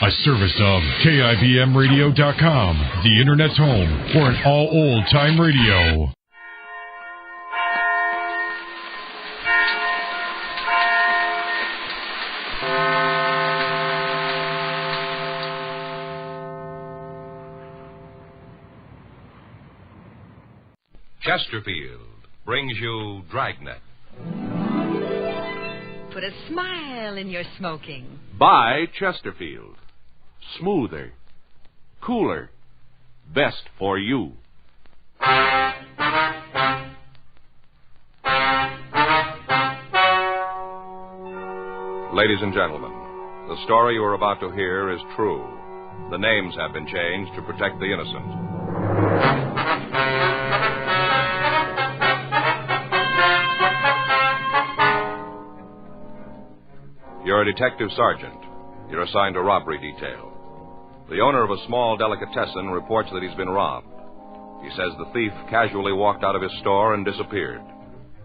A service of KIBMradio.com, the Internet's home for an all old-time radio. Chesterfield brings you Dragnet. Put a smile in your smoking. Buy Chesterfield. Smoother, cooler, best for you. Ladies and gentlemen, the story you are about to hear is true. The names have been changed to protect the innocent. You're a detective sergeant. You're assigned to robbery detail. The owner of a small delicatessen reports that he's been robbed. He says the thief casually walked out of his store and disappeared.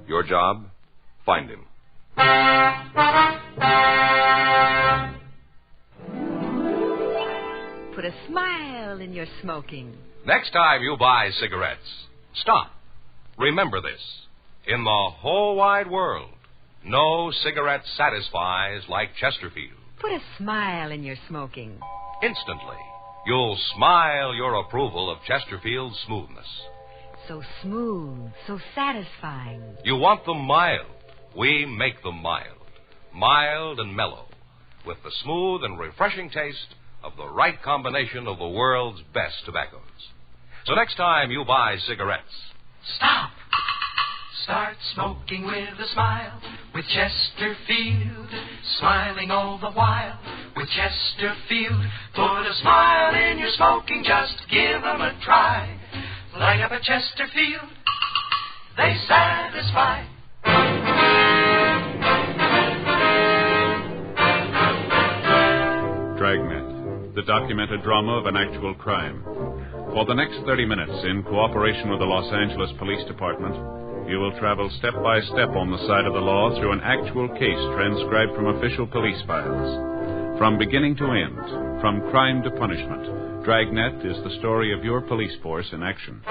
Your job? Find him. Put a smile in your smoking. Next time you buy cigarettes, stop. Remember this. In the whole wide world, no cigarette satisfies like Chesterfield. Put a smile in your smoking. Instantly, you'll smile your approval of Chesterfield's smoothness. So smooth, so satisfying. You want them mild. We make them mild. Mild and mellow, with the smooth and refreshing taste of the right combination of the world's best tobaccos. So next time you buy cigarettes, stop. Start smoking with a smile with Chesterfield, smiling all the while with Chesterfield. Put a smile in your smoking, just give them a try. Light up a Chesterfield, they satisfy. Dragnet, the documented drama of an actual crime. For the next 30 minutes, in cooperation with the Los Angeles Police Department, you will travel step by step on the side of the law through an actual case transcribed from official police files. From beginning to end, from crime to punishment, Dragnet is the story of your police force in action.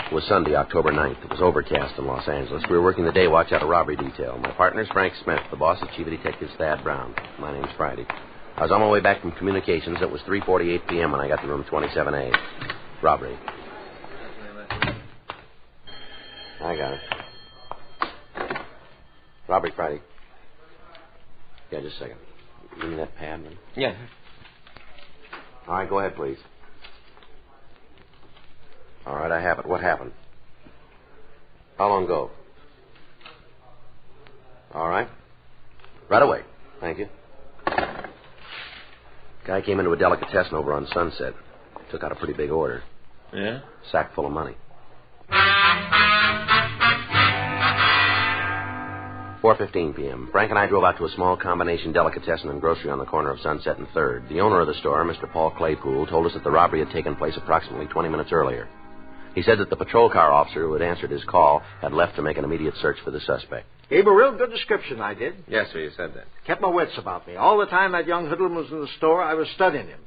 It was Sunday, October 9th. It was overcast in Los Angeles. We were working the day watch out of robbery detail. My partner's Frank Smith. The boss is Chief of Detectives Thad Brown. My name's Friday. I was on my way back from communications. It was 3:48 p.m. when I got to room 27A. Robbery. I got it. Robbery, Friday. Yeah, just a second. Give me that pad, man. Yeah. All right, go ahead, please. All right, I have it. What happened? How long ago? All right. Right away. Thank you. Guy came into a delicatessen over on Sunset. Took out a pretty big order. Yeah? Sack full of money. 4:15 p.m. Frank and I drove out to a small combination delicatessen and grocery on the corner of Sunset and 3rd. The owner of the store, Mr. Paul Claypool, told us that the robbery had taken place approximately 20 minutes earlier. He said that the patrol car officer who had answered his call had left to make an immediate search for the suspect. Gave a real good description, I did. Yes, sir, you said that. Kept my wits about me. All the time that young hoodlum was in the store, I was studying him.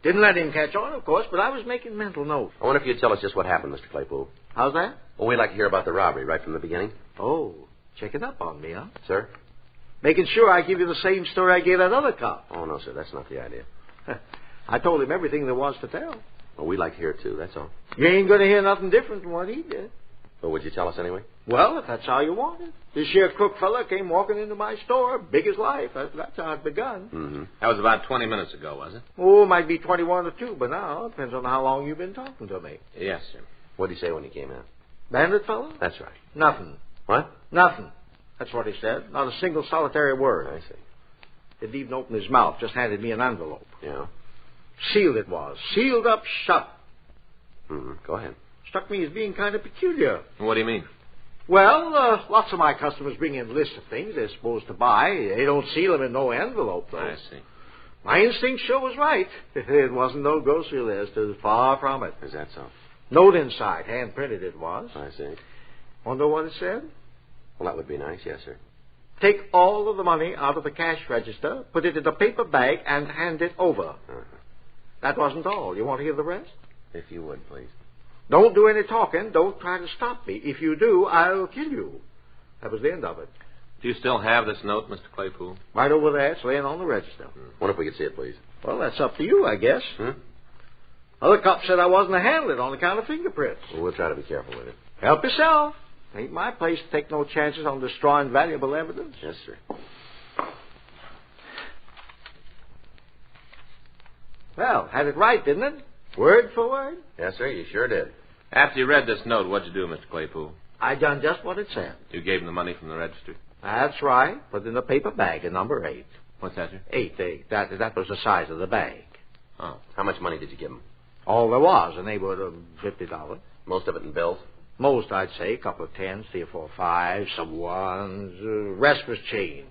Didn't let him catch on, of course, but I was making mental notes. I wonder if you'd tell us just what happened, Mr. Claypool. How's that? Well, we'd like to hear about the robbery right from the beginning. Oh, checking up on me, huh? Sir? Making sure I give you the same story I gave that other cop. Oh, no, sir, that's not the idea. I told him everything there was to tell. Well, we'd like to hear it, too, that's all. You ain't going to hear nothing different from what he did. Well, would you tell us anyway? Well, if that's how you want it. This here crook fella came walking into my store, big as life. That's how it begun. Mm-hmm. That was about 20 minutes ago, was it? Oh, might be 21 or 2, but now it depends on how long you've been talking to me. Yes, sir. What did he say when he came in? Bandit fella? That's right. Nothing. What? Nothing. That's what he said. Not a single solitary word. I see. Didn't even open his mouth. Just handed me an envelope. Yeah? Sealed it was. Sealed up shut. Mm-hmm. Go ahead. Struck me as being kind of peculiar. What do you mean? Well, lots of my customers bring in lists of things they're supposed to buy. They don't seal them in no envelope, though. I see. My instinct sure was right. It wasn't no grocery list. It was far from it. Is that so? Note inside. Hand-printed it was. I see. Want to know what it said? Well, that would be nice, yes, sir. Take all of the money out of the cash register, put it in a paper bag, and hand it over. Uh-huh. That wasn't all. You want to hear the rest? If you would, please. Don't do any talking. Don't try to stop me. If you do, I'll kill you. That was the end of it. Do you still have this note, Mr. Claypool? Right over there. It's laying on the register. Wonder if we could see it, please. Well, that's up to you, I guess. Other cops said I wasn't to handle it on account of fingerprints. Well, we'll try to be careful with it. Help yourself. Ain't my place to take no chances on destroying valuable evidence. Yes, sir. Well, had it right, didn't it? Word for word? Yes, sir, you sure did. After you read this note, what'd you do, Mr. Claypool? I done just what it said. You gave him the money from the register. That's right. Put in a paper bag in number 8. What's that, sir? 8. That was the size of the bag. Oh. How much money did you give him? All there was, a neighborhood of $50. Most of it in bills? Most, I'd say. A couple of 10s, 3 or 4 5s, some 1s. Rest was change.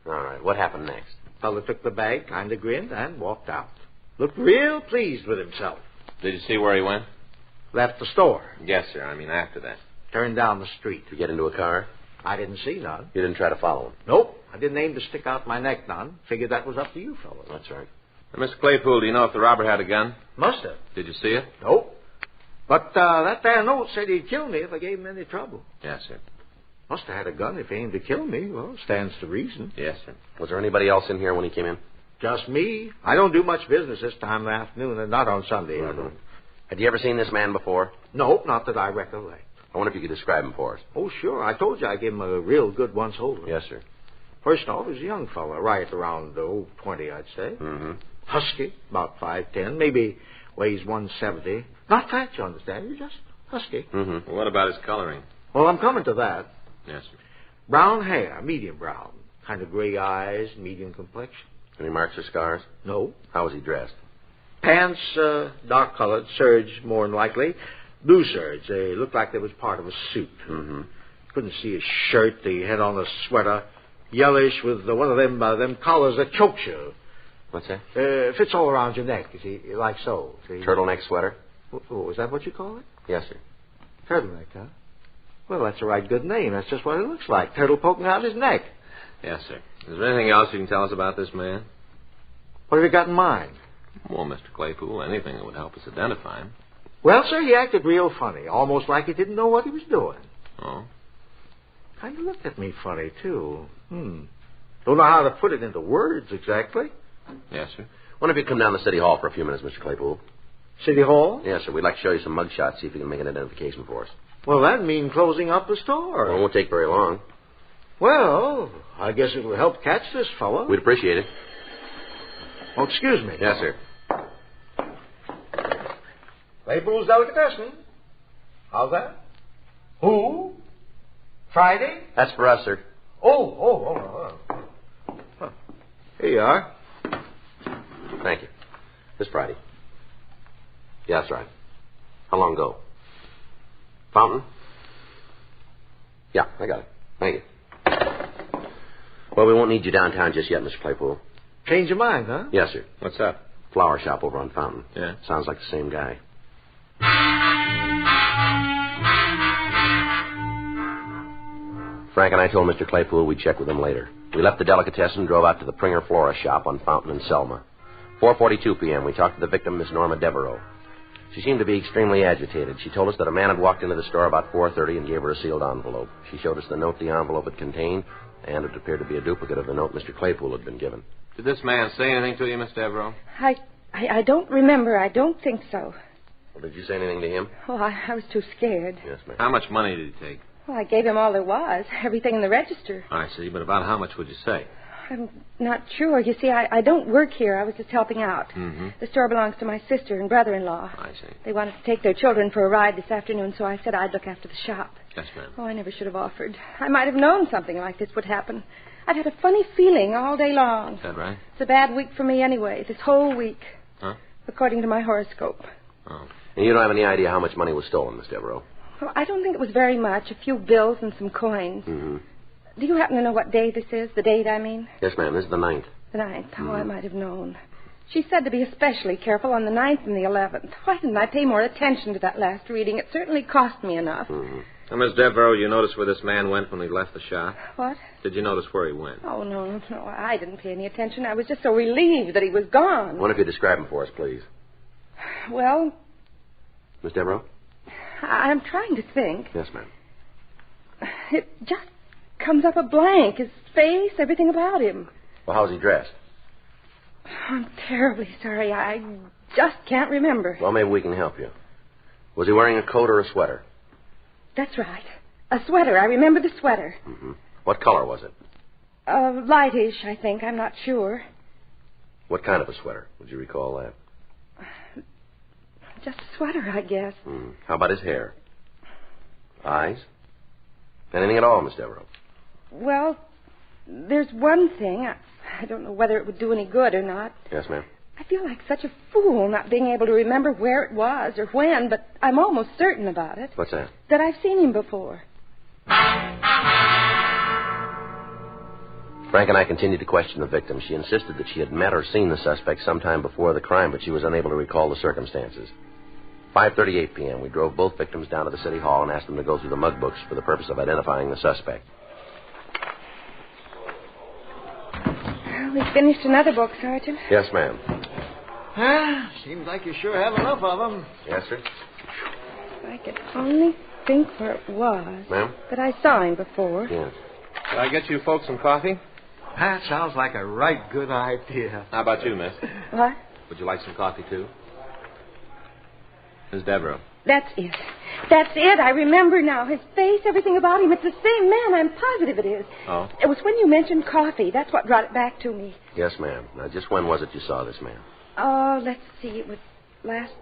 All right. What happened next? Fella took the bag, kind of grinned, and walked out. Looked real pleased with himself. Did you see where he went? Left the store. Yes, sir. I mean, after that. Turned down the street. Did you get into a car? I didn't see none. You didn't try to follow him? Nope. I didn't aim to stick out my neck none. Figured that was up to you fellas. That's right. Now, Mr. Claypool, do you know if the robber had a gun? Must have. Did you see it? Nope. But that there note said he'd kill me if I gave him any trouble. Yes, sir. Must have had a gun if he aimed to kill me. Well, stands to reason. Yes, sir. Was there anybody else in here when he came in? Just me. I don't do much business this time of the afternoon, and not on Sunday. I don't. Had you ever seen this man before? Nope, not that I recollect. I wonder if you could describe him for us. Oh, sure. I told you I gave him a real good once-over. Yes, sir. First off, he was a young fella, right around 20, I'd say. Mm-hmm. Husky, about 5'10", maybe weighs 170. Not fat, you understand. He's just husky. Mm-hmm. Well, what about his coloring? Well, I'm coming to that. Yes, sir. Brown hair, medium brown. Kind of gray eyes, medium complexion. Any marks or scars? No. How was he dressed? Pants, dark-colored, serge, more than likely. Blue serge. They looked like they was part of a suit. Mm-hmm. Couldn't see his shirt. He had on a sweater, yellowish, with one of them collars that chokes you. What's that? Fits all around your neck, you see, like so. See? Turtleneck sweater? Oh, is that what you call it? Yes, sir. Turtleneck, huh? Well, that's a right good name. That's just what it looks like. Turtle poking out his neck. Yes, sir. Is there anything else you can tell us about this man? What have you got in mind? Well, Mr. Claypool, anything that would help us identify him. Well, sir, he acted real funny, almost like he didn't know what he was doing. Oh? Kind of looked at me funny, too. Don't know how to put it into words exactly. Yes, sir. Wonder if you'd come down to City Hall for a few minutes, Mr. Claypool. City Hall? Yes, sir. We'd like to show you some mug shots, see if you can make an identification for us. Well, that'd mean closing up the store. Well, it won't take very long. Well, I guess it will help catch this fellow. We'd appreciate it. Oh, excuse me. Yes, sir. Claypool's Delicatessen. How's that? Who? Friday? That's for us, sir. Oh. Huh. Here you are. Thank you. This Friday. Yeah, that's right. How long ago? Fountain? Yeah, I got it. Thank you. Well, we won't need you downtown just yet, Mr. Claypool. Change your mind, huh? Yes, sir. What's up? Flower shop over on Fountain. Yeah. Sounds like the same guy. Frank and I told Mr. Claypool we'd check with him later. We left the delicatessen and drove out to the Pringer Flora shop on Fountain and Selma. 4:42 p.m., we talked to the victim, Miss Norma Devereaux. She seemed to be extremely agitated. She told us that a man had walked into the store about 4:30 and gave her a sealed envelope. She showed us the note the envelope had contained, and it appeared to be a duplicate of the note Mr. Claypool had been given. Did this man say anything to you, Miss Devereaux? I don't remember. I don't think so. Well, did you say anything to him? Oh, I was too scared. Yes, ma'am. How much money did he take? Well, I gave him all there was, everything in the register. I see, but about how much would you say? I'm not sure. You see, I don't work here. I was just helping out. Mm-hmm. The store belongs to my sister and brother-in-law. I see. They wanted to take their children for a ride this afternoon, so I said I'd look after the shop. Yes, ma'am. Oh, I never should have offered. I might have known something like this would happen. I've had a funny feeling all day long. Is that right? It's a bad week for me anyway, this whole week. Huh? According to my horoscope. Oh. And you don't have any idea how much money was stolen, Miss Devereaux? Well, I don't think it was very much. A few bills and some coins. Mm-hmm. Do you happen to know what day this is? The date, I mean? Yes, ma'am. This is the 9th. The 9th. Oh, I might have known. She said to be especially careful on the 9th and the 11th. Why didn't I pay more attention to that last reading? It certainly cost me enough. Mm-hmm. Now, Miss Devereaux, you notice where this man went when he left the shop? What? Did you notice where he went? Oh, no. I didn't pay any attention. I was just so relieved that he was gone. Why don't you describe him for us, please? Well... Miss Devereaux? I'm trying to think. Yes, ma'am. It just comes up a blank. His face, everything about him. Well, how's he dressed? I'm terribly sorry. I just can't remember. Well, maybe we can help you. Was he wearing a coat or a sweater? That's right. A sweater. I remember the sweater. Mm-hmm. What color was it? Lightish, I think. I'm not sure. What kind of a sweater? Would you recall that? Just a sweater, I guess. How about his hair? Eyes? Anything at all, Miss Devereaux? Well, there's one thing. I don't know whether it would do any good or not. Yes, ma'am. I feel like such a fool not being able to remember where it was or when, but I'm almost certain about it. What's that? That I've seen him before. Frank and I continued to question the victim. She insisted that she had met or seen the suspect sometime before the crime, but she was unable to recall the circumstances. 5:38 p.m., we drove both victims down to the city hall and asked them to go through the mug books for the purpose of identifying the suspect. Well, we finished another book, Sergeant. Yes, ma'am. Seems like you sure have enough of them. Yes, sir. If I could only think where it was. Ma'am? That I saw him before. Yes. Did I get you folks some coffee? That sounds like a right good idea. How about you, miss? What? Would you like some coffee, too? Miss Devereaux. That's it. That's it. I remember now. His face, everything about him. It's the same man. I'm positive it is. Oh? It was when you mentioned coffee. That's what brought it back to me. Yes, ma'am. Now, just when was it you saw this man? Oh, let's see. It was last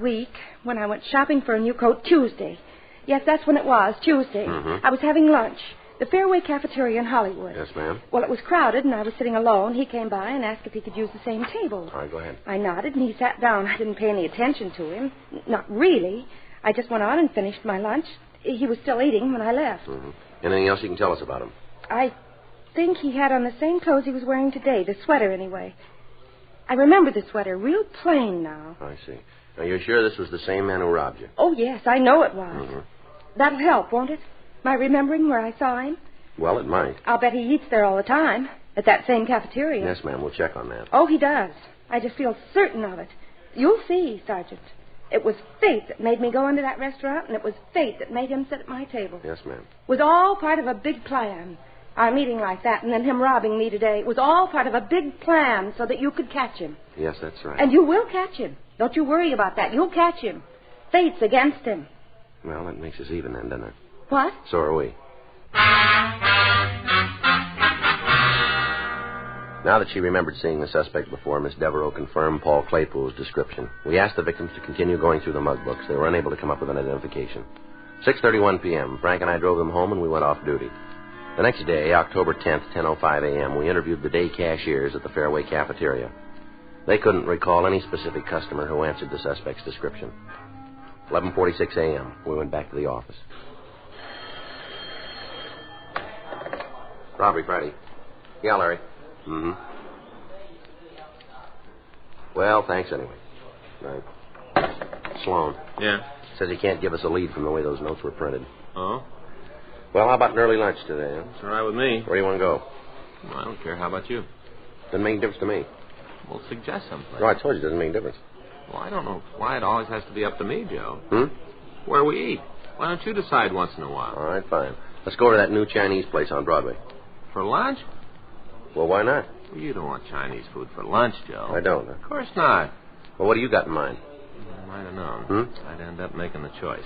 week when I went shopping for a new coat. Tuesday. Yes, that's when it was. Tuesday. Mm-hmm. I was having lunch. The Fairway Cafeteria in Hollywood. Yes, ma'am. Well, it was crowded, and I was sitting alone. He came by and asked if he could use the same table. All right, go ahead. I nodded, and he sat down. I didn't pay any attention to him. Not really. I just went on and finished my lunch. He was still eating when I left. Mm-hmm. Anything else you can tell us about him? I think he had on the same clothes he was wearing today, the sweater anyway. I remember the sweater, real plain now. I see. Now, you're sure this was the same man who robbed you? Oh, yes, I know it was. Mm-hmm. That'll help, won't it? My remembering where I saw him? Well, it might. I'll bet he eats there all the time, at that same cafeteria. Yes, ma'am. We'll check on that. Oh, he does. I just feel certain of it. You'll see, Sergeant. It was fate that made me go into that restaurant, and it was fate that made him sit at my table. Yes, ma'am. It was all part of a big plan. Our meeting like that, and then him robbing me today. It was all part of a big plan so that you could catch him. Yes, that's right. And you will catch him. Don't you worry about that. You'll catch him. Fate's against him. Well, that makes us even then, doesn't it? What? So are we. Now that she remembered seeing the suspect before, Miss Devereaux confirmed Paul Claypool's description. We asked the victims to continue going through the mug books. They were unable to come up with an identification. 6:31 p.m., Frank and I drove them home, and we went off duty. The next day, October 10th, 10:05 a.m., we interviewed the day cashiers at the Fairway Cafeteria. They couldn't recall any specific customer who answered the suspect's description. 11:46 a.m., we went back to the office. Robbery Friday. Yeah, Larry. Mm-hmm. Well, thanks anyway. Right. Sloan. Yeah? Says he can't give us a lead from the way those notes were printed. Oh? Well, how about an early lunch today? Huh? It's all right with me. Where do you want to go? Well, I don't care. How about you? Doesn't make any difference to me. Well, suggest someplace. No, I told you it doesn't make any difference. Well, I don't know why it always has to be up to me, Joe. Where we eat. Why don't you decide once in a while? All right, fine. Let's go to that new Chinese place on Broadway. For lunch? Well, why not? Well, you don't want Chinese food for lunch, Joe. I don't. Of course not. Well, what do you got in mind? I don't know. I'd end up making the choice.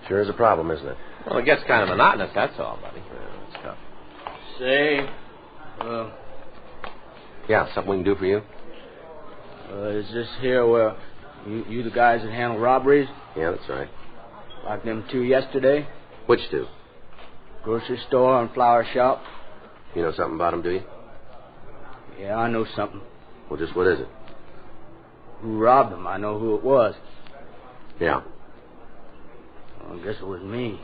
Sure is a problem, isn't it? Well, it gets kind of monotonous, that's all, buddy. Yeah, it's tough. Say, Yeah, something we can do for you? is this here where you the guys that handle robberies? Yeah, that's right. Like them two yesterday? Which two? Grocery store and flower shop. You know something about them, do you? Yeah, I know something. Well, just what is it? Who robbed them? I know who it was. Yeah. Well, I guess it was me.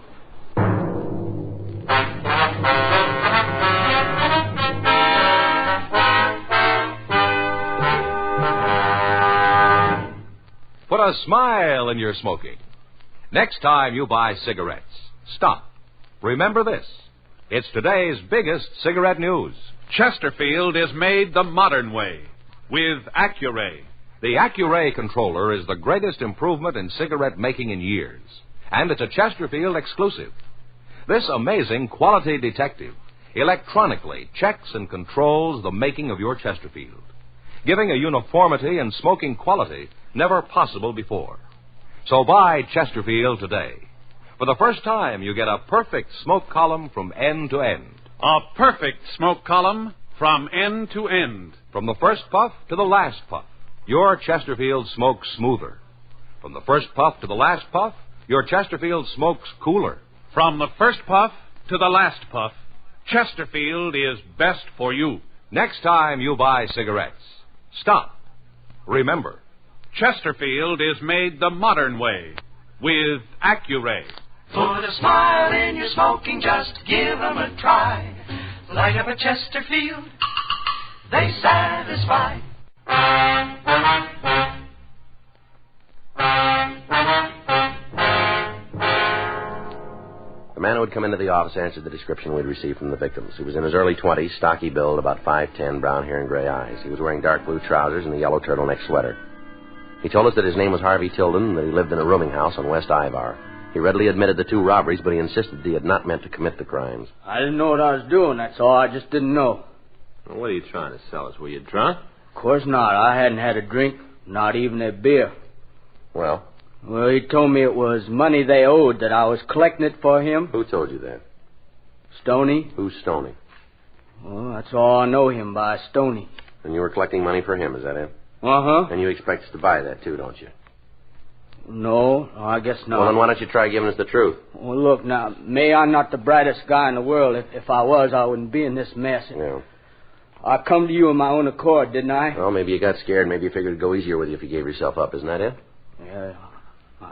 Put a smile in your smoking. Next time you buy cigarettes, Stop. Remember this. It's today's biggest cigarette news. Chesterfield is made the modern way with Accuray. The Accuray controller is the greatest improvement in cigarette making in years, and it's a Chesterfield exclusive. This amazing quality detective electronically checks and controls the making of your Chesterfield, giving a uniformity and smoking quality never possible before. So buy Chesterfield today. For the first time, you get a perfect smoke column from end to end. A perfect smoke column from end to end. From the first puff to the last puff, your Chesterfield smokes smoother. From the first puff to the last puff, your Chesterfield smokes cooler. From the first puff to the last puff, Chesterfield is best for you. Next time you buy cigarettes, stop. Remember, Chesterfield is made the modern way with Accuray. Put a smile in your smoking, just give 'em a try. Light up a Chesterfield, they satisfy. The man who had come into the office answered the description we'd received from the victims. He was in his early 20s, stocky build, about 5'10", brown hair and gray eyes. He was wearing dark blue trousers and a yellow turtleneck sweater. He told us that his name was Harvey Tilden and that he lived in a rooming house on West Ivar. He readily admitted the 2 robberies, but he insisted that he had not meant to commit the crimes. I didn't know what I was doing, that's all. I just didn't know. Well, what are you trying to sell us? Were you drunk? Of course not. I hadn't had a drink, not even a beer. Well? Well, he told me it was money they owed, that I was collecting it for him. Who told you that? Stoney. Who's Stoney? Well, that's all I know him by, Stoney. And you were collecting money for him, is that it? Uh-huh. And you expect us to buy that, too, don't you? No, I guess not. Well, then why don't you try giving us the truth? Well, look, now, may I'm not the brightest guy in the world. If I was, I wouldn't be in this mess. Yeah. I come to you of my own accord, didn't I? Well, maybe you got scared. Maybe you figured it'd go easier with you if you gave yourself up. Isn't that it? Yeah,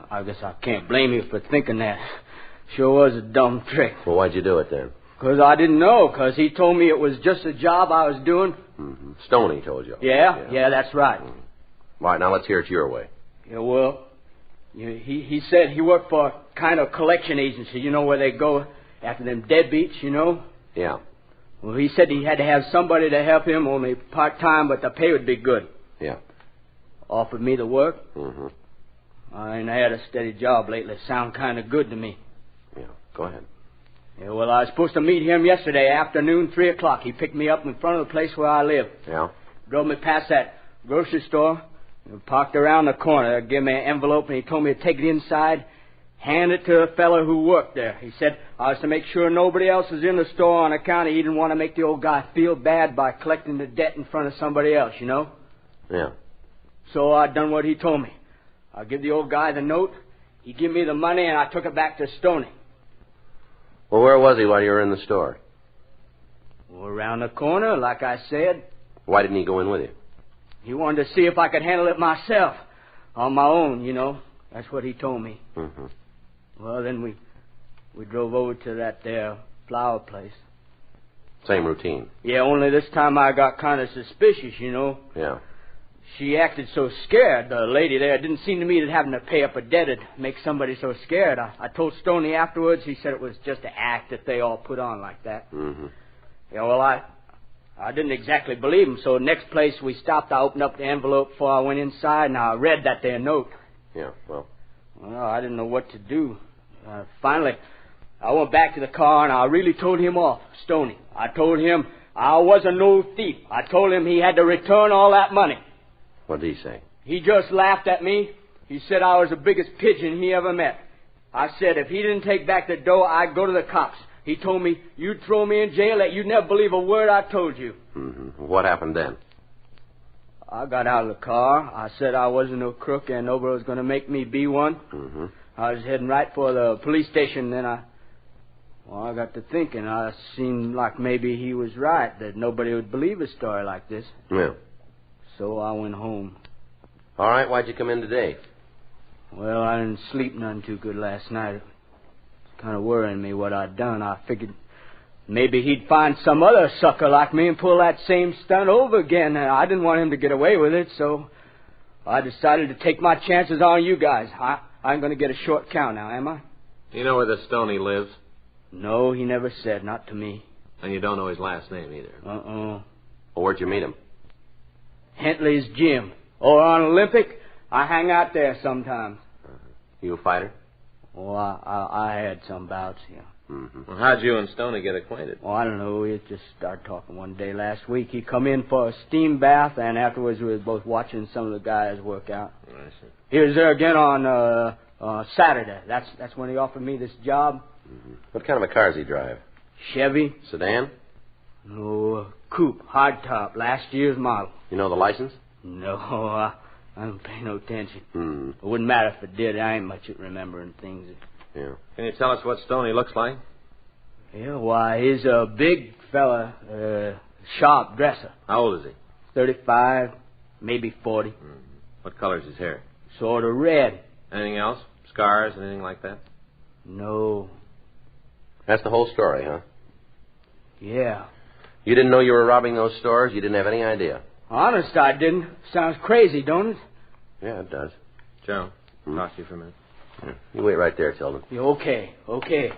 I guess I can't blame you for thinking that. Sure was a dumb trick. Well, why'd you do it then? Because I didn't know, because he told me it was just a job I was doing. Mm-hmm. Stoney told you. Yeah, that's right. Mm-hmm. All right, now let's hear it your way. Yeah, well, he said he worked for a kind of collection agency, you know, where they go after them deadbeats, you know? Yeah. Well, he said he had to have somebody to help him, only part-time, but the pay would be good. Yeah. Offered me the work. Mm-hmm. I ain't had a steady job lately. Sound kind of good to me. Yeah, go ahead. Yeah, well, I was supposed to meet him yesterday afternoon, 3 o'clock. He picked me up in front of the place where I live. Yeah? Drove me past that grocery store. Parked around the corner. Gave me an envelope, and he told me to take it inside, hand it to a fellow who worked there. He said I was to make sure nobody else was in the store on account he didn't want to make the old guy feel bad by collecting the debt in front of somebody else, you know? Yeah. So I done what he told me. I give the old guy the note, he give me the money, and I took it back to Stoney. Well, where was he while you were in the store? Well, around the corner, like I said. Why didn't he go in with you? He wanted to see if I could handle it myself, on my own, you know. That's what he told me. Mm-hmm. Well, then we drove over to that there flower place. Same routine. Yeah, only this time I got kind of suspicious, you know. Yeah. She acted so scared, the lady there. It didn't seem to me that having to pay up a debt would make somebody so scared. I told Stoney afterwards, he said it was just an act that they all put on like that. Mm-hmm. Yeah, well, I didn't exactly believe him, so next place we stopped, I opened up the envelope before I went inside, and I read that there note. Yeah, well? Well, I didn't know what to do. Finally, I went back to the car, and I really told him off, Stoney. I told him I wasn't no thief. I told him he had to return all that money. What did he say? He just laughed at me. He said I was the biggest pigeon he ever met. I said if he didn't take back the dough, I'd go to the cops. He told me, you'd throw me in jail, that you'd never believe a word I told you. Mm-hmm. What happened then? I got out of the car. I said I wasn't no crook and nobody was going to make me be one. Mm-hmm. I was heading right for the police station. Then I got to thinking. I seemed like maybe he was right, that nobody would believe a story like this. Yeah. So I went home. All right, why'd you come in today? Well, I didn't sleep none too good last night. It was kind of worrying me what I'd done. I figured maybe he'd find some other sucker like me and pull that same stunt over again. And I didn't want him to get away with it, so I decided to take my chances on you guys. I ain't going to get a short count now, am I? You know where the Stoney lives? No, he never said, not to me. And you don't know his last name either? Well, where'd you meet him? Hentley's gym. Or on Olympic. I hang out there sometimes. You a fighter? Oh, I had some bouts, yeah. Mm-hmm. Well, how'd you and Stoney get acquainted? Oh, I don't know. We just started talking one day last week. He come in for a steam bath, and afterwards we were both watching some of the guys work out. I see. He was there again on Saturday. That's when he offered me this job. Mm-hmm. What kind of a car does he drive? Chevy. Sedan? No, coupe, hardtop, last year's model. You know the license? No, I don't pay no attention. It wouldn't matter if it did. I ain't much at remembering things. Yeah. Can you tell us what Stoney looks like? Yeah, why, he's a big fella, sharp dresser. How old is he? 35, maybe 40. What color's his hair? Sort of red. Anything else? Scars, anything like that? No. That's the whole story, huh? Yeah. You didn't know you were robbing those stores? You didn't have any idea? Honest, I didn't. Sounds crazy, don't it? Yeah, it does. Joe, talk to you for a minute. Yeah. You wait right there, Tilden. Yeah, okay. You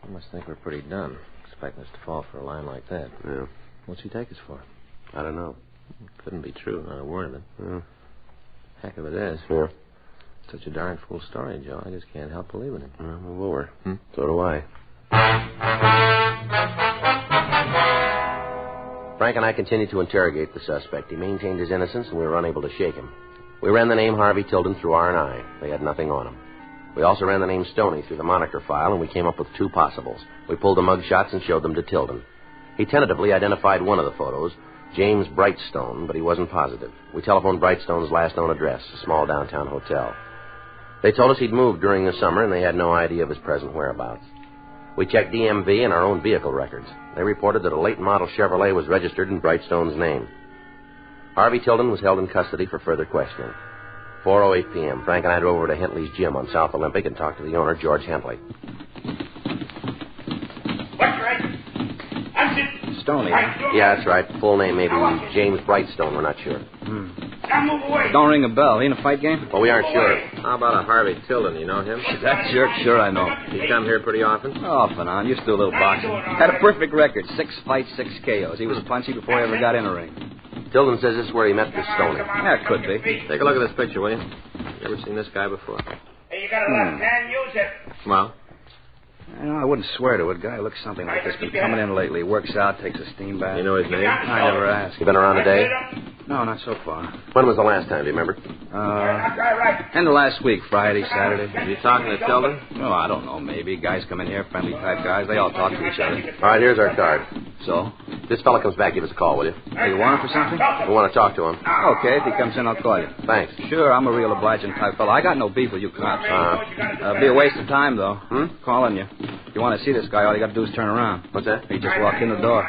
must think we're pretty done, expecting us to fall for a line like that. Yeah. What's he take us for? I don't know. It couldn't be true, not a word of it. Yeah. Heck of it is. Yeah. Such a darn fool story, Joe. I just can't help believing it. Well, we'll So do I. Frank and I continued to interrogate the suspect. He maintained his innocence, and we were unable to shake him. We ran the name Harvey Tilden through R&I. They had nothing on him. We also ran the name Stoney through the moniker file, and we came up with two possibles. We pulled the mug shots and showed them to Tilden. He tentatively identified one of the photos, James Brightstone, but he wasn't positive. We telephoned Brightstone's last known address, a small downtown hotel. They told us he'd moved during the summer, and they had no idea of his present whereabouts. We checked DMV and our own vehicle records. They reported that a late model Chevrolet was registered in Brightstone's name. Harvey Tilden was held in custody for further questioning. 4:08 p.m., Frank and I drove over to Hentley's gym on South Olympic and talked to the owner, George Hentley. What's right? I'm sitting. Stoney, huh? Yeah, that's right. Full name maybe James Brightstone. We're not sure. Now move away. Don't ring a bell. He in a fight game? Well, we aren't sure. How about a Harvey Tilden? You know him? That jerk? Sure, I know. He come here pretty often? Off and on. Used to do a little boxing. Had a perfect record. 6 fights, 6 KOs. He was punchy before he ever got in a ring. Tilden says this is where he met this Stoney. Yeah, it could be. Take a look at this picture, will you? You ever seen this guy before? Hey, you got a left hand, use it. Well? I wouldn't swear to it. Guy looks something like this. Been coming in lately. Works out, takes a steam bath. You know his name? I never asked. You been around today? No, not so far. When was the last time, do you remember? End of last week, Friday, Saturday. You talking to Tilden? Oh, I don't know, maybe. Guys come in here, friendly type guys. They all talk to each other. All right, here's our card. So? This fella comes back, give us a call, will you? Hey, you want him for something? We want to talk to him. Okay, if he comes in, I'll call you. Thanks. Sure, I'm a real obliging type fella. I got no beef with you cops. Be a waste of time, though. Calling you. If you want to see this guy, all you got to do is turn around. What's that? He just walked in the door.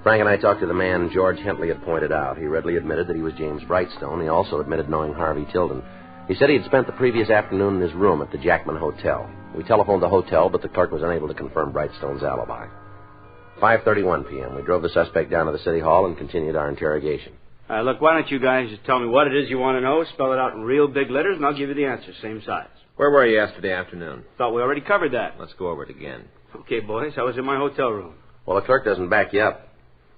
Frank and I talked to the man George Hentley had pointed out. He readily admitted that he was James Brightstone. He also admitted knowing Harvey Tilden. He said he had spent the previous afternoon in his room at the Jackman Hotel. We telephoned the hotel, but the clerk was unable to confirm Brightstone's alibi. 5:31 p.m. We drove the suspect down to the city hall and continued our interrogation. Look, why don't you guys just tell me what it is you want to know, spell it out in real big letters, and I'll give you the answer, same size. Where were you yesterday afternoon? Thought we already covered that. Let's go over it again. Okay, boys, I was in my hotel room. Well, the clerk doesn't back you up.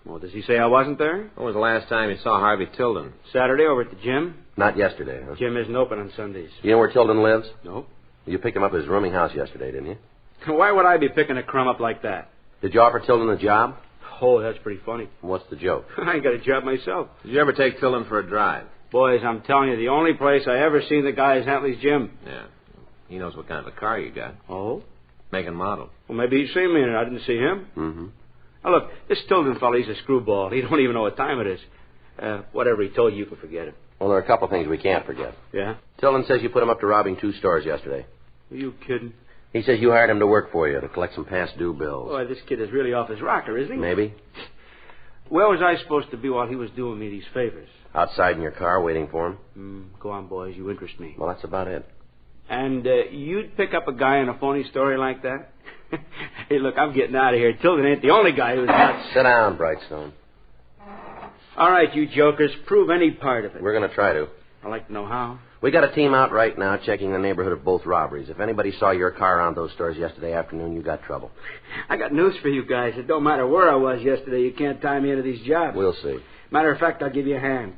Well, does he say I wasn't there? When was the last time you saw Harvey Tilden? Saturday over at the gym. Not yesterday, huh? Gym isn't open on Sundays. You know where Tilden lives? Nope. You picked him up at his rooming house yesterday, didn't you? Why would I be picking a crumb up like that? Did you offer Tilden a job? Oh, that's pretty funny. What's the joke? I ain't got a job myself. Did you ever take Tilden for a drive? Boys, I'm telling you, the only place I ever seen the guy is Hentley's gym. Yeah. He knows what kind of a car you got. Oh? Make and model. Well, maybe he's seen me in it. I didn't see him. Mm-hmm. Now, look, this Tilden fellow, he's a screwball. He don't even know what time it is. Whatever he told you, you can forget it. Well, there are a couple of things we can't forget. Yeah? Tilden says you put him up to robbing 2 stores yesterday. Are you kidding? He says you hired him to work for you, to collect some past due bills. Boy, this kid is really off his rocker, isn't he? Maybe. Where was I supposed to be while he was doing me these favors? Outside in your car waiting for him. Go on, boys. You interest me. Well, that's about it. And you'd pick up a guy in a phony story like that? Hey, look, I'm getting out of here. Tilden ain't the only guy who's not... Sit down, Brightstone. All right, you jokers, prove any part of it. We're going to try to. I'd like to know how. We got a team out right now checking the neighborhood of both robberies. If anybody saw your car around those stores yesterday afternoon, you got trouble. I got news for you guys. It don't matter where I was yesterday. You can't tie me into these jobs. We'll see. Matter of fact, I'll give you a hand.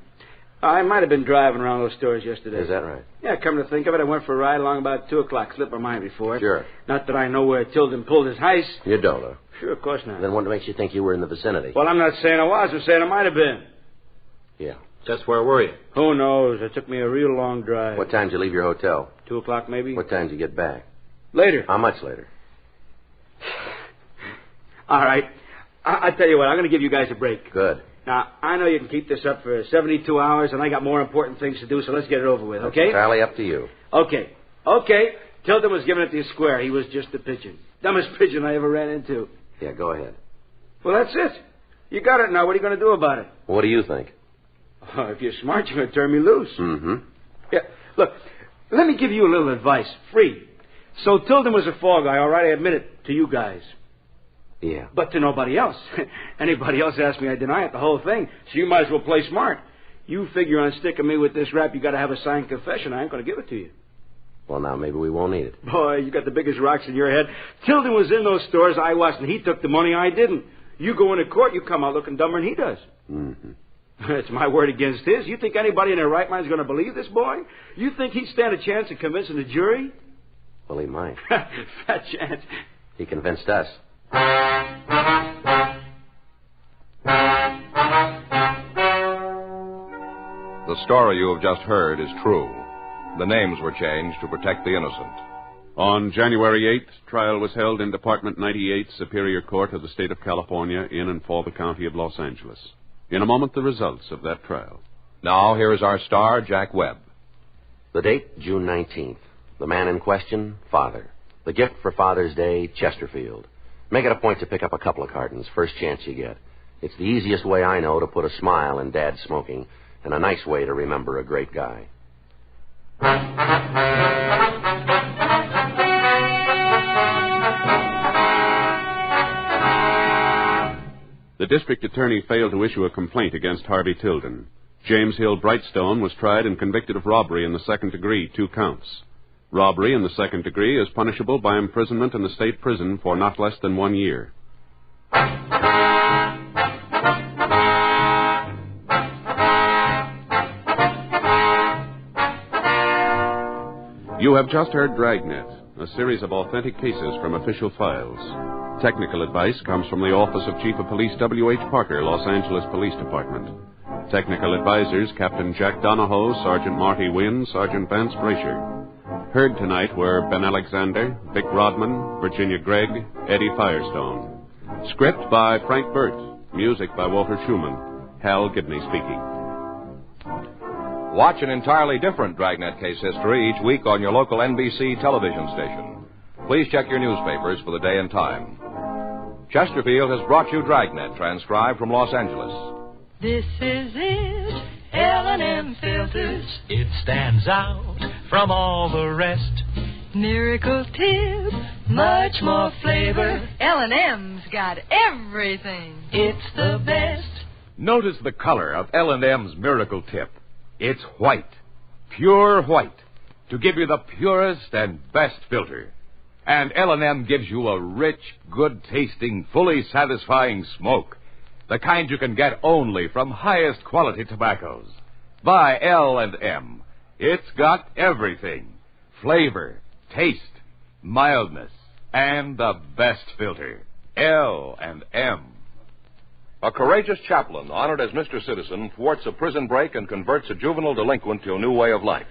I might have been driving around those stores yesterday. Is that right? Yeah, come to think of it, I went for a ride along about 2 o'clock. Slipped my mind before. Sure. Not that I know where Tilden pulled his heist. You don't, huh? Sure, of course not. Then what makes you think you were in the vicinity? Well, I'm not saying I was. I'm saying I might have been. Yeah. Just where were you? Who knows? It took me a real long drive. What time did you leave your hotel? 2 o'clock, maybe. What time did you get back? Later. How much later? All right. I'll tell you what. I'm going to give you guys a break. Good. Now, I know you can keep this up for 72 hours, and I got more important things to do, so let's get it over with, okay? It's entirely up to you. Okay. Tilden was giving it to you square. He was just a pigeon. Dumbest pigeon I ever ran into. Yeah, go ahead. Well, that's it. You got it now. What are you going to do about it? What do you think? Oh, if you're smart, you're going to turn me loose. Mm-hmm. Yeah, look, let me give you a little advice. Free. So Tilden was a fall guy, all right? I admit it to you guys. Yeah. But to nobody else. Anybody else asks me, I deny it, the whole thing. So you might as well play smart. You figure on sticking me with this rap, you got to have a signed confession. I ain't going to give it to you. Well, now maybe we won't need it. Boy, you got the biggest rocks in your head. Tilden was in those stores, I wasn't. He took the money, I didn't. You go into court, you come out looking dumber than he does. Mm-hmm. It's my word against his. You think anybody in their right mind is going to believe this boy? You think he'd stand a chance of convincing the jury? Well, he might. Fat chance. He convinced us. The story you have just heard is true. The names were changed to protect the innocent. On January 8th, trial was held in Department 98, Superior Court of the State of California, in and for the County of Los Angeles. In a moment, the results of that trial. Now, here is our star, Jack Webb. The date, June 19th. The man in question, Father. The gift for Father's Day, Chesterfield. Make it a point to pick up a couple of cartons, first chance you get. It's the easiest way I know to put a smile in Dad's smoking, and a nice way to remember a great guy. The district attorney failed to issue a complaint against Harvey Tilden. James Hill Brightstone was tried and convicted of robbery in the second degree, 2 counts. Robbery in the second degree is punishable by imprisonment in the state prison for not less than 1 year. You have just heard Dragnet, a series of authentic cases from official files. Technical advice comes from the Office of Chief of Police W.H. Parker, Los Angeles Police Department. Technical advisors Captain Jack Donahoe, Sergeant Marty Wynn, Sergeant Vance Brasher. Heard tonight were Ben Alexander, Vic Rodman, Virginia Gregg, Eddie Firestone. Script by Frank Burt. Music by Walter Schumann. Hal Gibney speaking. Watch an entirely different Dragnet case history each week on your local NBC television station. Please check your newspapers for the day and time. Chesterfield has brought you Dragnet, transcribed from Los Angeles. This is it, L&M Filters. It stands out from all the rest. Miracle tip, much more flavor. L&M's got everything. It's the best. Notice the color of L&M's Miracle Tip. It's white, pure white, to give you the purest and best filter. And L&M gives you a rich, good-tasting, fully satisfying smoke. The kind you can get only from highest quality tobaccos. Buy L&M. It's got everything. Flavor, taste, mildness, and the best filter. L&M. A courageous chaplain, honored as Mr. Citizen, thwarts a prison break and converts a juvenile delinquent to a new way of life.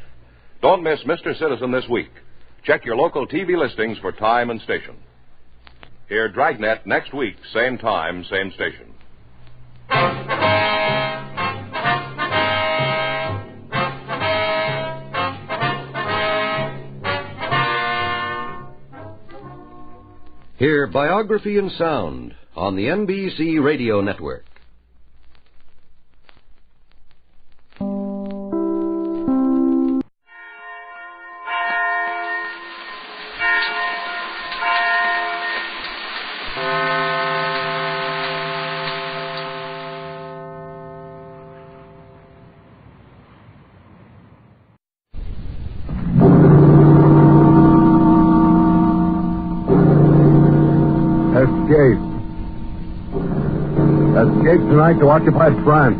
Don't miss Mr. Citizen this week. Check your local TV listings for time and station. Hear Dragnet next week, same time, same station. Hear Biography in Sound on the NBC Radio Network. escape. Escape tonight to occupied France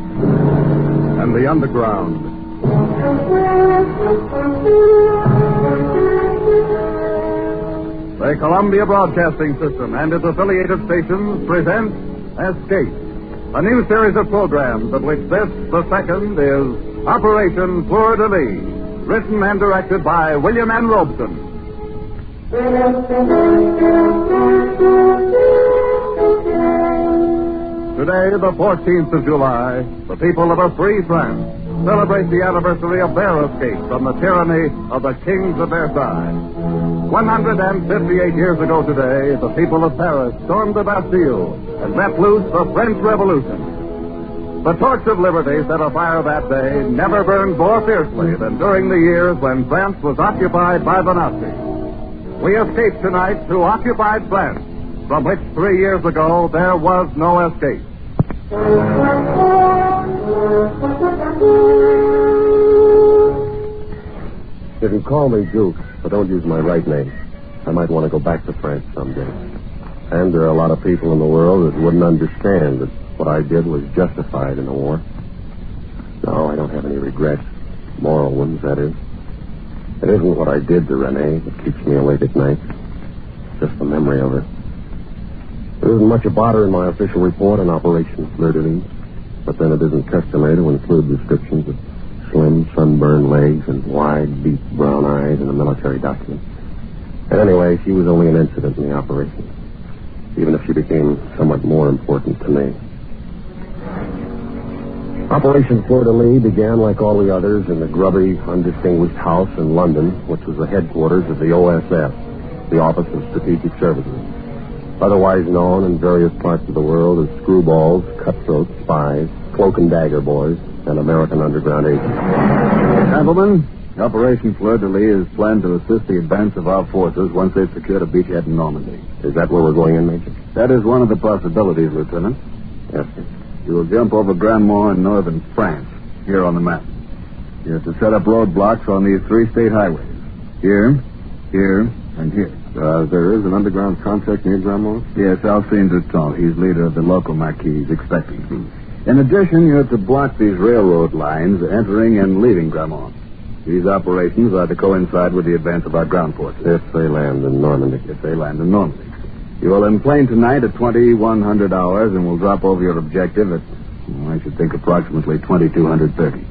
and the underground. The Columbia Broadcasting System and its affiliated stations present Escape, a new series of programs of which this, the second, is Operation Fleur de Lis, written and directed by William N. Robeson. Today, the 14th of July, the people of a free France celebrate the anniversary of their escape from the tyranny of the kings of Versailles. 158 years ago today, the people of Paris stormed the Bastille and let loose the French Revolution. The torch of liberty set afire that day never burned more fiercely than during the years when France was occupied by the Nazis. We escape tonight to occupied France, from which 3 years ago there was no escape. You can call me Duke, but don't use my right name. I might want to go back to France someday. And there are a lot of people in the world that wouldn't understand that what I did was justified in the war. No, I don't have any regrets. Moral ones, that is. It isn't what I did to Renee that keeps me awake at night. Just the memory of her. There isn't much about her in my official report on Operation Fleur de Lis, but then it isn't customary to include descriptions of slim, sunburned legs and wide, deep brown eyes in a military document. And anyway, she was only an incident in the operation, even if she became somewhat more important to me. Operation Fleur de Lis began, like all the others, in the grubby, undistinguished house in London, which was the headquarters of the OSS, the Office of Strategic Services, otherwise known in various parts of the world as screwballs, cutthroats, spies, cloak and dagger boys, and American underground agents. Gentlemen, Operation Fleur de Lis is planned to assist the advance of our forces once they've secured a beachhead in Normandy. Is that where we're going in, Major? That is one of the possibilities, Lieutenant. Yes, sir. You will jump over Grand Mont in northern France, here on the map. You have to set up roadblocks on these 3 state highways. Here, here, and here. There is an underground contract near Grand Mont? Yes, Alcine Dutton. He's leader of the local Marquis. He's expecting him. In addition, you have to block these railroad lines entering and leaving Grand Mont. These operations are to coincide with the advance of our ground forces. If they land in Normandy. If they land in Normandy. You will enplane tonight at 2100 hours and will drop over your objective at, I should think, approximately 2230.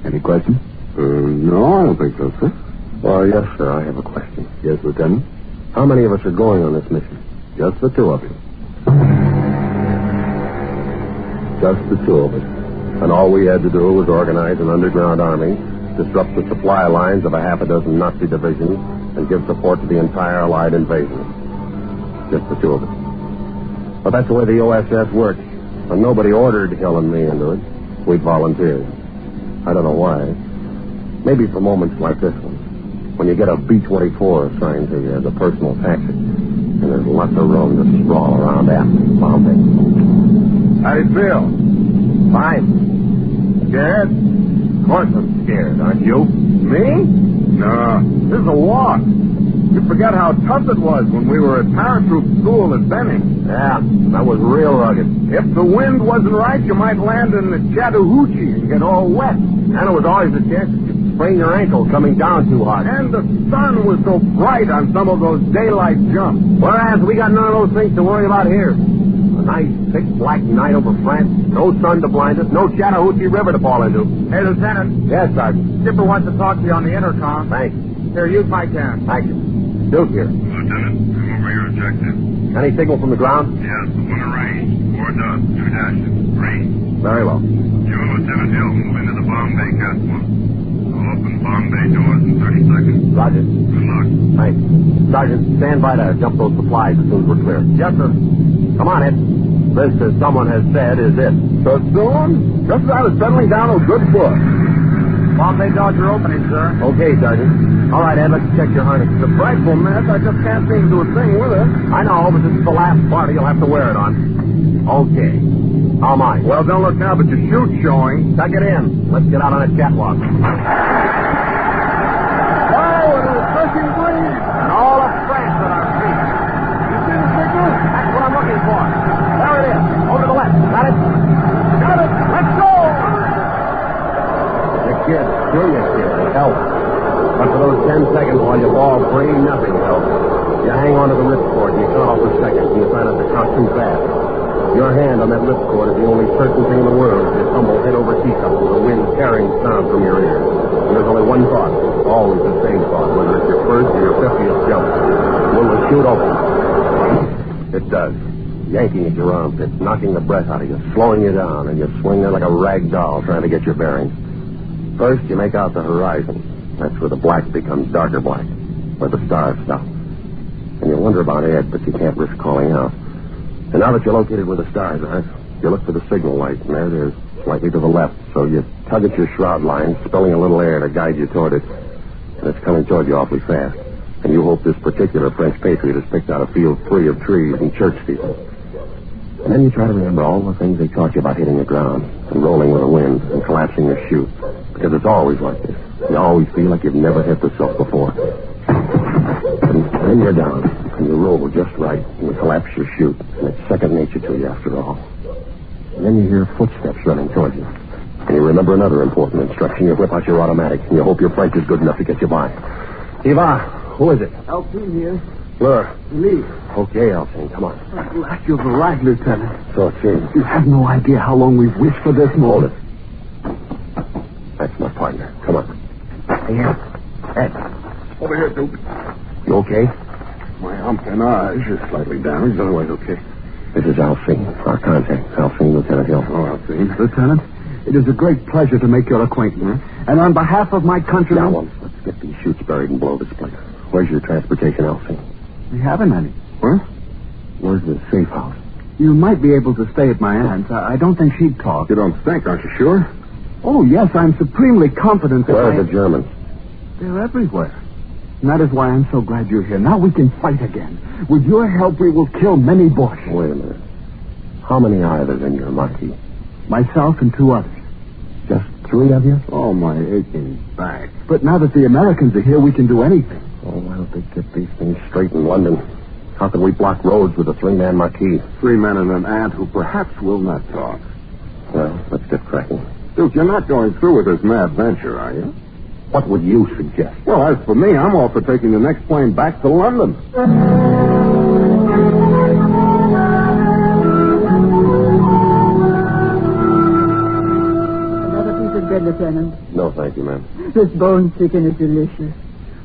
Any questions? No, I don't think so, sir. Well, yes, sir, I have a question. Yes, Lieutenant? How many of us are going on this mission? Just the 2 of you. Just the 2 of us. And all we had to do was organize an underground army, disrupt the supply lines of a half a dozen Nazi divisions, and give support to the entire Allied invasion. Just the 2 of us. But that's the way the OSS works. And nobody ordered Hill and me into it. We volunteered. I don't know why. Maybe for moments like this one, when you get a B-24 assigned to you as a personal taxi, and there's lots of room to sprawl around after Bombay. How do you feel? Fine. Scared? Of course I'm scared, aren't you? Me? No. This is a walk. You forget how tough it was when we were at paratroop school at Benning. Yeah, that was real rugged. If the wind wasn't right, you might land in the Chattahoochee and get all wet. And there was always a chance that you'd sprain your ankle coming down too hard. And the sun was so bright on some of those daylight jumps. Whereas we got none of those things to worry about here. A nice, thick, black night over France. No sun to blind us. No Chattahoochee River to fall into. Hey, Lieutenant. Yes, Sergeant. Skipper wants to talk to you on the intercom. Thanks. Here, use my can. Thank you. Duke here. Lieutenant, I'm over your objective. Any signal from the ground? Yes, the one arranged. 4 dots, 2 dashes. Green. Very well. You and Lieutenant Hill move into the bomb bay catwalk. I'll open bomb bay doors in 30 seconds. Roger. Good luck. Thanks. Sergeant, stand by to dump those supplies as soon as we're clear. Yes, sir. Come on, Ed. This, as someone has said, is it. So soon? Just as I was settling down a good book. Bomb bay doors are opening, sir. Okay, Sergeant. All right, Ed, let's check your harness. It's a frightful mess. I just can't seem to do a thing with it. I know, but this is the last party. You'll have to wear it on. Okay. How am I? Well, don't look now, but your chute's showing. Tuck it in. Let's get out on that catwalk. Oh, it was refreshing breeze. And all of France at our feet. You see the signal? That's what I'm looking nothing helps. You hang on to the ripcord and you count off the seconds and you try not to count too fast. Your hand on that ripcord is the only certain thing in the world as you tumble head over teacup with the wind carrying sound from your ears. And there's only one thought, always the same thought, whether it's your first or your 50th jump. Will the chute open? It does. Yanking at your armpits, knocking the breath out of you, slowing you down, and you swing there like a rag doll trying to get your bearings. First, you make out the horizon. That's where the black becomes darker black, where the stars stop. And you wonder about Ed, but you can't risk calling out. And now that you're located where the stars are, you look for the signal light, and there it is, slightly to the left. So you tug at your shroud line, spilling a little air to guide you toward it. And it's coming toward you awfully fast. And you hope this particular French patriot has picked out a field free of trees and church steeples. And then you try to remember all the things they taught you about hitting the ground and rolling with the wind and collapsing your chute. Because it's always like this. You always feel like you've never hit the silk before. And then you're down, and you roll just right, and you collapse your chute, and it's second nature to you after all. And then you hear footsteps running towards you. And you remember another important instruction. You whip out your automatic, and you hope your French is good enough to get you by. Eva, who is it? Alpine here. Fleur. Lee. Okay, Alpine, come on. At last you've arrived, Lieutenant. So it seems. You have no idea how long we've wished for this moment. Hold it. That's my partner. Come on. Here. Ed. Over here, Duke. You okay? My empennage is slightly damaged, otherwise okay. This is Alcine, our contact. Alcine, Lieutenant Hill. Oh, Alcine. Lieutenant, it is a great pleasure to make your acquaintance. And on behalf of my countrymen... Now, let's get these chutes buried and blow this place. Where's your transportation, Alcine? We haven't any. What? Where's the safe house? You might be able to stay at my aunt's. I don't think she'd talk. You don't think, aren't you sure? Oh, yes, I'm supremely confident that Where are the Germans? They're everywhere. And that is why I'm so glad you're here. Now we can fight again. With your help, we will kill many Boches. Wait a minute. How many are there in your Marquis? Myself and 2 others. Just 3 of you? Oh, my aching back. But now that the Americans are here, we can do anything. Oh, why don't they get these things straight in London? How can we block roads with a 3-man Marquis? 3 men and an aunt who perhaps will not talk. Well, let's get cracking. Duke, you're not going through with this mad venture, are you? What would you suggest? Well, as for me, I'm all for taking the next plane back to London. Another piece of bread, Lieutenant. No, thank you, ma'am. This bone chicken is delicious.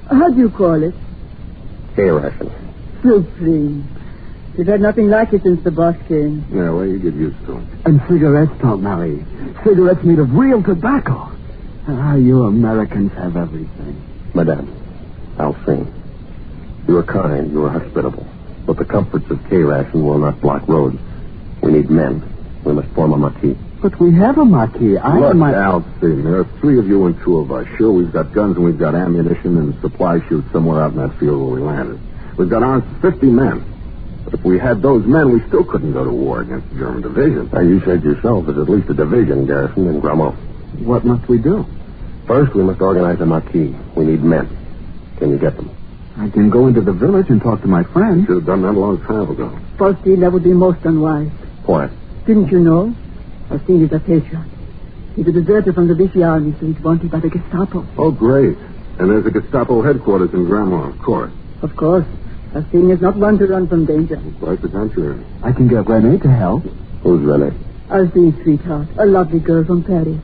How do you call it? K-ration. Supreme. We've had nothing like it since the boss came. Yeah, well, you get used to it. And cigarettes, Tante Marie. Cigarettes made of real tobacco. Ah, you Americans have everything. Madame, Alcine, you are kind, you are hospitable. But the comforts of K-ration will not block roads. We need men. We must form a Marquis. But we have a Marquis. Look, Alcine, there are 3 of you and 2 of us. Sure, we've got guns and we've got ammunition and supply chutes somewhere out in that field where we landed. We've got arms for 50 men. But if we had those men, we still couldn't go to war against the German division. Now, you said yourself there's at least a division garrison in Grammont. What must we do? First, we must organize a Marquis. We need men. Can you get them? I can go into the village and talk to my friends. Should have done that a long time ago. Faustine, that would be most unwise. Why? Didn't you know? Faustine is a patriot. He's a deserter from the Vichy army, so he's wanted by the Gestapo. Oh, great. And there's a Gestapo headquarters in Grammont, of course. Of course. Faustine is not one to run from danger. Quite the contrary. I can get Renee to help. Who's Renee? Alcine's sweetheart, a lovely girl from Paris.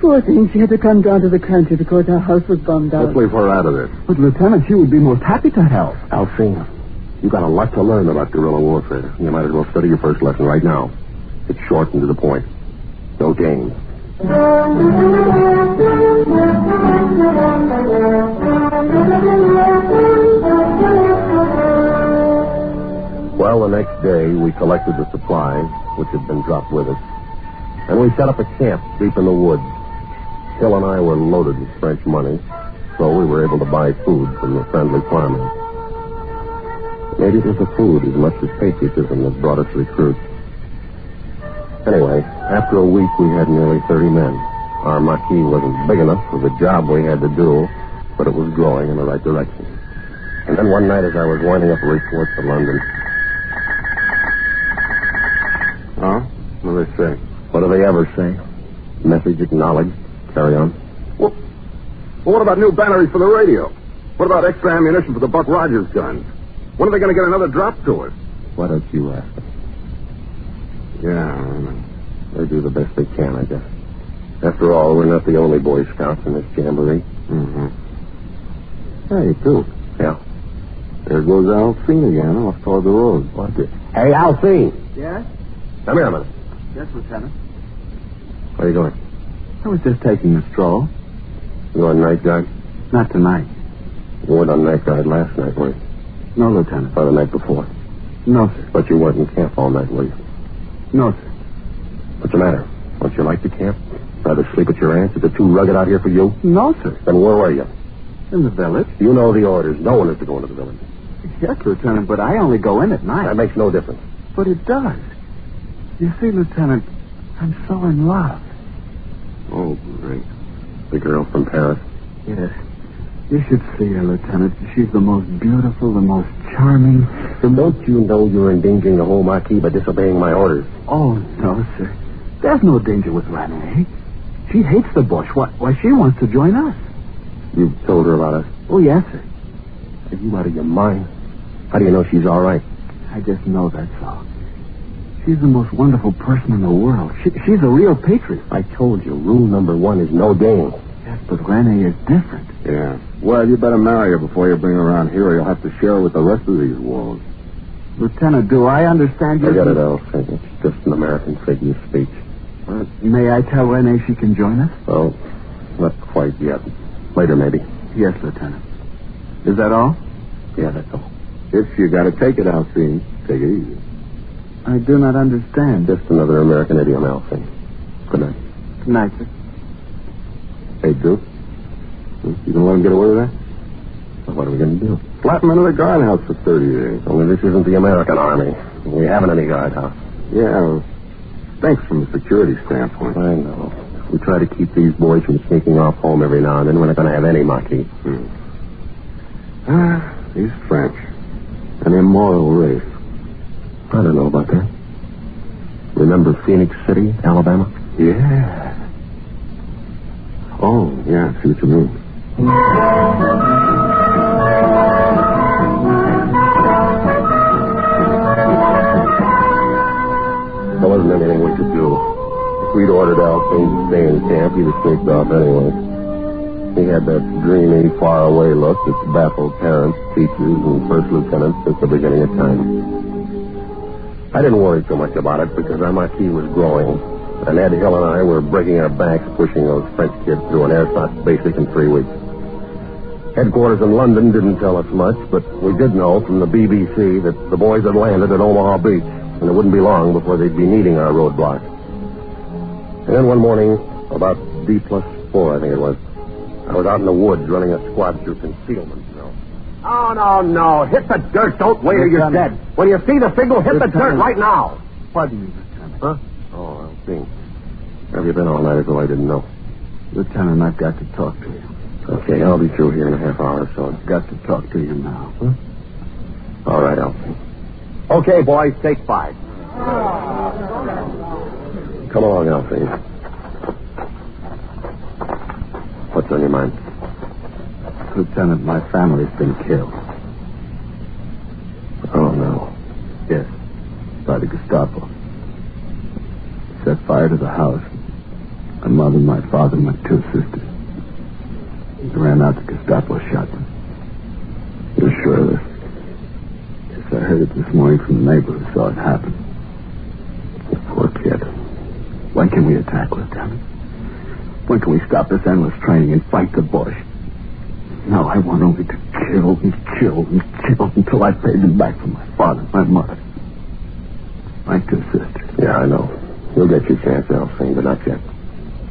Poor thing, she had to come down to the country because her house was bombed out. Let's leave her out of this. But, Lieutenant, she would be most happy to help. Alcine, you've got a lot to learn about guerrilla warfare. You might as well study your first lesson right now. It's short and to the point. No games. Well, the next day, we collected the supplies, which had been dropped with us, and we set up a camp deep in the woods. Hill and I were loaded with French money, so we were able to buy food from the friendly farmers. Maybe it was the food as much as patriotism that brought us recruits. Anyway, after a week, we had nearly 30 men. Our Marquis wasn't big enough for the job we had to do, but it was growing in the right direction. And then one night, as I was winding up a report to London... Huh? What do they say? What do they ever say? Message acknowledged. Carry on. Well, what about new batteries for the radio? What about extra ammunition for the Buck Rogers guns? When are they going to get another drop to us? Why don't you ask them? Yeah, they do the best they can, I guess. After all, we're not the only Boy Scouts in this jamboree. Mm-hmm. Hey, Duke. Yeah? There goes Alcine again, off toward the road. What the... Hey, Alcine! Yes? Come here a minute. Yes, Lieutenant. Where are you going? I was just taking a stroll. You on night guard? Not tonight. You weren't on night guard last night, were you? No, Lieutenant. Or the night before? No, sir. But you weren't in camp all night, were you? No, sir. What's the matter? Don't you like the camp? Rather sleep at your aunt's? Is it too rugged out here for you? No, sir. Then where were you? In the village. You know the orders. No one is to go into the village. Yes, Lieutenant, but I only go in at night. That makes no difference. But it does. You see, Lieutenant, I'm so in love. Oh, great. The girl from Paris? Yes. You should see her, Lieutenant. She's the most beautiful, the most charming. Then don't you know you're endangering the whole Marquis by disobeying my orders? Oh, no, sir. There's no danger with Renee. She hates the bush. Why, she wants to join us. You've told her about us? Oh, yes, sir. Are you out of your mind? How do you know she's all right? I just know that's all. She's the most wonderful person in the world. She's a real patriot. I told you, rule number 1 is no game. Yes, but Renee is different. Yeah. Well, you better marry her before you bring her around here, or you'll have to share her with the rest of these wolves. Lieutenant, do I understand you? Forget it, Elsie. It's just an American figure of speech. May I tell Renee she can join us? Oh, not quite yet. Later, maybe. Yes, Lieutenant. Is that all? Yeah, that's all. If you got to take it, Alcine, take it easy. I do not understand. Just another American idiom, Alcine. Good night. Good night, sir. Hey, Duke. You gonna let him get away with that? Well, what are we going to do? Slap him into the guardhouse for 30 days. Only this isn't the American Army. We haven't any guardhouse. Yeah, well, thanks from a security standpoint. I know. We try to keep these boys from sneaking off home every now and then. We're not going to have any Marquis. He's French. An immoral race. I don't know about that. Remember Phoenix City, Alabama? Yeah. Oh, yeah, I see what you mean. There wasn't anything we could do. If we'd ordered Alcine to stay in camp, he'd have sneaked off anyway. He had that dreamy, faraway look that's baffled parents, teachers, and first lieutenants since the beginning of time. I didn't worry so much about it because our Marquis was growing, and Ed Hill and I were breaking our backs pushing those French kids through an airsoft basic in 3 weeks. Headquarters in London didn't tell us much, but we did know from the BBC that the boys had landed at Omaha Beach, and it wouldn't be long before they'd be needing our roadblock. And then one morning, about D+4, I think it was, I was out in the woods running a squad through concealment. Oh, no. Hit the dirt. Don't wait or you're dead. When you see the signal, hit the dirt right now. Pardon me, Lieutenant. Huh? Oh, I'll see. Where have you been all night as though I didn't know? Lieutenant, I've got to talk to you. Okay, I'll be through here in a half hour or so. I've got to talk to you now. Huh? All right, Elsie. Okay, boys, take 5. Come along, Elsie. What's on your mind? Lieutenant, my family's been killed. Oh, no. Yes, by the Gestapo. Set fire to the house. My mother, my father, my 2 sisters. They ran out, the Gestapo shot them. You're sure of this? Yes, I heard it this morning from the neighbor who saw it happen. The poor kid. When can we attack, Lieutenant? When can we stop this endless training and fight the bush? No, I want only to kill and kill and kill until I pay them back for my father, my mother, my 2 sisters. Yeah, I know. You'll get your chance, Elsie, but not yet.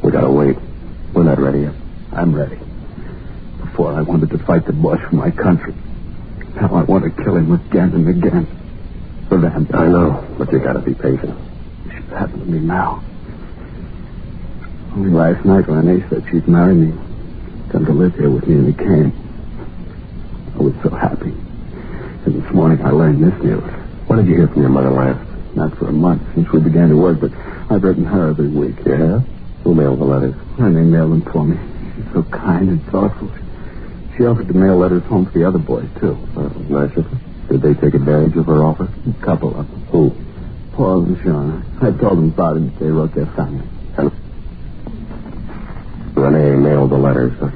We gotta wait. We're not ready yet. I'm ready. Before I wanted to fight the bush for my country. Now I want to kill him again and again. For them. I know, but you gotta be patient. It should happen to me now. Only last night Renee said she'd marry me. Come to live here with me in the camp. I was so happy. And this morning I learned this news. When did you hear from your mother last? Not for a month since we began to work, but I've written her every week. Yeah? Who mailed the letters? Renee mailed them for me. She's so kind and thoughtful. She offered to mail letters home to the other boys, too. Nice of her. Did they take advantage of her offer? A couple of them. Who? Paul and Sean. I told them about it. They wrote their family. And Renee mailed the letters, huh?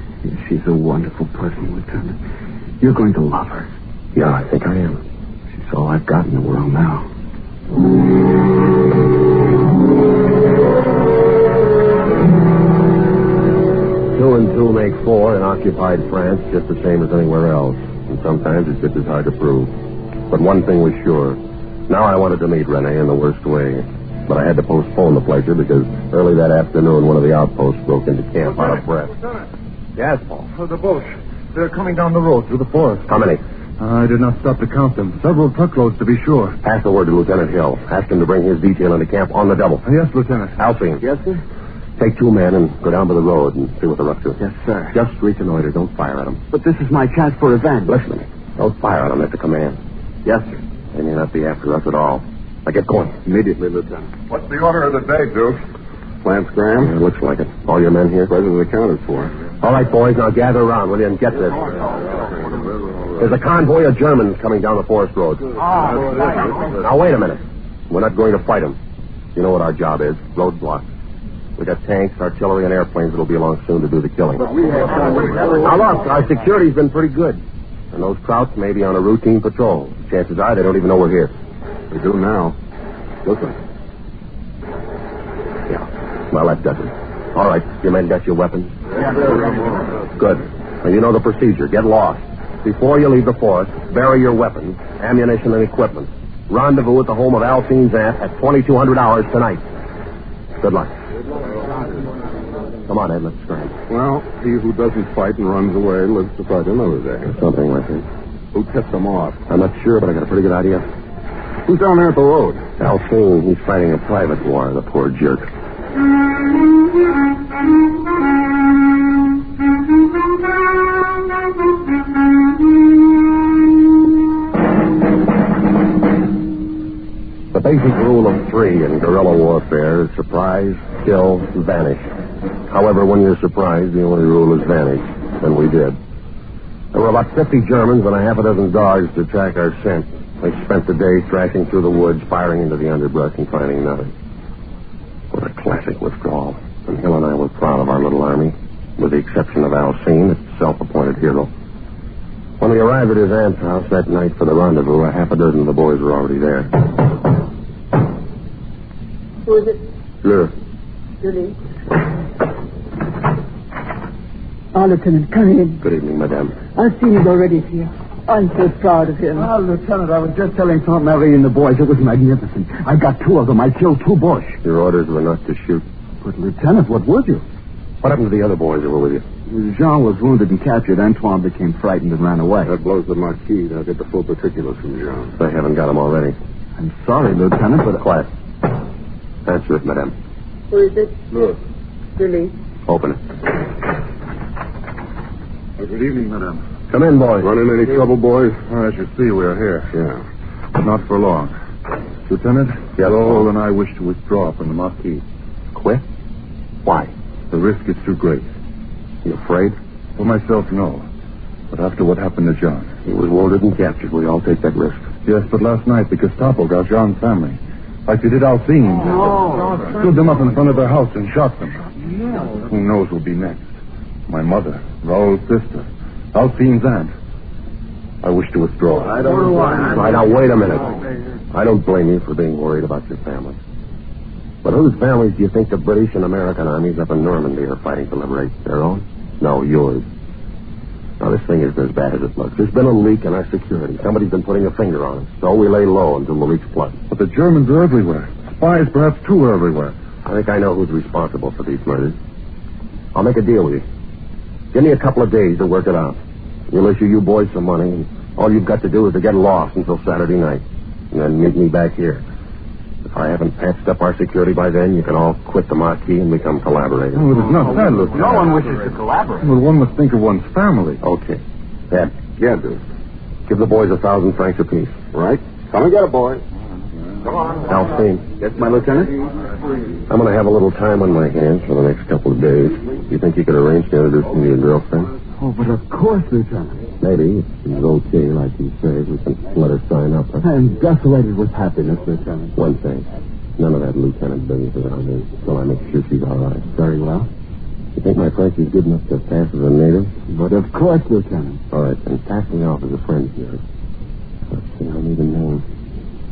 She's a wonderful person, Lieutenant. You're going to love her. Yeah, I think I am. She's all I've got in the world now. 2 and 2 make 4 in occupied France, just the same as anywhere else. And sometimes it's just as hard to prove. But one thing was sure. Now I wanted to meet Renee in the worst way. But I had to postpone the pleasure because early that afternoon one of the outposts broke into camp out of breath. Yes, Paul. The boats. They're coming down the road through the forest. How many? I did not stop to count them. Several truckloads, to be sure. Pass the word to Lieutenant Hill. Ask him to bring his detail into camp on the double. Yes, Lieutenant. Alcine. Yes, sir? Take 2 men and go down to the road and see what they're up to. Yes, sir. Just reconnoiter. Don't fire at them. But this is my chance for revenge. Listen to me. Don't fire at them at the command. Yes, sir. They may not be after us at all. Now get going. Immediately, Lieutenant. What's the order of the day, Duke? Plant scram? Yeah, looks like it. All your men here? Present accounted for. All right, boys, now gather around, will you, and get this. There's a convoy of Germans coming down the forest road. Now, wait a minute. We're not going to fight them. You know what our job is. Roadblocks. We got tanks, artillery, and airplanes that'll be along soon to do the killing. But we have... Now, look, our security's been pretty good. And those Krauts may be on a routine patrol. Chances are they don't even know we're here. They do now. Listen. Yeah. Well, that does it. All right. Your men got your weapons? Good. Now, you know the procedure. Get lost. Before you leave the forest, bury your weapons, ammunition, and equipment. Rendezvous at the home of Alcine's aunt at 2200 hours tonight. Good luck. Come on, Ed. Let's scram. Well, he who doesn't fight and runs away lives to fight another day. Something like that. Who tipped them off? I'm not sure, but I got a pretty good idea. Who's down there at the road? Alcine. He's fighting a private war, the poor jerk. The basic rule of 3 in guerrilla warfare is surprise, kill, vanish. However, when you're surprised, the only rule is vanish. And we did. There were about 50 Germans and a half a dozen dogs to track our scent. They spent the day thrashing through the woods, firing into the underbrush, and finding nothing. What a classic withdrawal. And Hill and I were proud of our little army, with the exception of Alcine, its self-appointed hero. When we arrived at his aunt's house that night for the rendezvous, a half a dozen of the boys were already there. Who is it? Fleur. Julie. Oh, Lieutenant, come in. Good evening, madame. I've seen him already here. I'm so proud of him. Oh, Lieutenant, I was just telling Aunt Marie and the boys it was magnificent. I got 2 of them. I killed 2 Boche. Your orders were not to shoot. But, Lieutenant, what would you? What happened to the other boys that were with you? Jean was wounded and captured. Antoine became frightened and ran away. That blows the Marquis. I'll get the full particulars from Jean. They haven't got him already. I'm sorry, Lieutenant, but... Quiet. Answer it, madame. Who is it? Look. Julie. Open it. Good evening, madame. Come in, boys. Run into any trouble, boys? As you see, we're here. Yeah. But not for long. Lieutenant, yes, Raoul and I wish to withdraw from the Marquis. Quit? Why? The risk is too great. You afraid? For myself, no. But after what happened to John. He was wounded and captured. We all take that risk. Yes, but last night the Gestapo got John's family. Like they did Alcine. Stood them up in front of their house and shot them. No. Who knows who'll be next? My mother, Raoul's sister, Alcine's aunt. I wish to withdraw. I don't want. Right, now, wait a minute. I don't blame you for being worried about your family. But whose families do you think the British and American armies up in Normandy are fighting to liberate? Their own? No, yours. Now, this thing isn't as bad as it looks. There's been a leak in our security. Somebody's been putting a finger on us. So we lay low until the leak's plugged. But the Germans are everywhere. Spies, perhaps, too, are everywhere. I think I know who's responsible for these murders. I'll make a deal with you. Give me a couple of days to work it out. We'll issue you boys some money, and all you've got to do is to get lost until Saturday night. And then meet me back here. If I haven't patched up our security by then, you can all quit the Marquis and become collaborators. Oh, it is not that, Lieutenant. No one wishes to collaborate. Well, one must think of one's family. Okay. Ed. Yeah, dude. Give the boys 1,000 francs apiece. Right? Come and get it, boy. Come on. Alcine. Yes, my lieutenant? I'm going to have a little time on my hands for the next couple of days. Do you think you could arrange to introduce me to your girlfriend? Oh, but of course, Lieutenant. Maybe, if it's okay, like you say, we can let her sign up. Huh? I'm desolated with happiness, Lieutenant. One thing. None of that lieutenant business around here until I make sure she's all right. Very well. You think my Frankie's good enough to pass as a native? But of course, Lieutenant. All right, then pass me off as a friend of yours. Let's see, I need a name.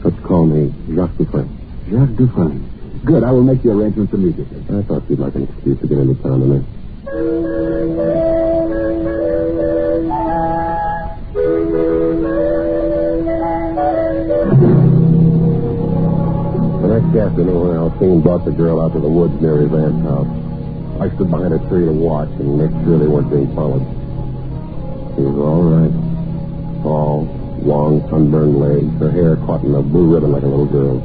Let's call me Jacques Dufresne. Jacques Dufresne. Good, I will make the arrangements immediately. I thought you'd like an excuse to get into town tonight. The next afternoon, Alcine brought the girl out to the woods near his aunt's house. I stood behind a tree to watch and make sure they weren't being followed. She was all right. Tall, long, sunburned legs, her hair caught in a blue ribbon like a little girl's.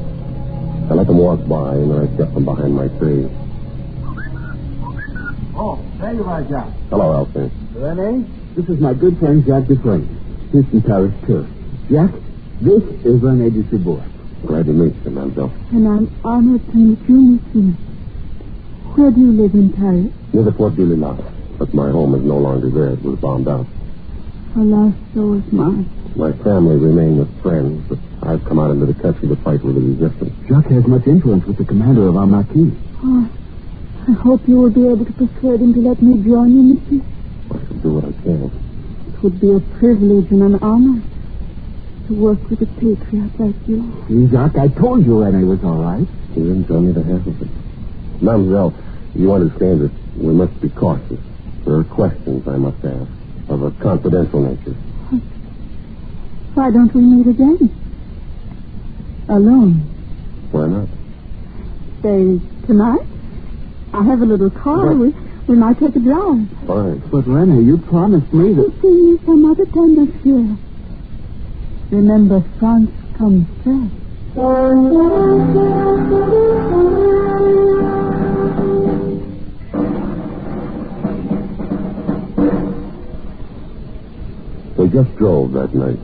I let them walk by, and then I stepped from behind my tree. Oh, there you are, Jack. Hello, Alcine. Rene, this is my good friend, Jacques Dufresne. He's from Paris, too. Jack, this is Rene Dubois. Glad to meet you, mademoiselle. And I'm honored to meet you, monsieur. Where do you live in Paris? Near the Fleur de Lis. But my home is no longer there. It was bombed out. Alas, so is mine. My family remain with friends, but I've come out into the country to fight with the resistance. Jacques has much influence with the commander of our marquis. Oh, I hope you will be able to persuade him to let me join you, monsieur. I shall do what I can. It would be a privilege and an honor to work with a patriot like you. See, Jacques, I told you Rene was all right. You didn't tell me the half of it. Mademoiselle, you understand that we must be cautious. There are questions I must ask of a confidential nature. Why don't we meet again? Alone. Why not? Say, tonight? I have a little car. We might take a drive. Fine. But, Rene, you promised me that... You'll see me some other time next year. Remember, France comes first. We just drove that night.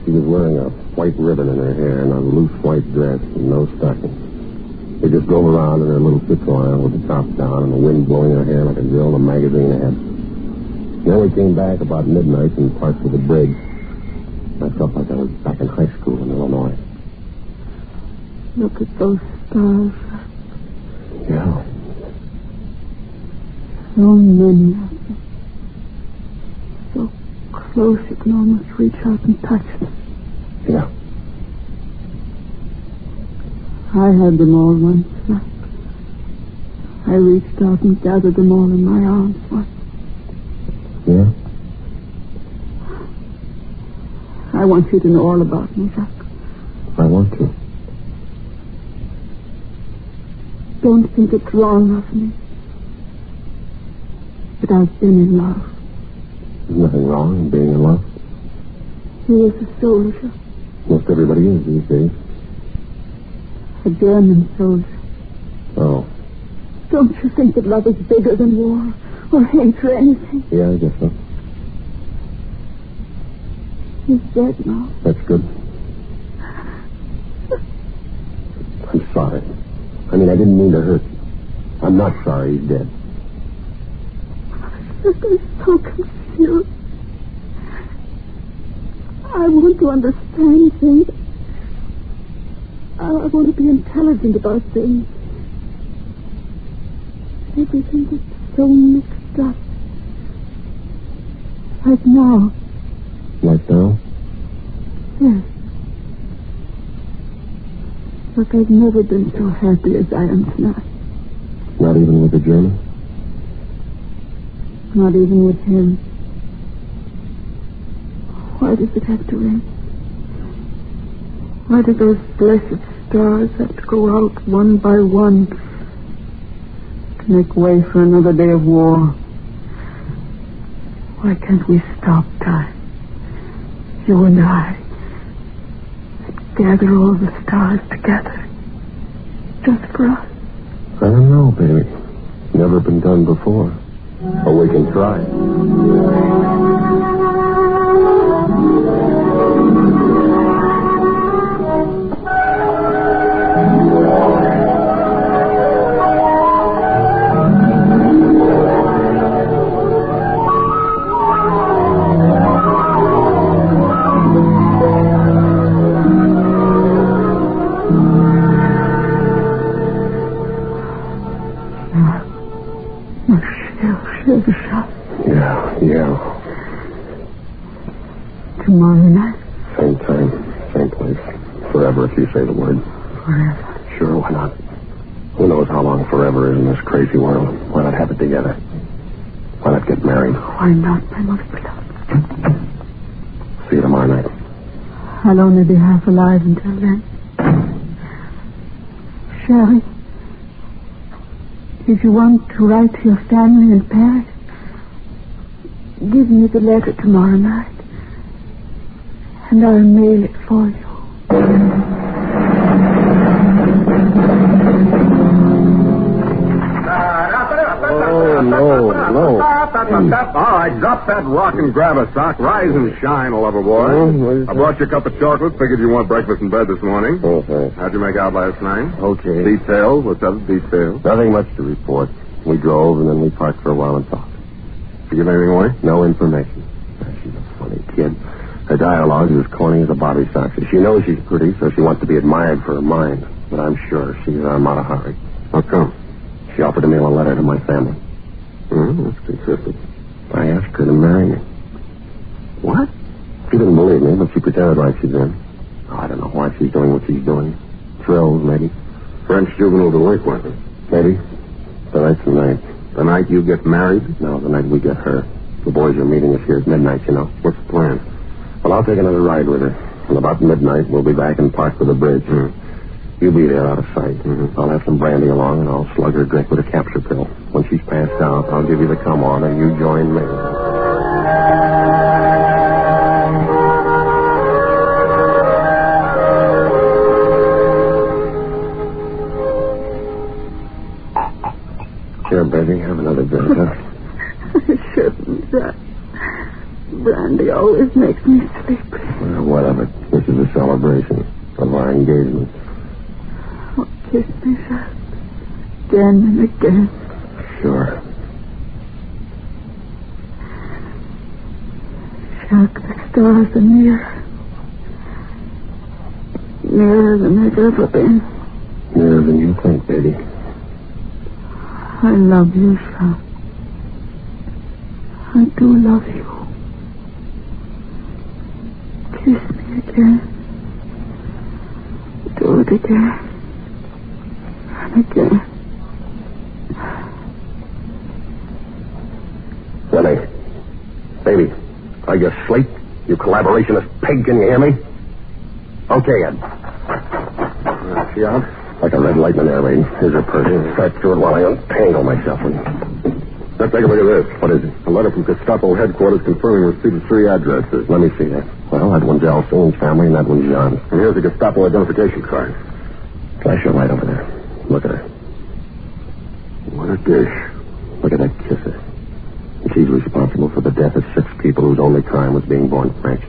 She was wearing a white ribbon in her hair and a loose white dress and no stockings. We just drove around in her little Citroën with the top down and the wind blowing her hair like a girl in a magazine ad. Then we came back about midnight and parked at the bridge. I felt like I was back in high school in Illinois. Look at those stars. Yeah. So many of them. So close you can almost reach out and touch them. Yeah. I had them all once. I reached out and gathered them all in my arms once. Yeah? I want you to know all about me, Jack. I want to. Don't think it's wrong of me. But I've been in love. There's nothing wrong in being in love. He is a soldier. Most everybody is these days. A German soldier. Oh. Don't you think that love is bigger than war or hate or anything? Yeah, I guess so. He's dead now. That's good. I'm sorry. I mean, I didn't mean to hurt you. I'm not sorry he's dead. I'm so confused. I want to understand things. I want to be intelligent about things. Everything is so mixed up. Like now. Like now? Yes. Look, I've never been so happy as I am tonight. Not even with the German? Not even with him. Why does it have to rain? Why do those blessed stars have to go out one by one to make way for another day of war? Why can't we stop time? You and I. Gather all the stars together. Just for us. I don't know, baby. Never been done before. But we can try. forever if you say the word. Forever? Sure, why not? Who knows how long forever is in this crazy world? Why not have it together? Why not get married? Why not, my most beloved? See you tomorrow night. I'll only be half alive until then. Sherry, if you want to write to your family in Paris, give me the letter tomorrow night, and I'll mail it for you. Oh, no. All right, drop that rock and grab a sock. Rise and shine, lover boy. I brought you a cup of chocolate. Figured you want breakfast in bed this morning. Okay. How'd you make out last night? Okay. Details? What's up with details? Nothing much to report. We drove, and then we parked for a while and talked. Did you give anything away? No information. She's a funny kid. Her dialogue is as corny as a bobby sox. She knows she's pretty, so she wants to be admired for her mind. But I'm sure she's our Matahari. How come? She offered to mail a letter to my family. That's consistent. I asked her to marry me. What? She didn't believe me, but she pretended like she's in. Oh, I don't know why she's doing what she's doing. Thrills, maybe. French juvenile delinquent. Maybe. Tonight's the night. The night you get married? No, the night we get her. The boys are meeting us here at midnight, you know. What's the plan? Well, I'll take another ride with her. And about midnight, we'll be back and park for the bridge. You be there out of sight. I'll have some brandy along, and I'll slug her drink with a capture pill. When she's passed out, I'll give you the come on, and you join me. Here, baby, have another drink, huh? I shouldn't. Brandy always makes me sleepy. Well, what of it? This is a celebration of our engagement. Oh, kiss me, Jacques. Again and again. Sure. Jacques, the stars are near. Nearer than they've ever been. Nearer than you think, baby. I love you, Jacques. I do love you. Kiss me again. Do it again. And again. Willie. Baby. Are you asleep? You collaborationist pig, can you hear me? Okay, Ed. She out? Like a red light in an air raid. Here's her purse. Right through it while I untangle myself. Let's take a look at this. What is it? A letter from Gestapo headquarters confirming receipt of 3 addresses. Let me see that. Well, that one's Alcine's family, and that one's John's. And here's a Gestapo identification card. Flash your light over there. Look at her. What a dish. Look at that kisser. And she's responsible for the death of 6 people whose only crime was being born French.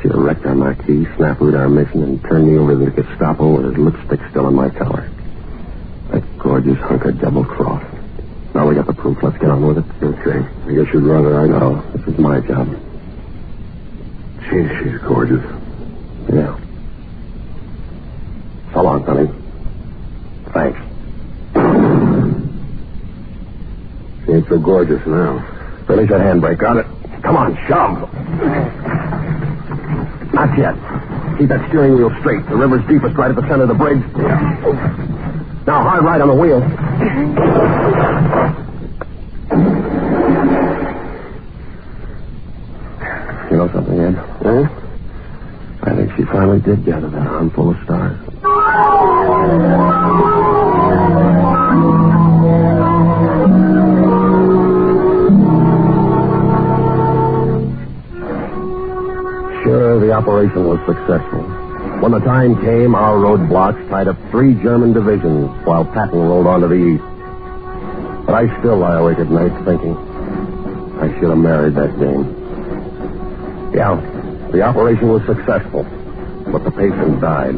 She'd have wrecked our marquee, snafu-ed our mission, and turned me over to the Gestapo with his lipstick still on my collar. That gorgeous hunk of double-cross. Now we got the proof. Let's get on with it. Okay. I guess you'd rather I know. This is my job. She's gorgeous. Yeah. So long, honey. Thanks. She ain't so gorgeous now. Release that handbrake on it. Come on, shove. Not yet. Keep that steering wheel straight. The river's deepest right at the center of the bridge. Yeah. Now, hard right on the wheel. You know something, Ed? Huh? I think she finally did gather that armful of stars. Sure, the operation was successful. When the time came, our roadblocks tied up 3 German divisions while Patton rolled on to the east. But I still lie awake at night thinking I should have married that dame. Yeah, the operation was successful, but the patient died.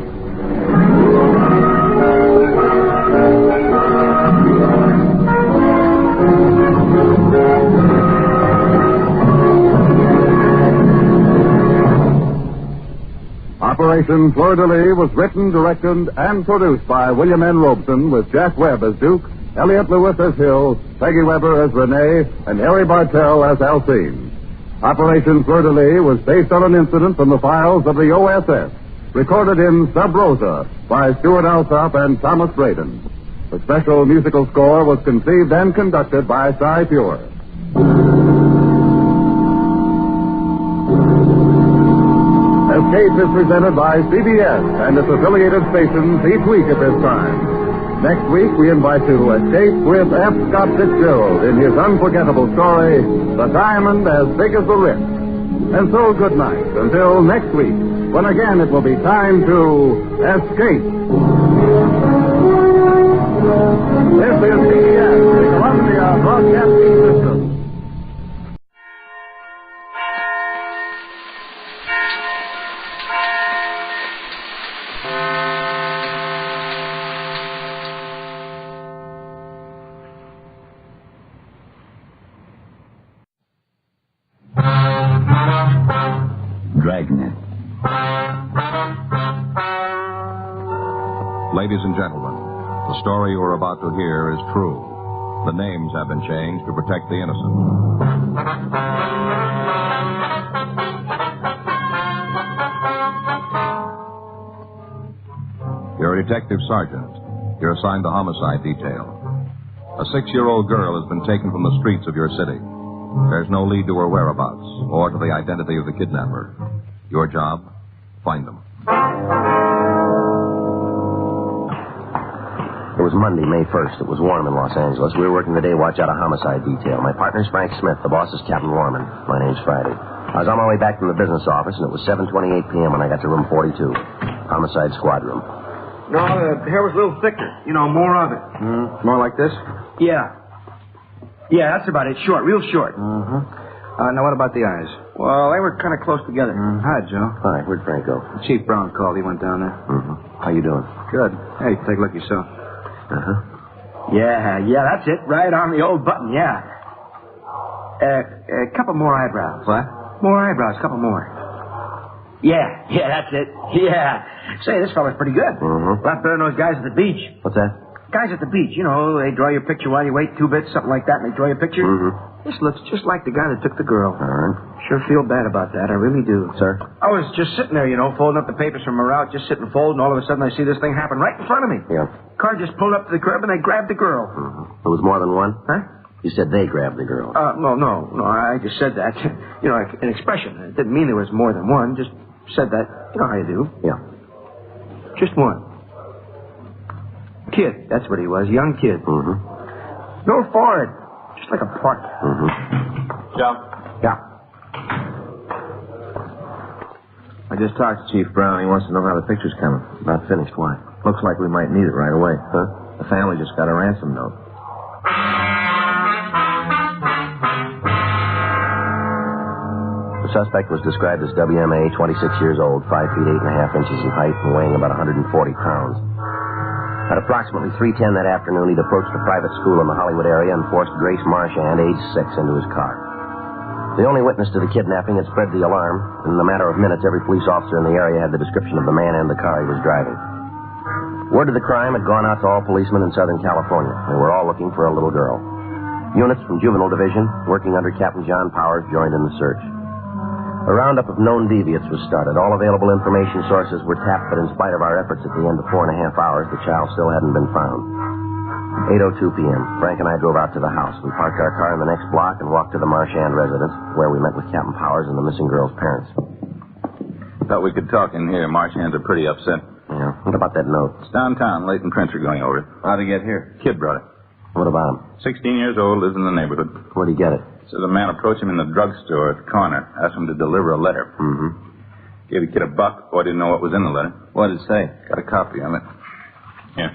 Operation Fleur de Lis was written, directed, and produced by William N. Robeson with Jack Webb as Duke, Elliot Lewis as Hill, Peggy Weber as Renee, and Harry Bartell as Alcine. Operation Fleur de Lis was based on an incident from the files of the OSS recorded in Sub Rosa by Stuart Alsop and Thomas Braden. The special musical score was conceived and conducted by Cy Pure. Escape is presented by CBS and its affiliated stations each week at this time. Next week, we invite you to escape with F. Scott Fitzgerald in his unforgettable story, The Diamond as Big as the Ritz. And so, good night. Until next week, when again it will be time to escape. This is CBS, the Columbia Broadcasting System. Dragnet. Ladies and gentlemen, the story you are about to hear is true. The names have been changed to protect the innocent. You're a detective sergeant. You're assigned to homicide detail. A 6-year-old girl has been taken from the streets of your city. There's no lead to her whereabouts or to the identity of the kidnapper. Your job? Find them. It was Monday, May 1st. It was warm in Los Angeles. We were working the day watch out of homicide detail. My partner's Frank Smith. The boss is Captain Lorman. My name's Friday. I was on my way back from the business office, and it was 7:28 p.m. when I got to room 42. Homicide squad room. No, the hair was a little thicker. You know, more of it. More like this? Yeah. Yeah, that's about it. Short, real short. Now, what about the eyes? Well, they were kind of close together. Hi, Joe. Hi, where'd Frank go? Chief Brown called. He went down there. How you doing? Good. Hey, take a look yourself. Yeah, that's it. Right on the old button, yeah. A couple more eyebrows. What? More eyebrows, a couple more. Yeah, that's it. Yeah. Say, this fella's pretty good. A lot better than those guys at the beach. What's that? Guys at the beach, you know, they draw your picture while you wait 2 bits, something like that, and they draw your picture. This looks just like the guy that took the girl. All right. Sure feel bad about that. I really do. Sir? I was just sitting there, you know, folding up the papers from my route, just sitting folding, and all of a sudden I see this thing happen right in front of me. Yeah. Car just pulled up to the curb, and they grabbed the girl. There was more than one? Huh? You said they grabbed the girl. No, I just said that. You know, like an expression. It didn't mean there was more than one, just said that. You know how you do. Yeah. Just one. Kid, that's what he was, young kid. No forehead, just like a part. Joe? Yeah. I just talked to Chief Brown. He wants to know how the picture's coming. Not finished. Why? Looks like we might need it right away. Huh? The family just got a ransom note. The suspect was described as WMA, 26 years old, 5 feet 8.5 inches in height, and weighing about 140 pounds. At approximately 3:10 that afternoon, he'd approached a private school in the Hollywood area and forced Grace Marchand, age 6, into his car. The only witness to the kidnapping had spread the alarm, and in a matter of minutes, every police officer in the area had the description of the man and the car he was driving. Word of the crime had gone out to all policemen in Southern California. They were all looking for a little girl. Units from Juvenile Division, working under Captain John Powers, joined in the search. A roundup of known deviates was started. All available information sources were tapped, but in spite of our efforts at the end of 4.5 hours, the child still hadn't been found. 8:02 p.m. Frank and I drove out to the house. We parked our car in the next block and walked to the Marchand residence, where we met with Captain Powers and the missing girl's parents. Thought we could talk in here. Marchands are pretty upset. Yeah. What about that note? It's downtown. Leighton Prince are going over it. How'd he get here? Kid brought it. What about him? 16 years old, lives in the neighborhood. Where'd he get it? Says a man approached him in the drugstore at the corner, asked him to deliver a letter. Gave the kid $1. Boy didn't know what was in the letter. What did it say? Got a copy of it. Here.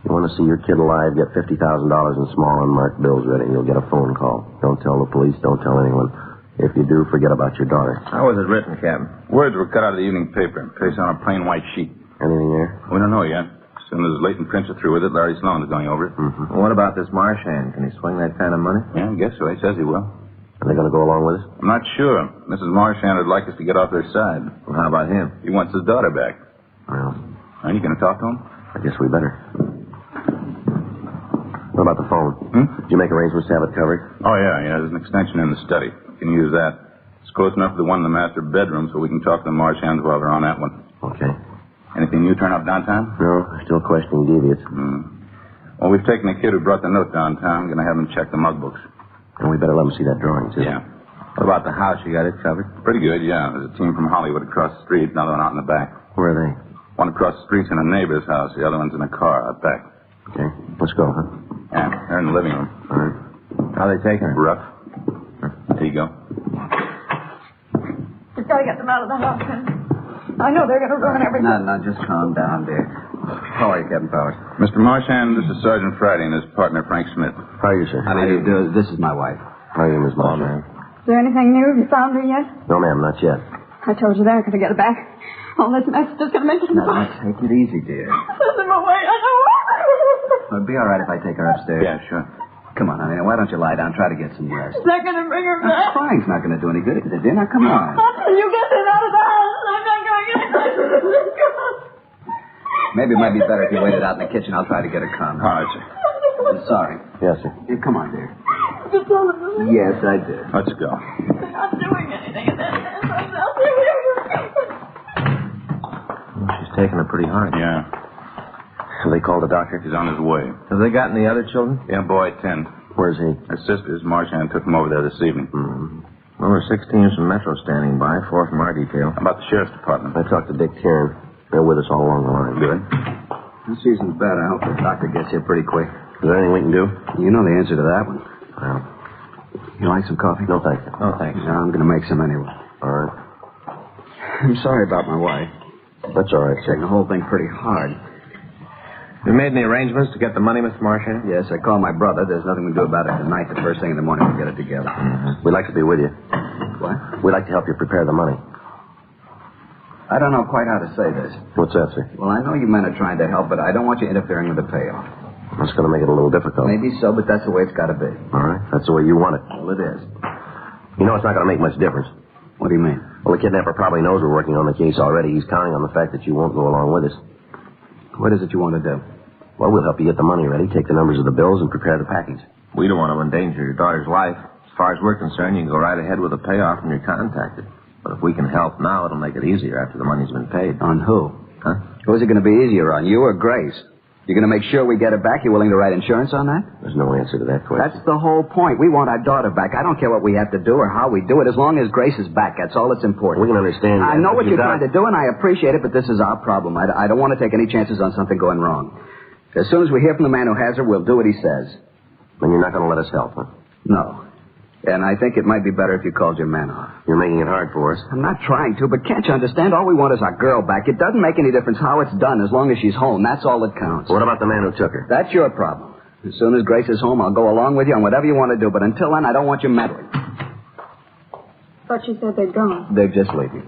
You want to see your kid alive, get $50,000 in small unmarked bills ready, and you'll get a phone call. Don't tell the police, don't tell anyone. If you do, forget about your daughter. How was it written, Captain? Words were cut out of the evening paper and pasted on a plain white sheet. Anything there? We don't know yet. As soon as Leighton Prince are through with it, Larry Sloan's going over it. Well, what about this Marchand? Can he swing that kind of money? Yeah, I guess so. He says he will. Are they going to go along with us? I'm not sure. Mrs. Marchand would like us to get off their side. Well, how about him? He wants his daughter back. Well, Are you going to talk to him? I guess we better. What about the phone? Did you make arrangements to have it covered? Oh, yeah. There's an extension in the study. You can use that. It's close enough to the one in the master bedroom so we can talk to the Marchands while they're on that one. Okay. Anything new turn up downtown? No, still questioning deviates. Well, we've taken the kid who brought the note downtown. Going to have him check the mug books. And we better let him see that drawing, too. Yeah. What about the house? You got it covered? Pretty good, yeah. There's a team from Hollywood across the street, another one out in the back. Where are they? One across the street's in a neighbor's house. The other one's in a car out back. Okay. Let's go, huh? Yeah, they're in the living room. All right. How are they taking her? Rough. There you go. We've got to get them out of the house, then. I know they're going to ruin everything. No, just calm down, dear. How are you, Captain Powers? Mr. Marchand, this is Sergeant Friday and his partner, Frank Smith. How are you, sir? How do you do? This is my wife. How are you, Miss Marchand? Is there anything new? Have you found her yet? No, ma'am, not yet. I told you they're going to get her back. All this mess is just going to make it Now, take it easy, dear. Send them away. I know. It'll be all right if I take her upstairs. Yeah, sure. Come on, honey. Now, why don't you lie down? Try to get some rest. Is that going to bring her back? Frank's not going to do any good, is it, dear? Now, come on. You get her out of the house. I'm not going to get her. Maybe it might be better if you waited out in the kitchen. I'll try to get her calm. All right, sir. I'm sorry. Yes, sir. Here, come on, dear. You told them to leave. Yes, I did. Let's go. They're not doing anything. And then She's taking it pretty hard. Yeah. Have they called the doctor? He's on his way. Have they gotten the other children? Yeah, boy, 10. Where's he? His sisters, Marchand, took him over there this evening. Well, there's 6 teams from Metro standing by, 4 from our detail. How about the sheriff's department? I talked to Dick Kieran. They're with us all along the line. Good. This season's bad. I hope the doctor gets here pretty quick. Is there anything we can do? You know the answer to that one. Well, you like some coffee? no, thank you. Oh, thanks. No, I'm going to make some anyway. All right. I'm sorry about my wife. That's all right, Taking the whole thing pretty hard. You made any arrangements to get the money, Mr. Marchand? Yes, I called my brother. There's nothing we can do about it tonight. The first thing in the morning, we'll get it together. We'd like to be with you. What? We'd like to help you prepare the money. I don't know quite how to say this. What's that, sir? Well, I know you men are trying to help, but I don't want you interfering with the payoff. That's going to make it a little difficult. Maybe so, but that's the way it's got to be. All right. That's the way you want it. Well, it is. You know it's not going to make much difference. What do you mean? Well, the kidnapper probably knows we're working on the case already. He's counting on the fact that you won't go along with us. What is it you want to do? Well, we'll help you get the money ready, take the numbers of the bills, and prepare the package. We don't want to endanger your daughter's life. As far as we're concerned, you can go right ahead with the payoff when you're contacted. But if we can help now, it'll make it easier after the money's been paid. On who? Huh? Who's it going to be easier on, you or Grace? You're going to make sure we get her back? You willing to write insurance on that? There's no answer to that question. That's the whole point. We want our daughter back. I don't care what we have to do or how we do it, as long as Grace is back. That's all that's important. We can understand that. I know what you're trying to do, and I appreciate it, but this is our problem. I don't want to take any chances on something going wrong. As soon as we hear from the man who has her, we'll do what he says. Then you're not going to let us help, huh? No. And I think it might be better if you called your man off. You're making it hard for us. I'm not trying to, but can't you understand? All we want is our girl back. It doesn't make any difference how it's done as long as she's home. That's all that counts. What about the man who took her? That's your problem. As soon as Grace is home, I'll go along with you on whatever you want to do. But until then, I don't want you meddling. But you said they're gone. They're just leaving.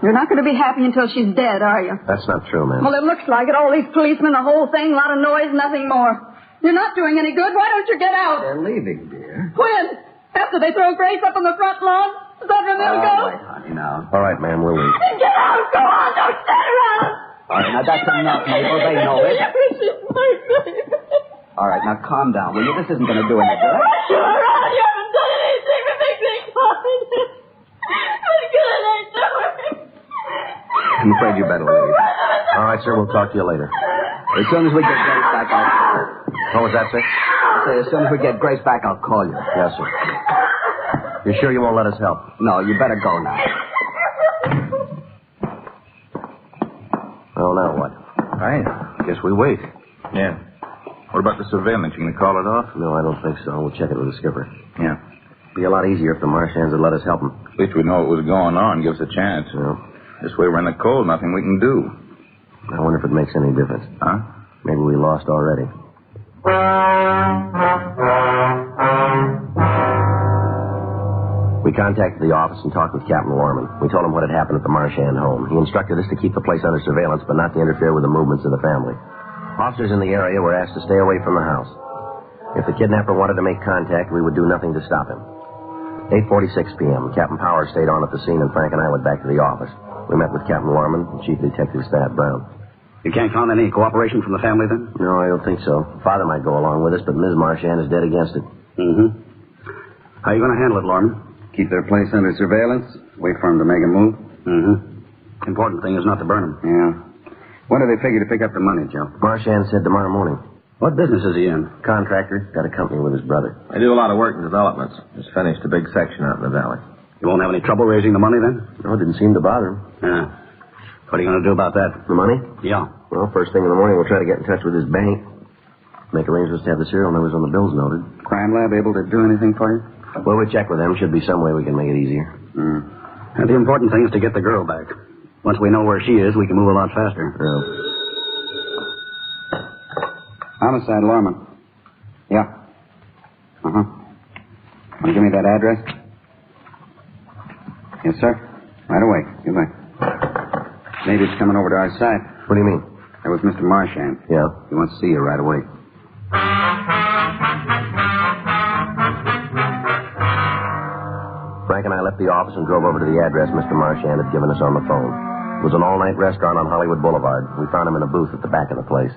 You're not going to be happy until she's dead, are you? That's not true, ma'am. Well, it looks like it. All these policemen, the whole thing, a lot of noise, nothing more. You're not doing any good. Why don't you get out? They're leaving, dear. When? After they throw Grace up on the front lawn? Is that when they'll go? All right, honey, now. All right, ma'am, we'll leave. Then get out. Go on. Don't stay around. All right, now that's enough, Mabel. They know it. All right, now calm down, will you? This isn't going to do any good. Sure, you haven't done anything to make things fine. What good ain't doing? I'm afraid you better leave. All right, sir, we'll talk to you later. As soon as we get Grace back, What was that, sir? I say, as soon as we get Grace back, I'll call you. Yes, sir. You're sure you won't let us help? No, you better go now. Well, now what? All right. Guess we wait. Yeah. What about the surveillance? You going to call it off? No, I don't think so. We'll check it with the skipper. Yeah. Be a lot easier if the Marchands would let us help them. At least we'd know what was going on. Give us a chance. Yeah. This way we're in the cold. Nothing we can do. I wonder if it makes any difference. Huh? Maybe we lost already. We contacted the office and talked with Captain Lorman. We told him what had happened at the Marchand home. He instructed us to keep the place under surveillance, but not to interfere with the movements of the family. Officers in the area were asked to stay away from the house. If the kidnapper wanted to make contact, we would do nothing to stop him. 8:46 p.m. Captain Powers stayed on at the scene, and Frank and I went back to the office. We met with Captain Lorman and Chief Detective Thad Brown. You can't count on any cooperation from the family, then? No, I don't think so. Father might go along with us, but Ms. Marchand is dead against it. Mm-hmm. How are you going to handle it, Lorman? Keep their place under surveillance. Wait for them to make a move. Mm-hmm. Important thing is not to burn them. Yeah. When do they figure to pick up the money, Joe? Marchand said tomorrow morning. What business is he in? Contractor. Got a company with his brother. I do a lot of work in developments. Just finished a big section out in the valley. You won't have any trouble raising the money then? No, it didn't seem to bother him. Yeah. What are you going to do about that? The money? Yeah. Well, first thing in the morning, we'll try to get in touch with his bank. Make arrangements to have the serial numbers on the bills noted. Crime lab able to do anything for you? Well, we'll check with them. Should be some way we can make it easier. And the important thing is to get the girl back. Once we know where she is, we can move a lot faster. Yeah. Homicide, Lorman. Yeah. Uh-huh. Want to give me that address? Yes, sir. Right away. Goodbye. Maybe it's coming over to our side. What do you mean? That was Mr. Marchand. Yeah? He wants to see you right away. Frank and I left the office and drove over to the address Mr. Marchand had given us on the phone. It was an all-night restaurant on Hollywood Boulevard. We found him in a booth at the back of the place.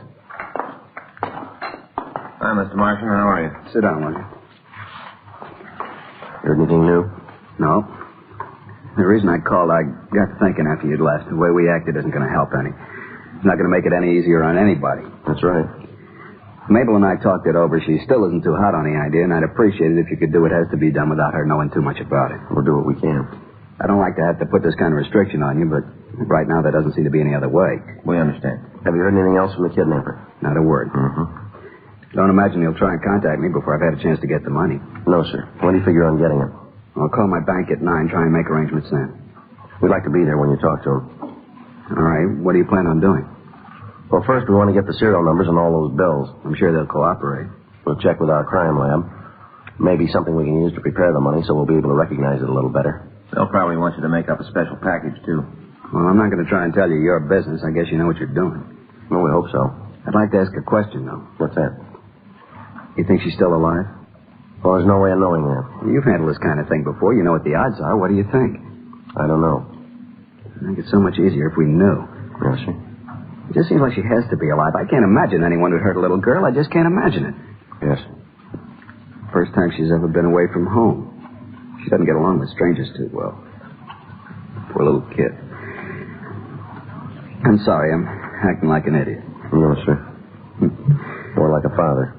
Hi, Mr. Marchand. How are you? Sit down, will you? Heard anything new? No. The reason I called, I got to thinking after you'd left. The way we acted isn't going to help any. It's not going to make it any easier on anybody. That's right. Mabel and I talked it over. She still isn't too hot on the idea, and I'd appreciate it if you could do what has to be done without her knowing too much about it. We'll do what we can. I don't like to have to put this kind of restriction on you, but right now there doesn't seem to be any other way. We understand. Have you heard anything else from the kidnapper? Not a word. Don't imagine he'll try and contact me before I've had a chance to get the money. No, sir. When do you figure on getting it? I'll call my bank at 9, try and make arrangements then. We'd like to be there when you talk to him. All right. What do you plan on doing? Well, first we want to get the serial numbers on all those bills. I'm sure they'll cooperate. We'll check with our crime lab. Maybe something we can use to prepare the money so we'll be able to recognize it a little better. They'll probably want you to make up a special package, too. Well, I'm not going to try and tell you your business. I guess you know what you're doing. Well, we hope so. I'd like to ask a question, though. What's that? You think she's still alive? Well, there's no way of knowing that. You've handled this kind of thing before. You know what the odds are. What do you think? I don't know. I think it's so much easier if we knew. Yes, sir. It just seems like she has to be alive. I can't imagine anyone would hurt a little girl. I just can't imagine it. Yes. First time she's ever been away from home. She doesn't get along with strangers too well. Poor little kid. I'm sorry. I'm acting like an idiot. No, sir. More like a father.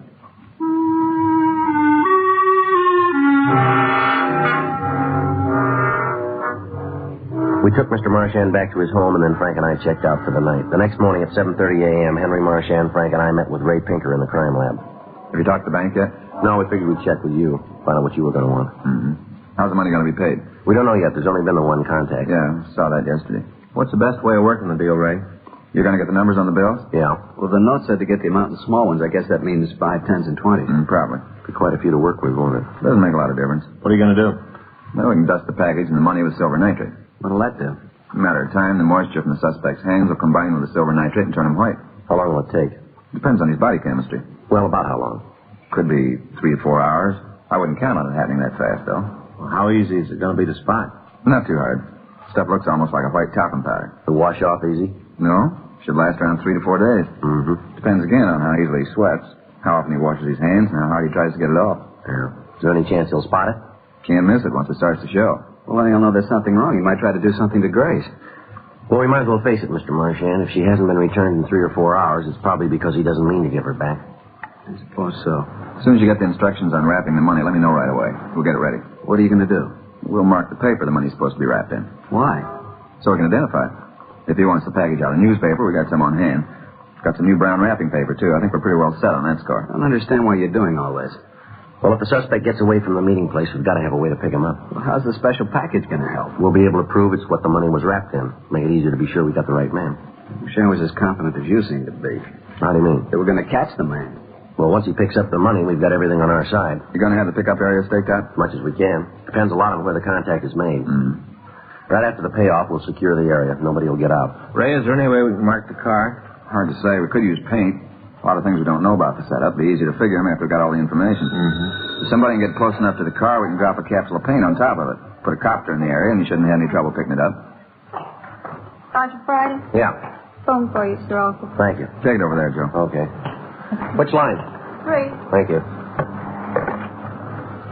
We took Mr. Marchand back to his home, and then Frank and I checked out for the night. The next morning at 7:30 a.m., Henry Marchand, Frank, and I met with Ray Pinker in the crime lab. Have you talked to the bank yet? No, we figured we'd check with you, find out what you were going to want. How's the money going to be paid? We don't know yet. There's only been the one contact. Yeah, saw that yesterday. What's the best way of working the deal, Ray? You're going to get the numbers on the bills? Yeah. Well, the note said to get the amount in small ones. I guess that means 5, 10s, and 20s. Probably. Be quite a few to work with, won't it? Doesn't make a lot of difference. What are you going to do? Well, we can dust the package and the money with silver nitrate. What'll that do? In a matter of time, the moisture from the suspect's hands will combine with the silver nitrate and turn him white. How long will it take? Depends on his body chemistry. Well, about how long? Could be 3 to 4 hours. I wouldn't count on it happening that fast, though. Well, how easy is it going to be to spot? Not too hard. Stuff looks almost like a white talcum powder. To wash off easy? No. Should last around 3 to 4 days. Depends again on how easily he sweats, how often he washes his hands, and how hard he tries to get it off. Yeah. Is there any chance he'll spot it? Can't miss it once it starts to show. Well, then he'll know there's something wrong. He might try to do something to Grace. Well, we might as well face it, Mr. Marchand. If she hasn't been returned in 3 or 4 hours, it's probably because he doesn't mean to give her back. I suppose so. As soon as you get the instructions on wrapping the money, let me know right away. We'll get it ready. What are you going to do? We'll mark the paper the money's supposed to be wrapped in. Why? So we can identify it. If he wants the package out of newspaper, we got some on hand. Got some new brown wrapping paper, too. I think we're pretty well set on that score. I don't understand why you're doing all this. Well, if the suspect gets away from the meeting place, we've got to have a way to pick him up. Well, how's the special package going to help? We'll be able to prove it's what the money was wrapped in. Make it easier to be sure we got the right man. Shane was as confident as you seem to be. How do you mean? That we're going to catch the man. Well, once he picks up the money, we've got everything on our side. You're going to have the pickup area staked out? As much as we can. Depends a lot on where the contact is made. Right after the payoff, we'll secure the area. Nobody will get out. Ray, is there any way we can mark the car? Hard to say. We could use paint. A lot of things we don't know about the setup. Be easy to figure them after we've got all the information. If somebody can get close enough to the car, we can drop a capsule of paint on top of it. Put a copter in the area, and you shouldn't have any trouble picking it up. Sergeant Friday? Yeah. Phone for you, Sir Arthur. Thank you. Take it over there, Joe. Okay. Which line? 3. Thank you.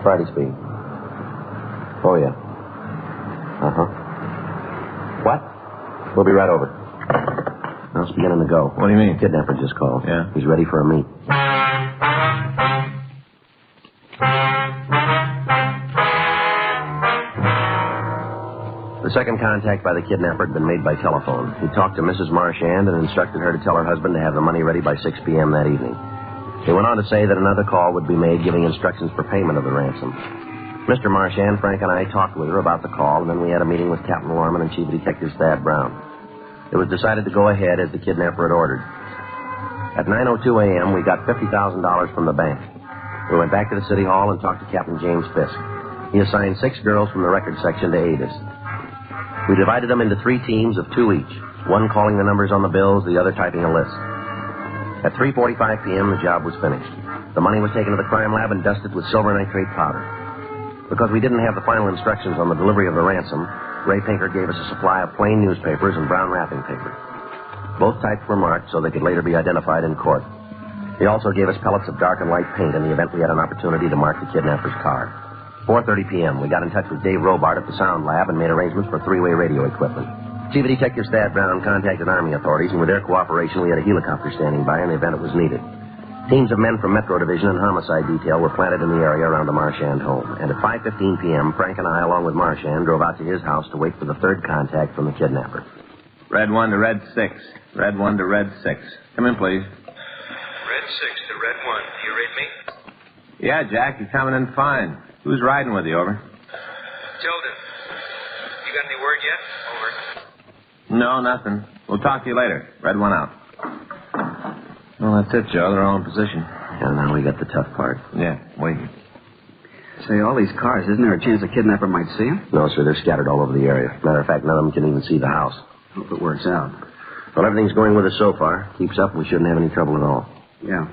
Friday speed. Oh, yeah. Uh-huh. What? We'll be right over. Now it's beginning to go. What do you mean? Kidnapper just called. Yeah? He's ready for a meet. The second contact by the kidnapper had been made by telephone. He talked to Mrs. Marchand and instructed her to tell her husband to have the money ready by 6 p.m. that evening. He went on to say that another call would be made giving instructions for payment of the ransom. Mr. Marchand, Frank, and I talked with her about the call, and then we had a meeting with Captain Lorman and Chief Detective Thad Brown. It was decided to go ahead as the kidnapper had ordered. At 9:02 a.m., we got $50,000 from the bank. We went back to the city hall and talked to Captain James Fisk. He assigned 6 girls from the record section to aid us. We divided them into 3 teams of 2 each, one calling the numbers on the bills, the other typing a list. At 3:45 p.m., the job was finished. The money was taken to the crime lab and dusted with silver nitrate powder. Because we didn't have the final instructions on the delivery of the ransom, Ray Pinker gave us a supply of plain newspapers and brown wrapping paper. Both types were marked so they could later be identified in court. He also gave us pellets of dark and light paint in the event we had an opportunity to mark the kidnapper's car. 4:30 p.m., we got in touch with Dave Robart at the Sound Lab and made arrangements for 3-way radio equipment. Chief Detective Thad Brown contacted Army authorities, and with their cooperation, we had a helicopter standing by in the event it was needed. Teams of men from Metro Division and Homicide Detail were planted in the area around the Marchand home. And at 5:15 p.m., Frank and I, along with Marchand, drove out to his house to wait for the third contact from the kidnapper. Red 1 to Red 6. Red 1 to Red 6. Come in, please. Red 6 to Red 1. Do you read me? Yeah, Jack, you're coming in fine. Who's riding with you, over? Tilden. You got any word yet? Over. No, nothing. We'll talk to you later. Red 1 out. Well, that's it, Joe. They're all in position. And now we got the tough part. Yeah, wait. Say, all these cars, isn't there a chance the kidnapper might see them? No, sir, they're scattered all over the area. Matter of fact, none of them can even see the house. Hope it works out. Well, everything's going with us so far. Keeps up, we shouldn't have any trouble at all. Yeah.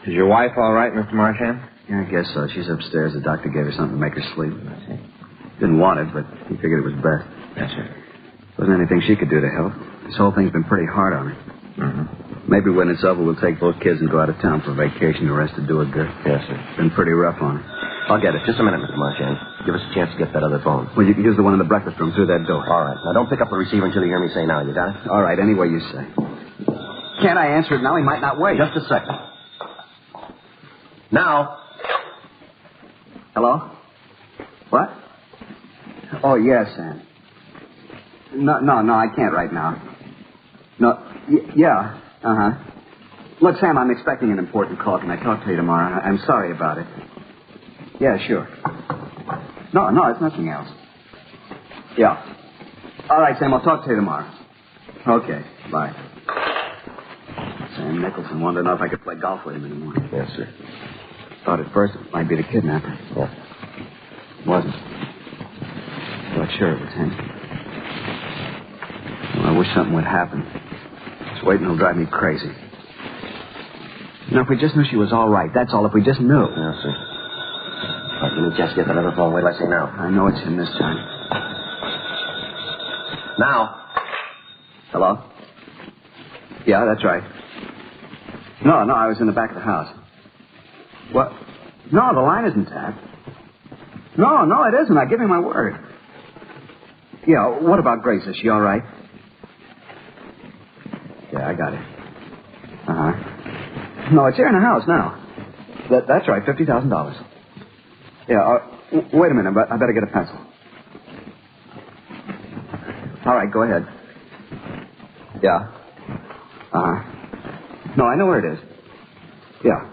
Is your wife all right, Mr. Marchand? Yeah, I guess so. She's upstairs. The doctor gave her something to make her sleep. Didn't want it, but he figured it was best. Yes, sir. Wasn't anything she could do to help. This whole thing's been pretty hard on her. Mm-hmm. Maybe when it's over, we'll take both kids and go out of town for vacation. The rest to do it good. Yes, sir. Been pretty rough on her. I'll get it. Just a minute, Mr. Marchand. Give us a chance to get that other phone. Well, you can use the one in the breakfast room through that door. All right. Now, don't pick up the receiver until you hear me say now. You got it? All right, any way you say. Can't I answer it now? He might not wait. Just a second. Now. Hello? What? Oh, yes, Sam. No, I can't right now. No, yeah, uh-huh. Look, Sam, I'm expecting an important call. Can I talk to you tomorrow? I'm sorry about it. Yeah, sure. No, it's nothing else. Yeah. All right, Sam, I'll talk to you tomorrow. Okay, bye. Sam Nicholson wanted to know if I could play golf with him in the morning. Yes, sir. Thought at first it might be the kidnapper. Yeah. Wasn't. Thought sure it was him. Well, I wish something would happen. Just waiting will drive me crazy. You know, if we just knew she was all right, that's all. If we just knew. Yes, sir. All right, give me a chance to get that other phone. Wait till I say now. I know it's him this time. Now. Hello? Yeah, that's right. No, I was in the back of the house. What? No, the line isn't tapped. No, it isn't. I give you my word. Yeah, what about Grace? Is she all right? Yeah, I got it. Uh-huh. No, it's here in the house now. That's right, $50,000. Yeah, wait a minute. I better get a pencil. All right, go ahead. Yeah. Uh-huh. No, I know where it is. Yeah.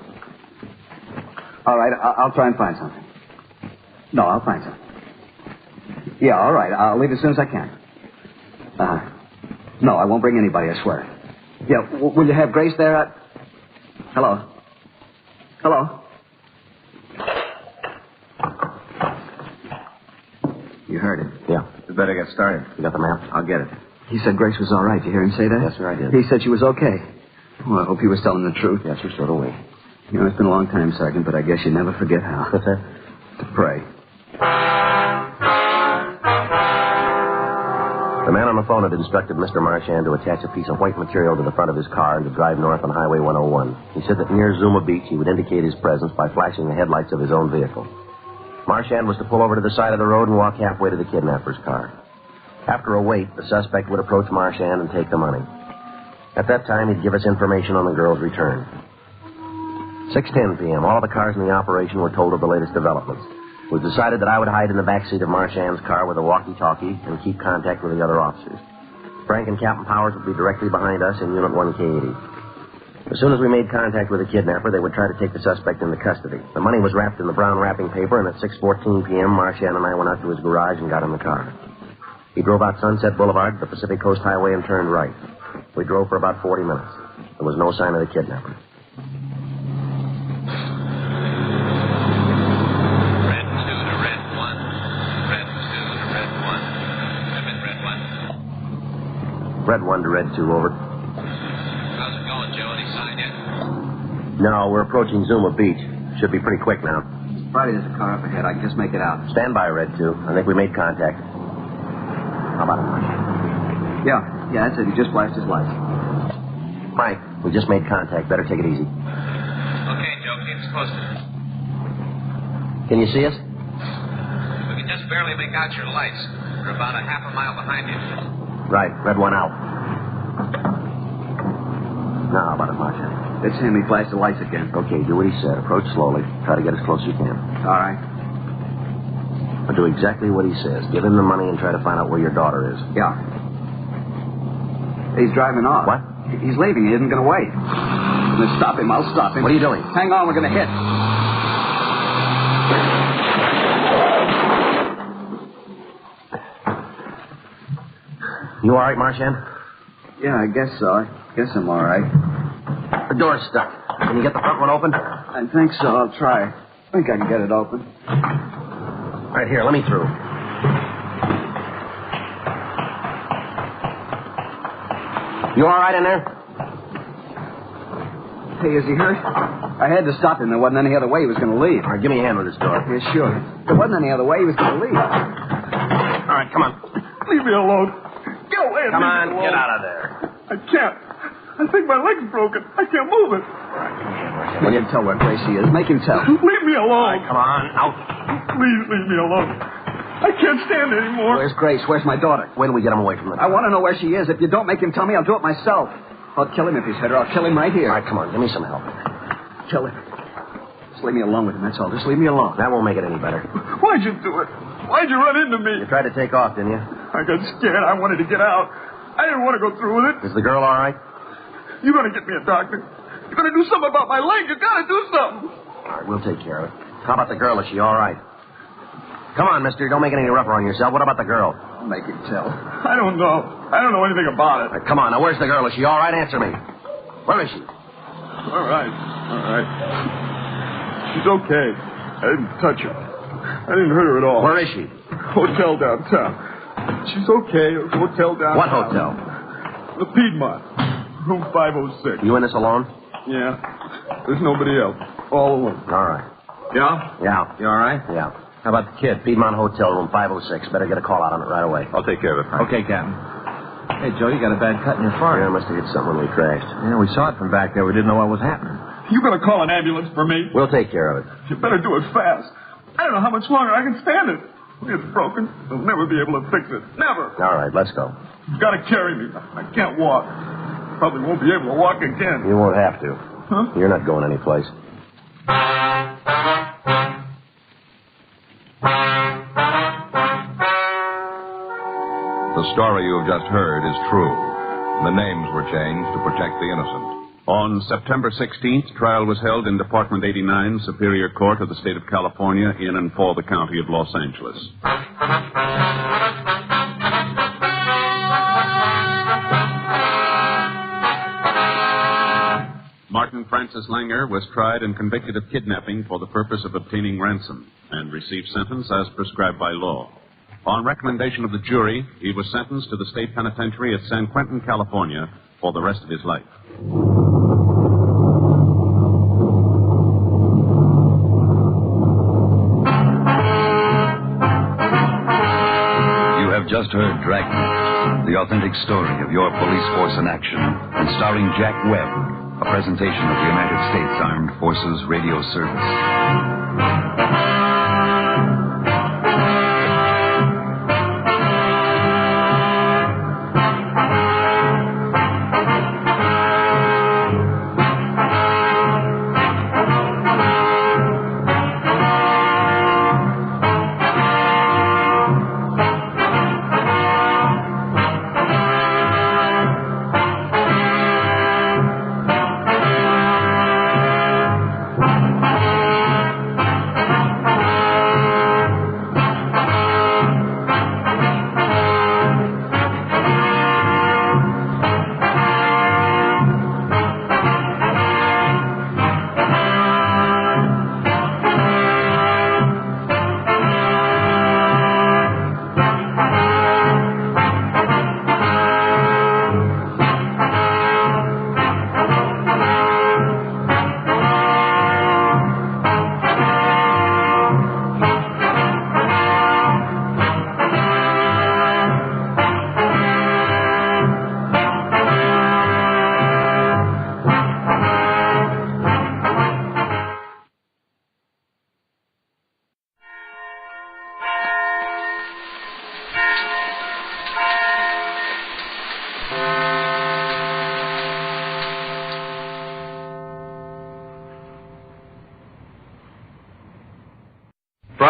All right, I'll try and find something. No, I'll find something. Yeah, all right. I'll leave as soon as I can. No, I won't bring anybody, I swear. Yeah, will you have Grace there? Hello? Hello? You heard it. Yeah. We better get started. You got the map? I'll get it. He said Grace was all right. You hear him say that? Yes, sir, I did. He said she was okay. Well, I hope he was telling the truth. Yes, sir, so do we. You know, it's been a long time, Sergeant, but I guess you never forget how. What's that? To pray. The man on the phone had instructed Mr. Marchand to attach a piece of white material to the front of his car and to drive north on Highway 101. He said that near Zuma Beach he would indicate his presence by flashing the headlights of his own vehicle. Marchand was to pull over to the side of the road and walk halfway to the kidnapper's car. After a wait, the suspect would approach Marchand and take the money. At that time, he'd give us information on the girl's return. 6:10 p.m., all of the cars in the operation were told of the latest developments. It was decided that I would hide in the backseat of Marchand's car with a walkie-talkie and keep contact with the other officers. Frank and Captain Powers would be directly behind us in Unit 1K80. As soon as we made contact with the kidnapper, they would try to take the suspect into custody. The money was wrapped in the brown wrapping paper, and at 6:14 p.m., Marchand and I went out to his garage and got in the car. He drove out Sunset Boulevard to the Pacific Coast Highway and turned right. We drove for about 40 minutes. There was no sign of the kidnapper. Red 1 to Red 2, over. How's it going, Joe? Any sign yet? No, we're approaching Zuma Beach. Should be pretty quick now. Friday, there's a car up ahead. I can just make it out. Stand by, Red 2. I think we made contact. How about it, Mike? Yeah, that's it. He just flashed his lights. Mike, we just made contact. Better take it easy. Okay, Joe. Keep us posted. Can you see us? We can just barely make out your lights. We're about a half a mile behind you. Right. Red 1 out. Now, how about it, Marchand? It's him. He flashed the lights again. Okay, do what he said. Approach slowly. Try to get as close as you can. All right. But do exactly what he says. Give him the money and try to find out where your daughter is. Yeah. He's driving off. What? He's leaving. He isn't going to wait. Let's stop him. I'll stop him. What are you doing? Hang on. We're going to hit. You all right, Marchand? Yeah, I guess so. I guess I'm all right. The door's stuck. Can you get the front one open? I think so. I'll try. I think I can get it open. Right here. Let me through. You all right in there? Hey, is he hurt? I had to stop him. There wasn't any other way he was going to leave. All right, give me a hand with this door. Yeah, sure. There wasn't any other way he was going to leave. All right, come on. Leave me alone. Get away. Come on, get out of there. I can't. I think my leg's broken. I can't move it. Make him tell where Gracie is. Make him tell. Leave me alone. All right, come on, out. Please leave me alone. I can't stand it anymore. Where's Grace? Where's my daughter? When do we get him away from the I want to know where she is. If you don't make him tell me, I'll do it myself. I'll kill him if he's hurt her. I'll kill him right here. All right, come on, give me some help. Kill him. Just leave me alone with him, that's all. Just leave me alone. That won't make it any better. Why'd you do it? Why'd you run into me? You tried to take off, didn't you? I got scared. I wanted to get out. I didn't want to go through with it. Is the girl all right? You're going to get me a doctor. You're going to do something about my leg. You got to do something. All right, we'll take care of it. How about the girl? Is she all right? Come on, mister. Don't make it any rougher on yourself. What about the girl? Make him tell. I don't know. I don't know anything about it. All right, come on. Now, where's the girl? Is she all right? Answer me. Where is she? All right. All right. She's okay. I didn't touch her. I didn't hurt her at all. Where is she? Hotel downtown. She's okay. Hotel downtown. What hotel? The Piedmont. Room 506. You in this alone? Yeah. There's nobody else. All alone. All right. Yeah? Yeah. You all right? Yeah. How about the kid? Piedmont Hotel, room 506. Better get a call out on it right away. I'll take care of it, Frank. Okay, Captain. Hey, Joe, you got a bad cut in your forehead. Yeah, must have hit something when we crashed. Yeah, we saw it from back there. We didn't know what was happening. You going to call an ambulance for me? We'll take care of it. You better do it fast. I don't know how much longer I can stand it. It's broken. They'll never be able to fix it. Never. All right, let's go. You've got to carry me. I can't walk. Probably won't be able to walk again. You won't have to. Huh? You're not going anyplace. The story you have just heard is true. The names were changed to protect the innocent. On September 16th, trial was held in Department 89, Superior Court of the State of California, in and for the County of Los Angeles. Martin Francis Langer was tried and convicted of kidnapping for the purpose of obtaining ransom and received sentence as prescribed by law. On recommendation of the jury, he was sentenced to the state penitentiary at San Quentin, California, for the rest of his life. You have just heard Dragnet, the authentic story of your police force in action, and starring Jack Webb, a presentation of the United States Armed Forces Radio Service.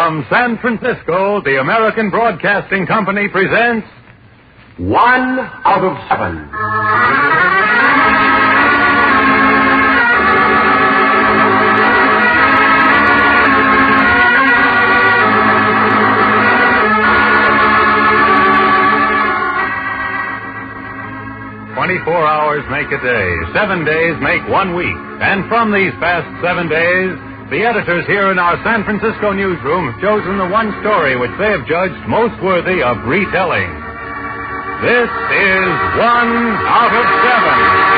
From San Francisco, the American Broadcasting Company presents 1 out of 7. 24 hours make a day. 7 days make 1 week. And from these past 7 days, the editors here in our San Francisco newsroom have chosen the one story which they have judged most worthy of retelling. This is 1 out of 7.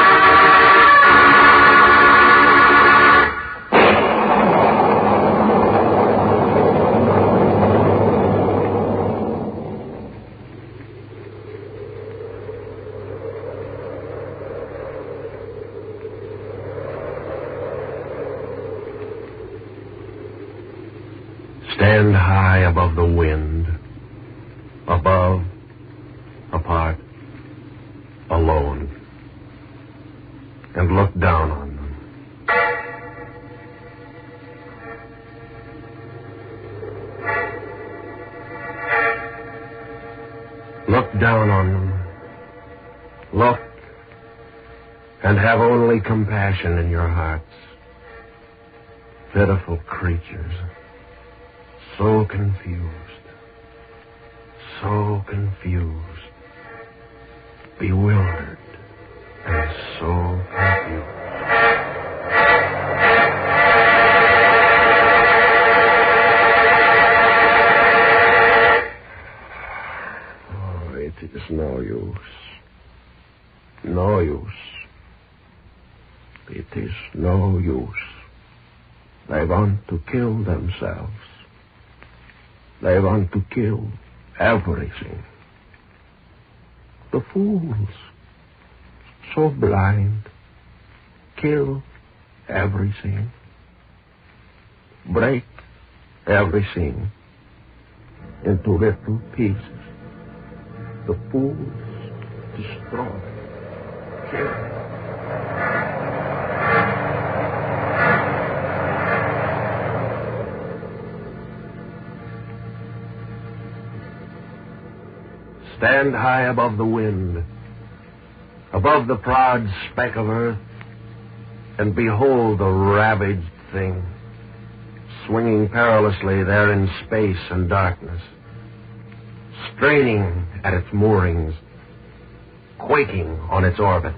Stand high above the wind, above, apart, alone, and look down on them. Look down on them. Look, and have only compassion in your hearts. Pitiful creatures. So confused, bewildered, and so confused. Oh, it is no use. No use. It is no use. They want to kill themselves. They want to kill everything. The fools, so blind, kill everything, break everything into little pieces. The fools destroy, kill. Stand high above the wind, above the proud speck of earth, and behold the ravaged thing, swinging perilously there in space and darkness, straining at its moorings, quaking on its orbit,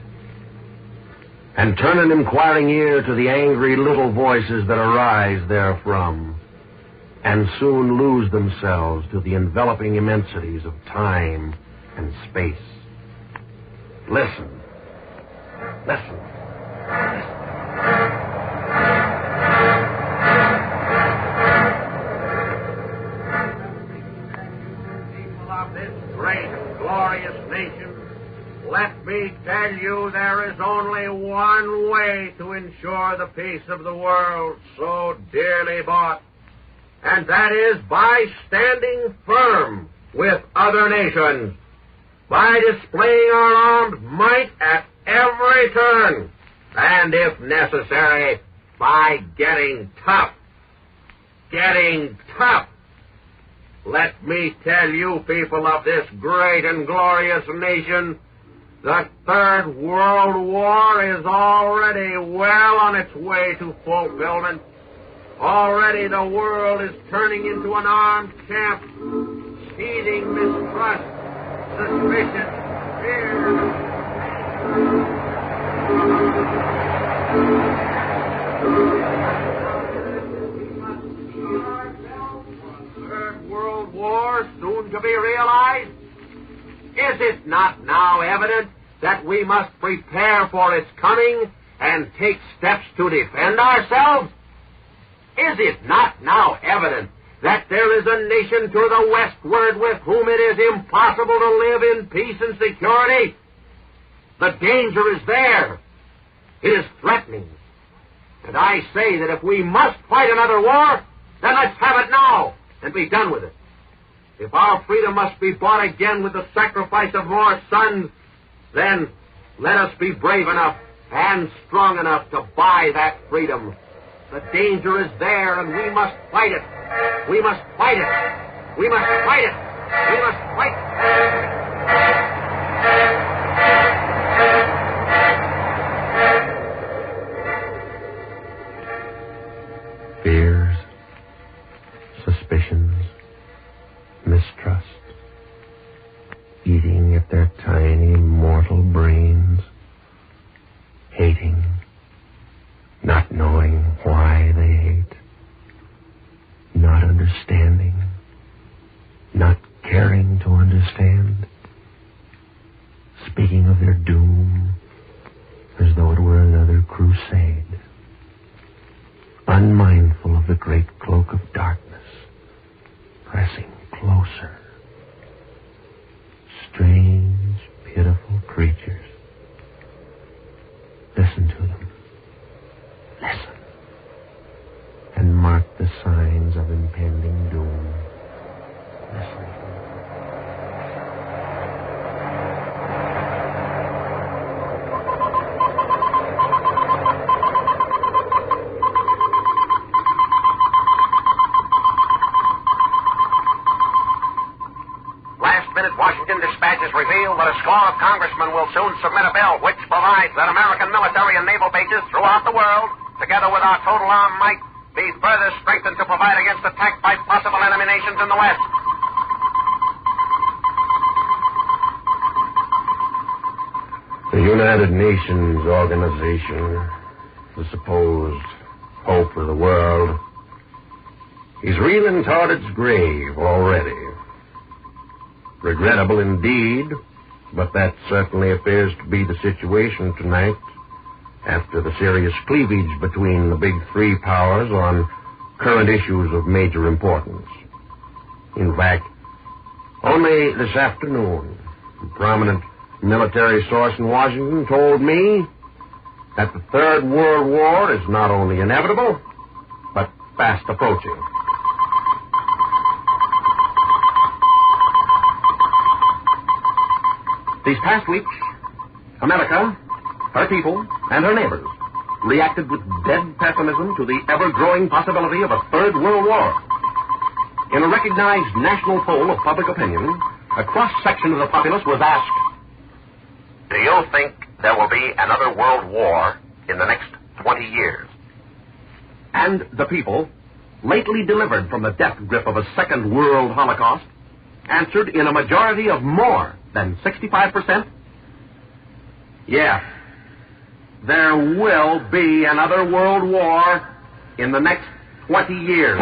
and turn an inquiring ear to the angry little voices that arise therefrom, and soon lose themselves to the enveloping immensities of time and space. Listen. Listen. People of this great and glorious nation, let me tell you there is only one way to ensure the peace of the world so dearly bought. And that is by standing firm with other nations, by displaying our armed might at every turn, and if necessary, by getting tough. Getting tough. Let me tell you, people of this great and glorious nation, the Third World War is already well on its way to fulfillment. Already the world is turning into an armed camp, seething mistrust, suspicion, fear. Third World War soon to be realized? Is it not now evident that we must prepare for its coming and take steps to defend ourselves? Is it not now evident that there is a nation to the westward with whom it is impossible to live in peace and security? The danger is there. It is threatening. And I say that if we must fight another war, then let's have it now and be done with it. If our freedom must be bought again with the sacrifice of more sons, then let us be brave enough and strong enough to buy that freedom. The danger is there, and we must fight it We must fight it. We must fight it. We must fight it. Fears, suspicions, mistrust, eating at their tiny mortal brains, hating, not knowing why they hate, not understanding, not caring to understand, speaking of their doom as though it were another crusade, unmindful of the great cloak of darkness, pressing closer. Strange, pitiful creatures. Listen to them. Listen. And mark the signs of impending doom. Listen. Reveal that a score of congressmen will soon submit a bill which provides that American military and naval bases throughout the world, together with our total armed might, be further strengthened to provide against attack by possible enemy nations in the West. The United Nations organization, the supposed hope of the world, is reeling toward its grave already. Regrettable indeed, but that certainly appears to be the situation tonight after the serious cleavage between the big three powers on current issues of major importance. In fact, only this afternoon, a prominent military source in Washington told me that the Third World War is not only inevitable, but fast approaching. These past weeks, America, her people, and her neighbors reacted with dead pessimism to the ever-growing possibility of a Third World War. In a recognized national poll of public opinion, a cross-section of the populace was asked, do you think there will be another world war in the next 20 years? And the people, lately delivered from the death grip of a second world holocaust, answered in a majority of more than 65%? Yes, there will be another world war in the next 20 years.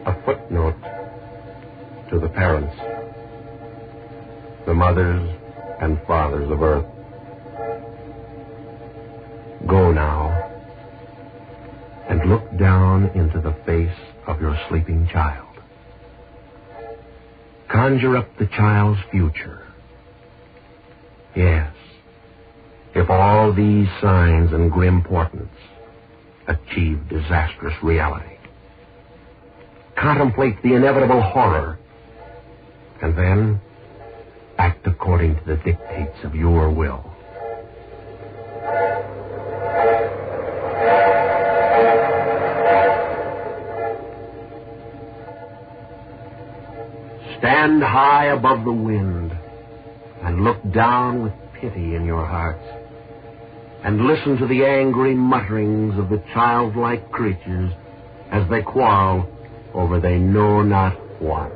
A footnote to the parents, the mothers and fathers of Earth. Go now and look down into the face of your sleeping child. Conjure up the child's future. Yes, if all these signs and grim portents achieve disastrous reality. Contemplate the inevitable horror, and then act according to the dictates of your will. Stand high above the wind and look down with pity in your hearts, and listen to the angry mutterings of the childlike creatures as they quarrel over they know not what.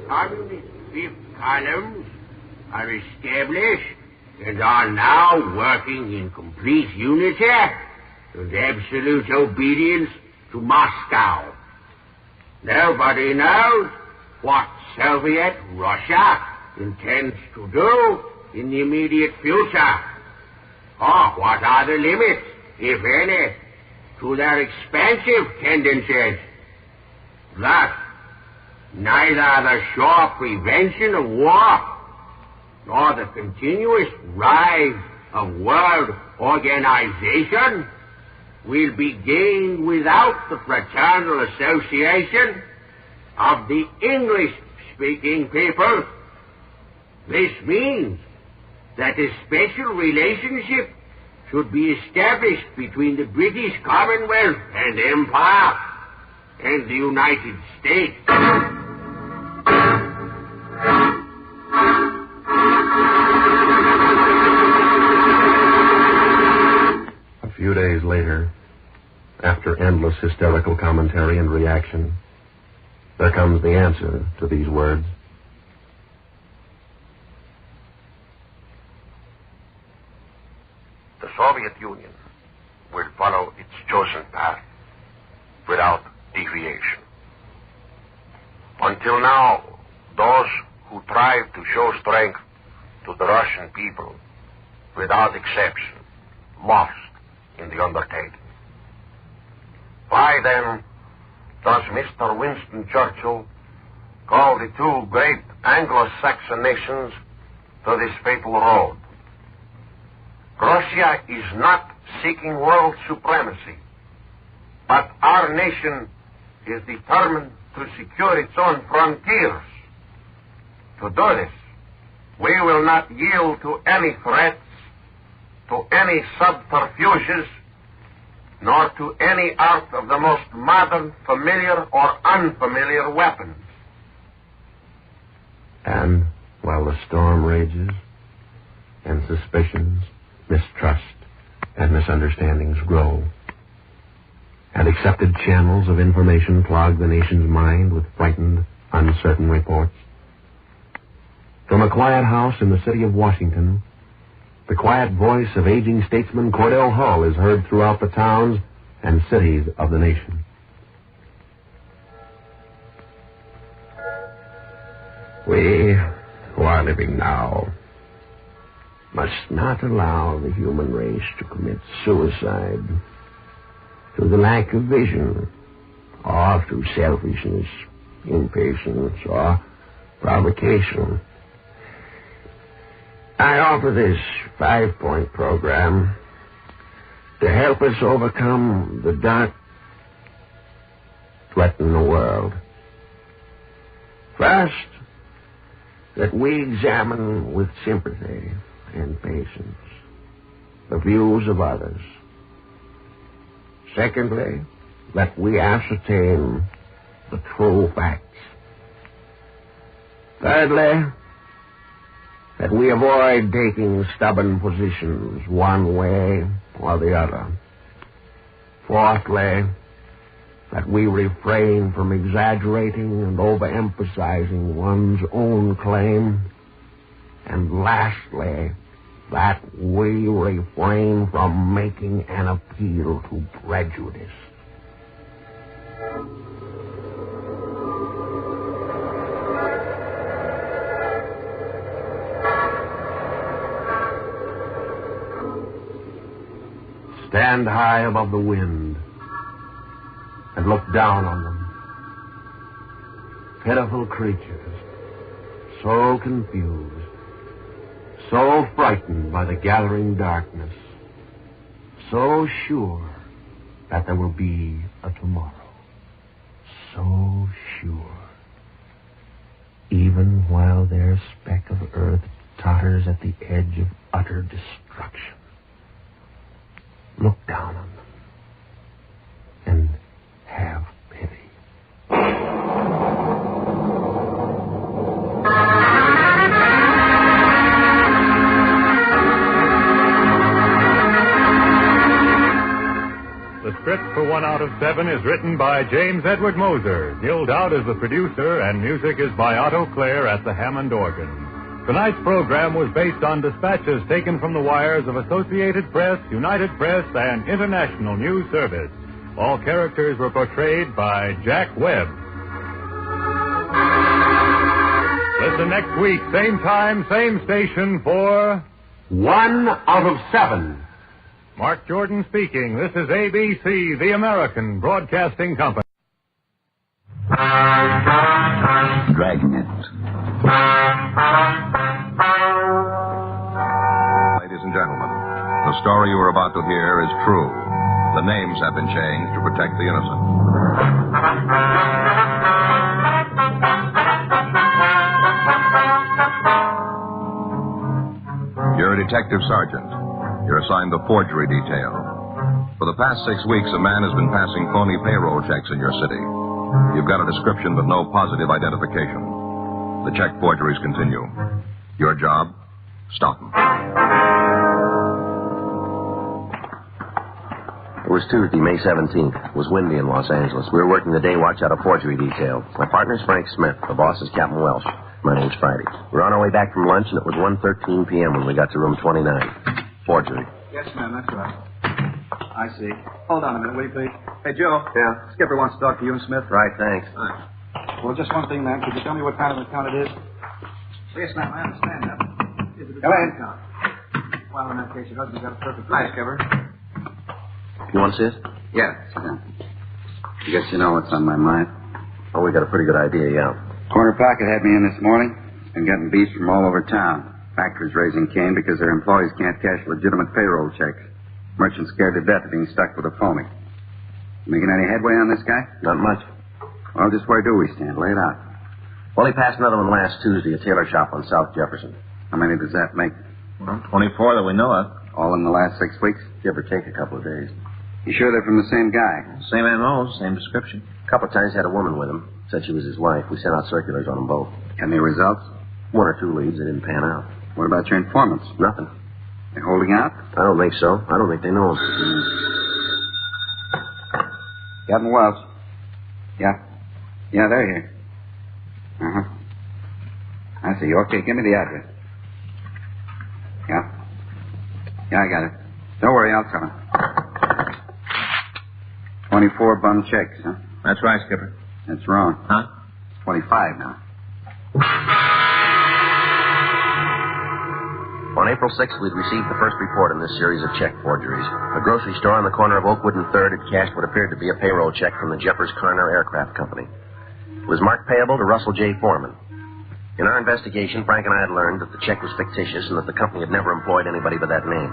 Communist fifth columns are established and are now working in complete unity and absolute obedience to Moscow. Nobody knows what Soviet Russia intends to do in the immediate future, or what are the limits, if any, to their expansive tendencies. Thus, neither the sure prevention of war or the continuous rise of world organization will be gained without the fraternal association of the English-speaking people. This means that a special relationship should be established between the British Commonwealth and Empire and the United States. A few days later, after endless hysterical commentary and reaction, there comes the answer to these words. The Soviet Union will follow its chosen path without deviation. Until now, those who tried to show strength to the Russian people, without exception, lost in the undertaking. Why then does Mr. Winston Churchill call the two great Anglo-Saxon nations to this fatal road? Russia is not seeking world supremacy, but our nation is determined to secure its own frontiers. To do this, we will not yield to any threats, to any subterfuges, nor to any art of the most modern, familiar, or unfamiliar weapons. And while the storm rages, and suspicions, mistrust, and misunderstandings grow, and accepted channels of information clog the nation's mind with frightened, uncertain reports, from a quiet house in the city of Washington, the quiet voice of aging statesman Cordell Hull is heard throughout the towns and cities of the nation. We who are living now must not allow the human race to commit suicide through the lack of vision, or through selfishness, impatience, or provocation. I offer this 5-point program to help us overcome the dark threaten the world. First, that we examine with sympathy and patience the views of others. Secondly, that we ascertain the true facts. Thirdly, that we avoid taking stubborn positions one way or the other. Fourthly, that we refrain from exaggerating and overemphasizing one's own claim. And lastly, that we refrain from making an appeal to prejudice. Stand high above the wind and look down on them. Pitiful creatures, so confused, so frightened by the gathering darkness, so sure that there will be a tomorrow, so sure, even while their speck of earth totters at the edge of utter destruction. Look down on them and have pity. The script for 1 out of 7 is written by James Edward Moser. Gil Dowd is the producer, and music is by Otto Clare at the Hammond organ. Tonight's program was based on dispatches taken from the wires of Associated Press, United Press, and International News Service. All characters were portrayed by Jack Webb. Listen next week, same time, same station for 1 out of 7. Mark Jordan speaking. This is ABC, the American Broadcasting Company. Dragnet. story you are about to hear is true. The names have been changed to protect the innocent. You're a detective sergeant. You're assigned the forgery detail. For the past 6 weeks, a man has been passing phony payroll checks in your city. You've got a description but no positive identification. The check forgeries continue. Your job? Stop them. It was Tuesday, May 17th. It was windy in Los Angeles. We were working the day watch out of forgery detail. My partner's Frank Smith. The boss is Captain Welsh. My name's Friday. We were on our way back from lunch, and it was 1:13 p.m. when we got to room 29. Forgery. Yes, ma'am, that's right. I see. Hold on a minute, will you, please? Hey, Joe. Yeah? Skipper wants to talk to you and Smith. Right, thanks. Well, just one thing, ma'am. Could you tell me what kind of account it is? Yes, ma'am, I understand that. Is it a account? Well, in that case, your husband's got a perfect right, Skipper. You want to see it? Yeah. I guess you know what's on my mind. Oh, we got a pretty good idea, yeah. Corner Pocket had me in this morning. Been getting beats from all over town. Factories raising Cain because their employees can't cash legitimate payroll checks. Merchants scared to death of being stuck with a phony. Making any headway on this guy? Not much. Well, just where do we stand? Lay it out. Well, he passed another one last Tuesday, a tailor shop on South Jefferson. How many does that make? Well, 24 that we know of. All in the last 6 weeks? Give or take a couple of days. You sure they're from the same guy? Same MO, same description. A couple of times had a woman with him. Said she was his wife. We sent out circulars on them both. Any results? 1 or 2 leads that didn't pan out. What about your informants? Nothing. They're holding out? I don't think so. I don't think they know him. Captain Welch. Yeah. Yeah, they're here. Uh-huh. I see. Okay, give me the address. Yeah. Yeah, I got it. Don't worry, I'll tell him. 24 bum checks, huh? That's right, Skipper. That's wrong. Huh? 25 now. On April 6th, we'd received the first report in this series of check forgeries. A grocery store on the corner of Oakwood and 3rd had cashed what appeared to be a payroll check from the Jeffers Carner Aircraft Company. It was marked payable to Russell J. Foreman. In our investigation, Frank and I had learned that the check was fictitious and that the company had never employed anybody by that name.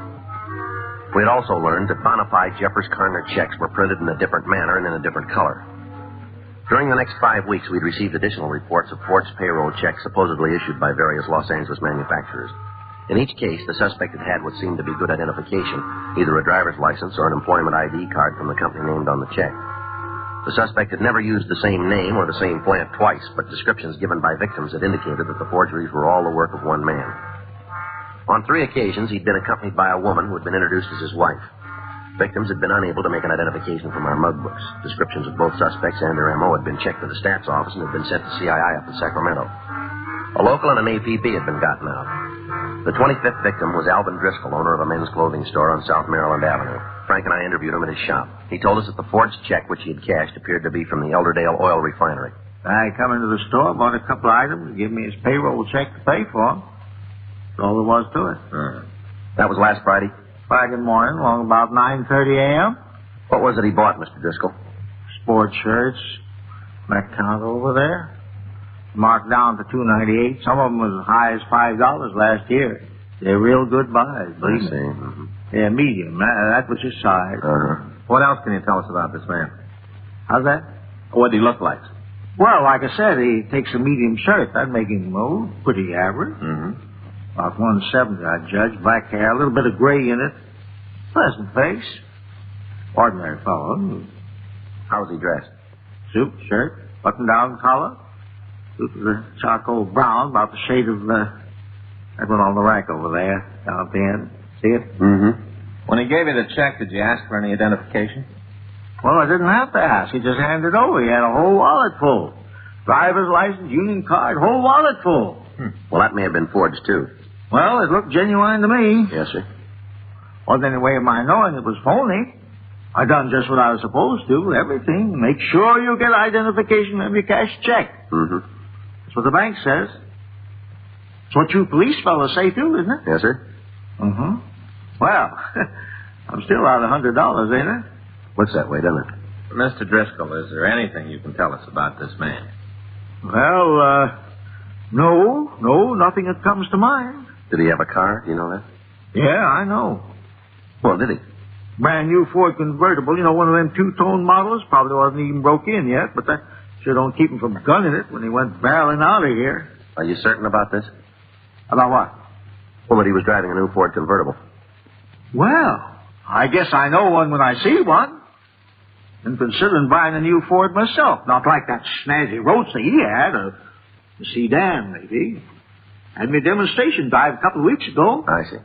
We had also learned that bona fide Jeffers Carner checks were printed in a different manner and in a different color. During the next 5 weeks, we'd received additional reports of forged payroll checks supposedly issued by various Los Angeles manufacturers. In each case, the suspect had what seemed to be good identification, either a driver's license or an employment ID card from the company named on the check. The suspect had never used the same name or the same plant twice, but descriptions given by victims had indicated that the forgeries were all the work of one man. On 3 occasions, he'd been accompanied by a woman who had been introduced as his wife. Victims had been unable to make an identification from our mug books. Descriptions of both suspects and their MO had been checked with the staff's office and had been sent to CII up in Sacramento. A local and an APB had been gotten out. The 25th victim was Alvin Driscoll, owner of a men's clothing store on South Maryland Avenue. Frank and I interviewed him at his shop. He told us that the forged check which he had cashed appeared to be from the Elderdale Oil Refinery. I come into the store, bought a couple of items, gave me his payroll check to pay for them. That's all there was to it. That was last Friday? Friday morning, along about 9:30 a.m. What was it he bought, Mr. Driscoll? Sports shirts. That count over there. Marked down to $2.98. Some of them was as high as $5 last year. They're real good buys, believe me. Mm-hmm. They're medium. That was his size. What else can you tell us about this man? How's that? What did he look like? Well, like I said, he takes a medium shirt. That'd make him pretty average. About 170, I'd judge. Black hair, a little bit of gray in it. Pleasant face. Ordinary fellow. How was he dressed? Suit, shirt, button-down collar. Suit was a charcoal brown, about the shade of that one on the rack over there, down at the end. See it? When he gave you the check, did you ask for any identification? Well, I didn't have to ask. He just handed it over. He had a whole wallet full. Driver's license, union card, whole wallet full. Well, that may have been forged, too. Well, it looked genuine to me. Yes, sir. Wasn't any way of my knowing it was phony. I done just what I was supposed to, everything. Make sure you get identification when you cash check. That's what the bank says. It's what you police fellows say, too, isn't it? Yes, sir. Well, I'm still out $100, ain't I? Looks that way, doesn't it? Mr. Driscoll, is there anything you can tell us about this man? Well, no, nothing that comes to mind. Did he have a car? Do you know that? Yeah, I know. Well, did he? Brand new Ford convertible, one of them two-tone models. Probably wasn't even broke in yet, but that sure don't keep him from gunning it when he went barreling out of here. Are you certain about this? About what? Well, that he was driving a new Ford convertible. Well, I guess I know one when I see one. I'm considering buying a new Ford myself. Not like that snazzy roadster he had, a sedan, maybe. Had me a demonstration drive a couple of weeks ago. I see.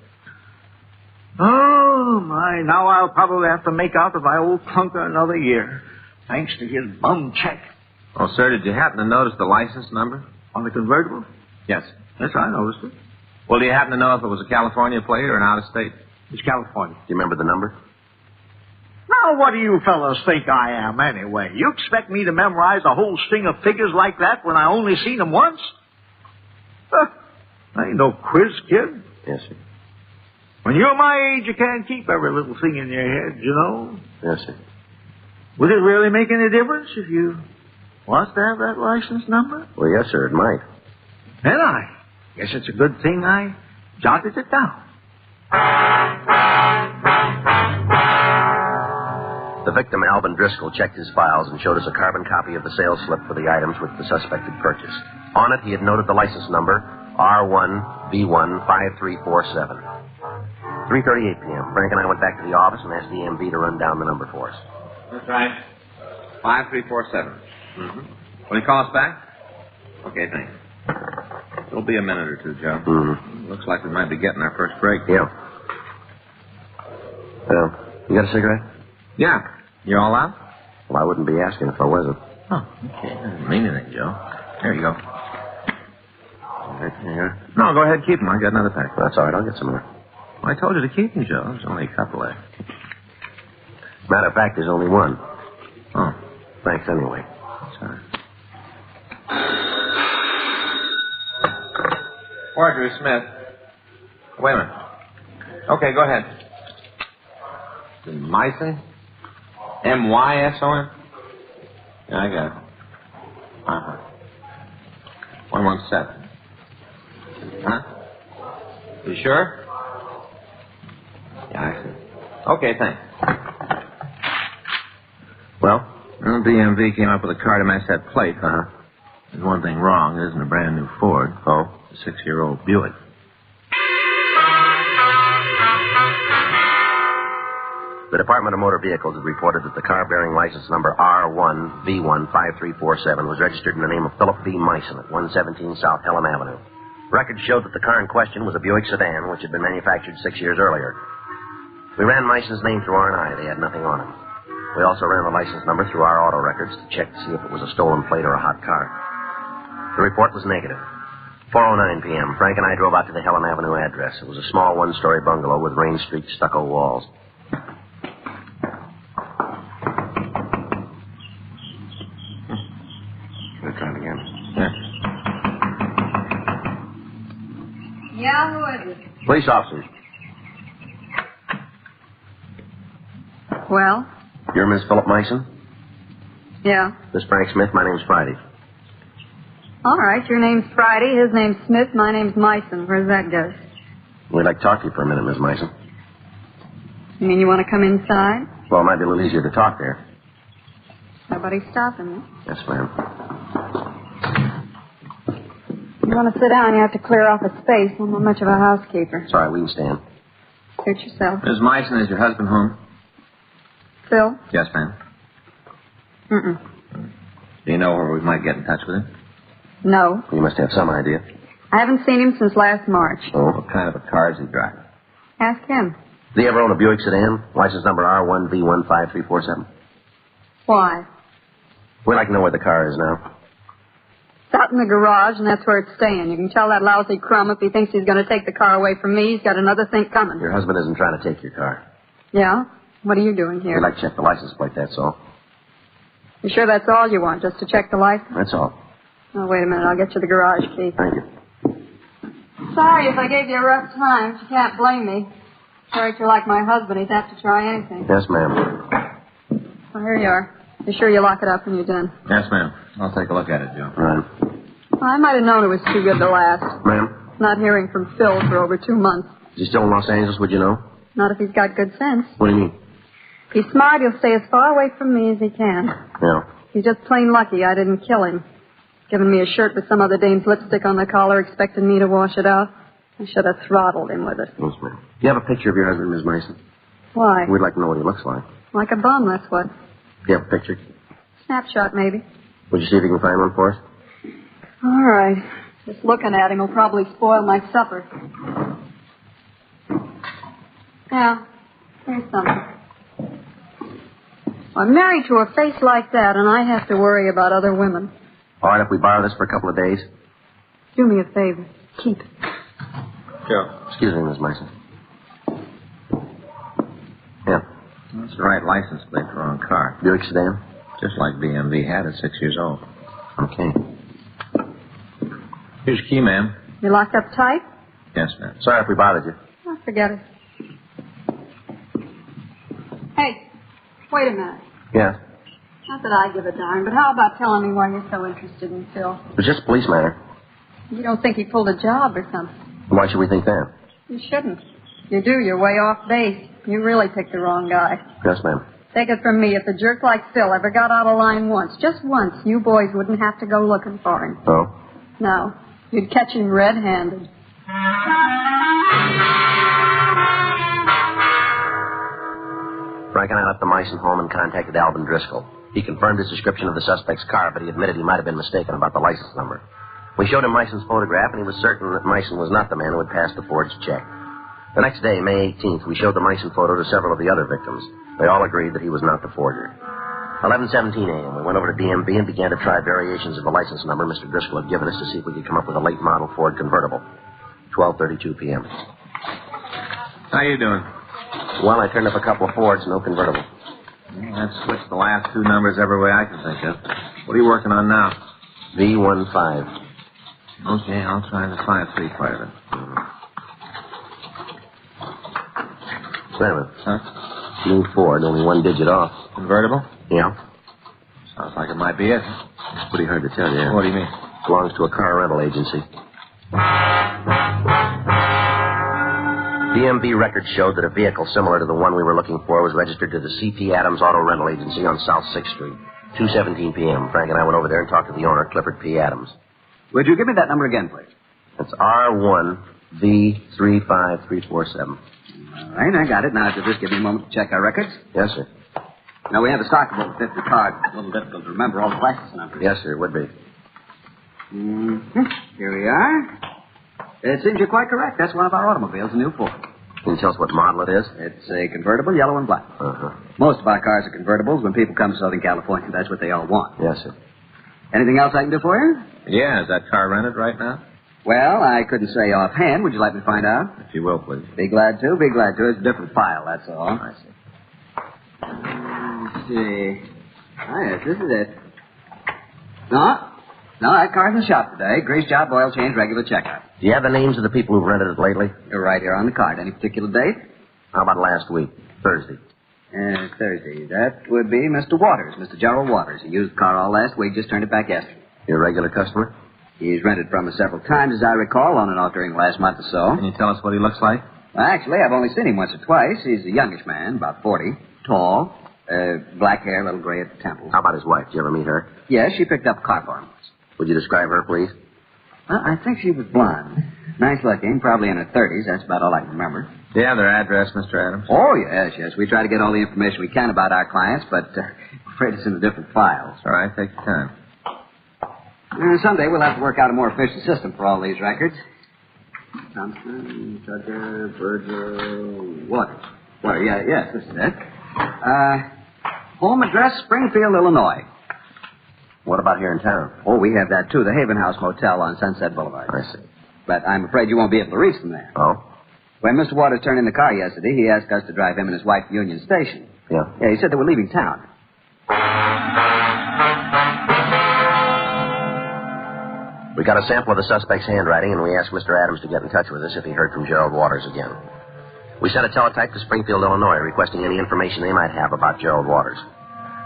Oh, my. Now I'll probably have to make out with my old clunker another year, thanks to his bum check. Oh, sir, did you happen to notice the license number? On the convertible? Yes. Yes, I noticed it. Well, do you happen to know if it was a California plate or an out-of-state? It's California. Do you remember the number? Now, what do you fellows think I am, anyway? You expect me to memorize a whole string of figures like that when I only seen them once? I ain't no quiz kid. Yes, sir. When you're my age, you can't keep every little thing in your head, Yes, sir. Would it really make any difference if you was to have that license number? Well, yes, sir, it might. Then I guess it's a good thing I jotted it down. The victim, Alvin Driscoll, checked his files and showed us a carbon copy of the sales slip for the items which the suspect had purchased. On it, he had noted the license number, R1V15347. 3:38 p.m. Frank and I went back to the office and asked the EMV to run down the number for us. That's right. 5347. Mm-hmm. Will you call us back? Okay, thanks. It'll be a minute or two, Joe. Mm-hmm. Looks like we might be getting our first break. Yeah. Well, you got a cigarette? Yeah. You all out? Well, I wouldn't be asking if I wasn't. Oh, okay. That doesn't mean anything, Joe. Here you go. Right here. No, go ahead, keep them. I got another pack. That's all right. I'll get some more. Well, I told you to keep them, Joe. There's only a couple left. Matter of fact, there's only one. Oh. Thanks anyway. Sorry. Marjorie Smith. Wait a minute. Okay, go ahead. Myson? M-Y-S-O-N? Yeah, I got it. Uh-huh. 117. Huh? You sure? Yeah, I see. Okay, thanks. Well, the DMV came up with a car to match that plate. Uh-huh. There's one thing wrong. It isn't a brand new Ford. Oh? It's a 6-year-old Buick. The Department of Motor Vehicles had reported that the car bearing license number R1V15347 was registered in the name of Philip B. Myson at 117 South Helen Avenue. Records showed that the car in question was a Buick sedan, which had been manufactured 6 years earlier. We ran Myson's name through R&I. They had nothing on him. We also ran the license number through our auto records to check to see if it was a stolen plate or a hot car. The report was negative. 4:09 p.m., Frank and I drove out to the Helen Avenue address. It was a small one-story bungalow with rain-streaked stucco walls. We'll try it again. Yeah, who is it? Police officers. Well? You're Miss Philip Myson? Yeah. Miss Frank Smith, my name's Friday. All right, your name's Friday, his name's Smith, my name's Myson. Where's that go? We'd like to talk to you for a minute, Miss Myson. You mean you want to come inside? Well, it might be a little easier to talk there. Nobody's stopping you. Yes, ma'am. You want to sit down, you have to clear off a space. I'm not much of a housekeeper. Sorry, we can stand. Suit yourself. Miss Myson, is your husband home? Phil? Yes, ma'am. Mm-mm. Do you know where we might get in touch with him? No. You must have some idea. I haven't seen him since last March. Oh, what kind of a car is he driving? Ask him. Did he ever own a Buick sedan? License number R1V15347. Why? We'd like to know where the car is now. It's out in the garage, and that's where it's staying. You can tell that lousy crumb if he thinks he's going to take the car away from me, he's got another thing coming. Your husband isn't trying to take your car. Yeah? What are you doing here? We'd like to check the license plate, that's all. You sure that's all you want, just to check the license? That's all. Oh, wait a minute. I'll get you the garage key. Thank you. Sorry if I gave you a rough time. You can't blame me. Sorry if you're like my husband. He'd have to try anything. Yes, ma'am. Well, here you are. Be sure you lock it up when you're done. Yes, ma'am. I'll take a look at it, Joe. Right. Well, I might have known it was too good to last. Ma'am? Not hearing from Phil for over 2 months. Is he still in Los Angeles, would you know? Not if he's got good sense. What do you mean? If he's smart, he'll stay as far away from me as he can. Yeah. He's just plain lucky I didn't kill him. Given me a shirt with some other dame's lipstick on the collar, expecting me to wash it out. I should have throttled him with it. Yes, ma'am. Do you have a picture of your husband, Miss Mason? Why? We'd like to know what he looks like. Like a bum, that's what. Do you have a picture? Snapshot, maybe. Would you see if you can find one for us? All right. Just looking at him will probably spoil my supper. Yeah, here's something. I'm married to a face like that, and I have to worry about other women. All right, if we borrow this for a couple of days. Do me a favor. Keep it. Sure. Excuse me, Miss Mason. Yeah. That's the right license plate for our car. Buick sedan? Just like BMV had at 6 years old. Okay. Here's your key, ma'am. You locked up tight? Yes, ma'am. Sorry if we bothered you. Oh, forget it. Hey, wait a minute. Yeah. Not that I give a darn, but how about telling me why you're so interested in Phil? It was just a police matter. You don't think he pulled a job or something? Why should we think that? You shouldn't. You do, you're way off base. You really picked the wrong guy. Yes, ma'am. Take it from me, if a jerk like Phil ever got out of line once, just once, you boys wouldn't have to go looking for him. Oh? No. You'd catch him red-handed. Frank and I left the Meissen home and contacted Alvin Driscoll. He confirmed his description of the suspect's car, but he admitted he might have been mistaken about the license number. We showed him Meissen's photograph, and he was certain that Meissen was not the man who had passed the forged check. The next day, May 18th, we showed the Meissen photo to several of the other victims. They all agreed that he was not the forger. 11:17 a.m., we went over to DMV and began to try variations of the license number Mr. Driscoll had given us to see if we could come up with a late model Ford convertible. 12:32 p.m. How you doing? Well, I turned up a couple of Fords, no convertible. Well, let's switch the last two numbers every way I can think of. What are you working on now? V15. Okay, I'll try the 5-3 part of it. Simon. Huh? New Ford, only one digit off. Convertible? Yeah. Sounds like it might be it. It's pretty hard to tell you. What do you mean? Belongs to a car rental agency. DMV records showed that a vehicle similar to the one we were looking for was registered to the C.P. Adams Auto Rental Agency on South 6th Street. 2:17 p.m. Frank and I went over there and talked to the owner, Clifford P. Adams. Would you give me that number again, please? That's R1V35347. All right, I got it. Now, if you'll just give me a moment to check our records. Yes, sir. Now, we have a stock of over 50 cards. It's a little difficult to remember all the license numbers. Yes, sir, it would be. Mm-hmm. Here we are. It seems you're quite correct. That's one of our automobiles, a new Ford. Can you tell us what model it is? It's a convertible, yellow and black. Uh-huh. Most of our cars are convertibles. When people come to Southern California, that's what they all want. Yes, sir. Anything else I can do for you? Yeah, is that car rented right now? Well, I couldn't say offhand. Would you like me to find out? If you will, please. Be glad to. Be glad to. It's a different file, that's all. I see. Let's see. Oh, yes, this is it. No, that car's in the shop today. Grease job, oil change, regular checkout. Do you have the names of the people who've rented it lately? They're right here on the card. Any particular date? How about last week? Thursday. Thursday. That would be Mr. Waters, Mr. Gerald Waters. He used the car all last week, just turned it back yesterday. Your regular customer? He's rented from us several times, as I recall, on and off during the last month or so. Can you tell us what he looks like? Well, actually, I've only seen him once or twice. He's a youngish man, about 40, tall, black hair, a little gray at the temples. How about his wife? Did you ever meet her? Yes, she picked up a car for him. Would you describe her, please? Well, I think she was blonde. Nice looking, probably in her 30s. That's about all I can remember. Do you have their address, Mr. Adams? Oh, yes. We try to get all the information we can about our clients, but I'm afraid it's in the different files. All right, take your time. Someday we'll have to work out a more efficient system for all these records. Thompson, Tucker, Virgil, Waters. Yes, this is it. Home address, Springfield, Illinois. What about here in town? Oh, we have that, too. The Haven House Motel on Sunset Boulevard. I see. But I'm afraid you won't be able to reach them there. Oh? When Mr. Waters turned in the car yesterday, he asked us to drive him and his wife to Union Station. Yeah? Yeah, he said they were leaving town. We got a sample of the suspect's handwriting, and we asked Mr. Adams to get in touch with us if he heard from Gerald Waters again. We sent a teletype to Springfield, Illinois, requesting any information they might have about Gerald Waters.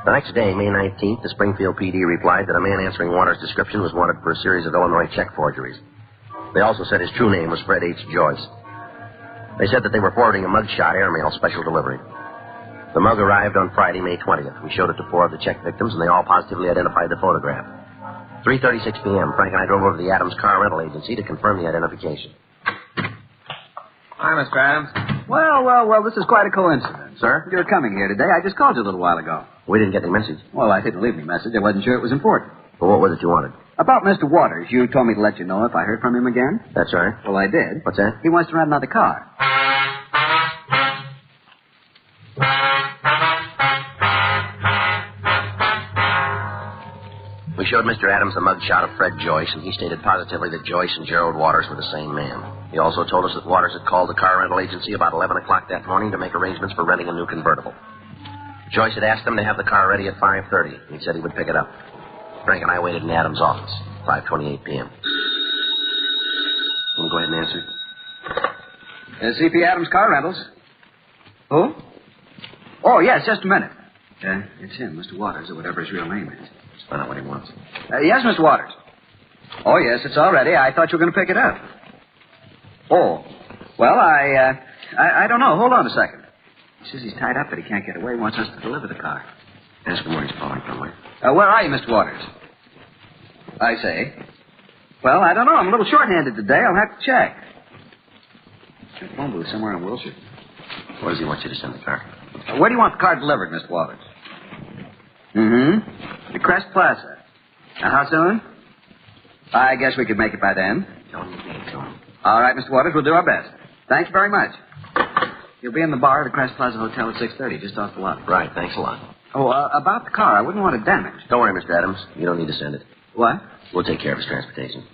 The next day, May 19th, the Springfield PD replied that a man answering Waters' description was wanted for a series of Illinois check forgeries. They also said his true name was Fred H. Joyce. They said that they were forwarding a mugshot airmail special delivery. The mug arrived on Friday, May 20th. We showed it to 4 of the check victims, and they all positively identified the photograph. 3:36 p.m., Frank and I drove over to the Adams Car Rental Agency to confirm the identification. Hi, Mr. Adams. Well, this is quite a coincidence. Sir? You're coming here today. I just called you a little while ago. We didn't get any message. Well, I didn't leave any message. I wasn't sure it was important. Well, what was it you wanted? About Mr. Waters. You told me to let you know if I heard from him again. That's right. Well, I did. What's that? He wants to rent another car. We showed Mr. Adams the mugshot of Fred Joyce, and he stated positively that Joyce and Gerald Waters were the same man. He also told us that Waters had called the car rental agency about 11 o'clock that morning to make arrangements for renting a new convertible. Joyce had asked him to have the car ready at 5:30. He said he would pick it up. Frank and I waited in Adams' office, 5:28 p.m. Can you go ahead and answer? CP Adams Car Rentals. Who? Oh, yes, just a minute. It's him, Mr. Waters, or whatever his real name is. Let's find out what he wants. Yes, Mr. Waters. Oh, yes, it's all ready. I thought you were going to pick it up. Oh. Well, I don't know. Hold on a second. He says he's tied up, but he can't get away. He wants us to deliver the car. Ask him where he's calling from, Wade. Where are you, Mr. Waters? I say. Well, I don't know. I'm a little short-handed today. I'll have to check. That phone booth somewhere in Wilshire. Where does he want you to send the car? Where do you want the car delivered, Mr. Waters? The Crest Plaza. Now, how soon? I guess we could make it by then. All right, Mr. Waters, we'll do our best. Thank you very much. You'll be in the bar at the Crest Plaza Hotel at 6:30, just off the lot. Right, thanks a lot. Oh, about the car, I wouldn't want it damaged. Don't worry, Mr. Adams. You don't need to send it. What? We'll take care of his transportation.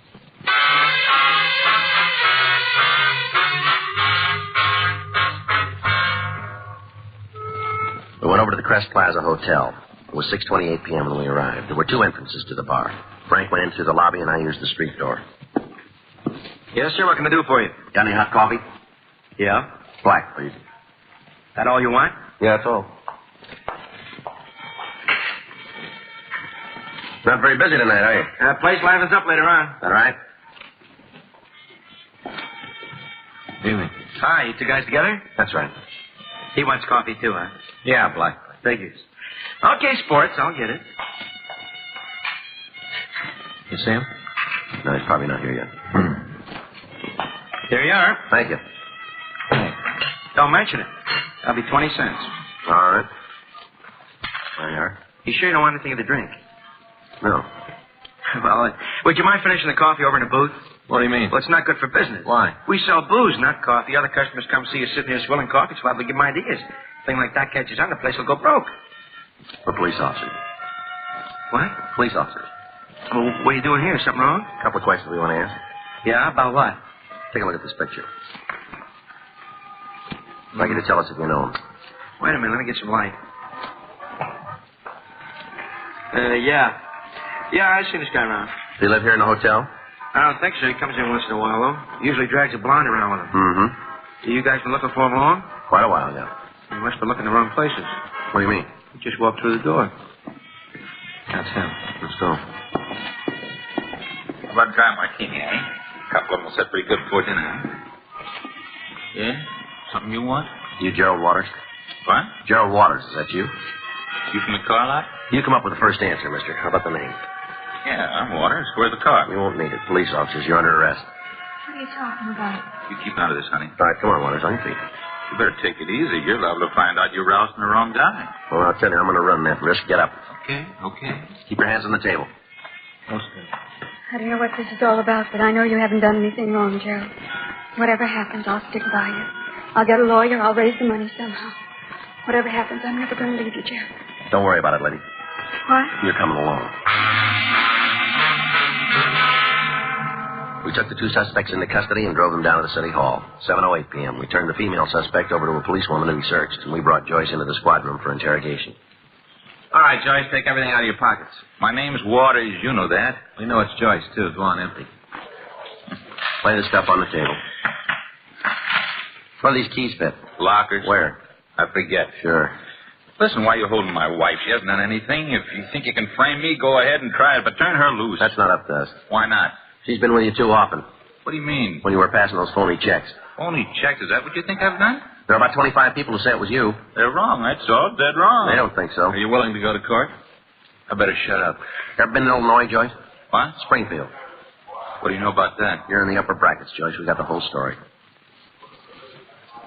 We went over to the Crest Plaza Hotel. It was 6:28 p.m. when we arrived. There were 2 entrances to the bar. Frank went in through the lobby, and I used the street door. Yes, sir. What can I do for you? Got any hot coffee? Yeah. Black, please. That all you want? Yeah, that's all. Not very busy tonight, are you? Place livens up later on. All right. Evening. Hi, you 2 guys together? That's right. He wants coffee, too, huh? Yeah, black. Figures. Okay, sports. I'll get it. You see him? No, he's probably not here yet. Here you are. Thank you. Don't mention it. That'll be 20 cents. All right. There you are. You sure you don't want anything to drink? No. Well, would you mind finishing the coffee over in the booth? What do you mean? Well, it's not good for business. Why? We sell booze, not coffee. Other customers come see us sitting here swilling coffee, so we give them ideas. Thing like that catches on, the place will go broke. We're police officers. What? Police officers. Well, what are you doing here? Something wrong? A couple of questions we want to ask. Yeah, about what? Take a look at this picture. I'd like you to tell us if you know him. Wait a minute, let me get some light. Yeah. Yeah, I've seen this guy around. Does he live here in the hotel? I don't think so. He comes in once in a while, though. Usually drags a blonde around with him. Mm-hmm. You guys been looking for him long? Quite a while, yeah. You must be looking in the wrong places. What do you mean? He just walked through the door. That's him. Let's go. How about dry martini, eh? A couple of them will set pretty good before dinner, huh? Yeah? Something you want? You Gerald Waters? What? Gerald Waters, is that you? You from the car lot? You come up with the first answer, mister. How about the name? Yeah, I'm Waters. Where's the car? You won't need it. Police officers, you're under arrest. What are you talking about? You keep out of this, honey. All right, come on, Waters, on your feet. You better take it easy. You're liable to find out you're rousing the wrong guy. Well, I'll tell you, I'm going to run that risk. Get up. Okay. Keep your hands on the table. I don't know what this is all about, but I know you haven't done anything wrong, Gerald. Whatever happens, I'll stick by you. I'll get a lawyer. I'll raise the money somehow. Whatever happens, I'm never going to leave you, Gerald. Don't worry about it, lady. What? You're coming along. We took the 2 suspects into custody and drove them down to the city hall. 7:08 p.m. We turned the female suspect over to a policewoman to be searched, and we brought Joyce into the squad room for interrogation. All right, Joyce, take everything out of your pockets. My name's Waters. You know that. We know it's Joyce, too. Go on, empty. Lay the stuff on the table. Where do these keys fit? Lockers. Where? I forget. Sure. Listen, why are you holding my wife? She hasn't done anything. If you think you can frame me, go ahead and try it, but turn her loose. That's not up to us. Why not? She's been with you too often. What do you mean? When you were passing those phony checks. Phony checks, is that what you think I've done? There are about 25 people who say it was you. They're wrong, that's all. Dead wrong. They don't think so. Are you willing to go to court? I better shut up. Ever been in Illinois, Joyce? What? Springfield. What do you know about that? You're in the upper brackets, Joyce. We got the whole story.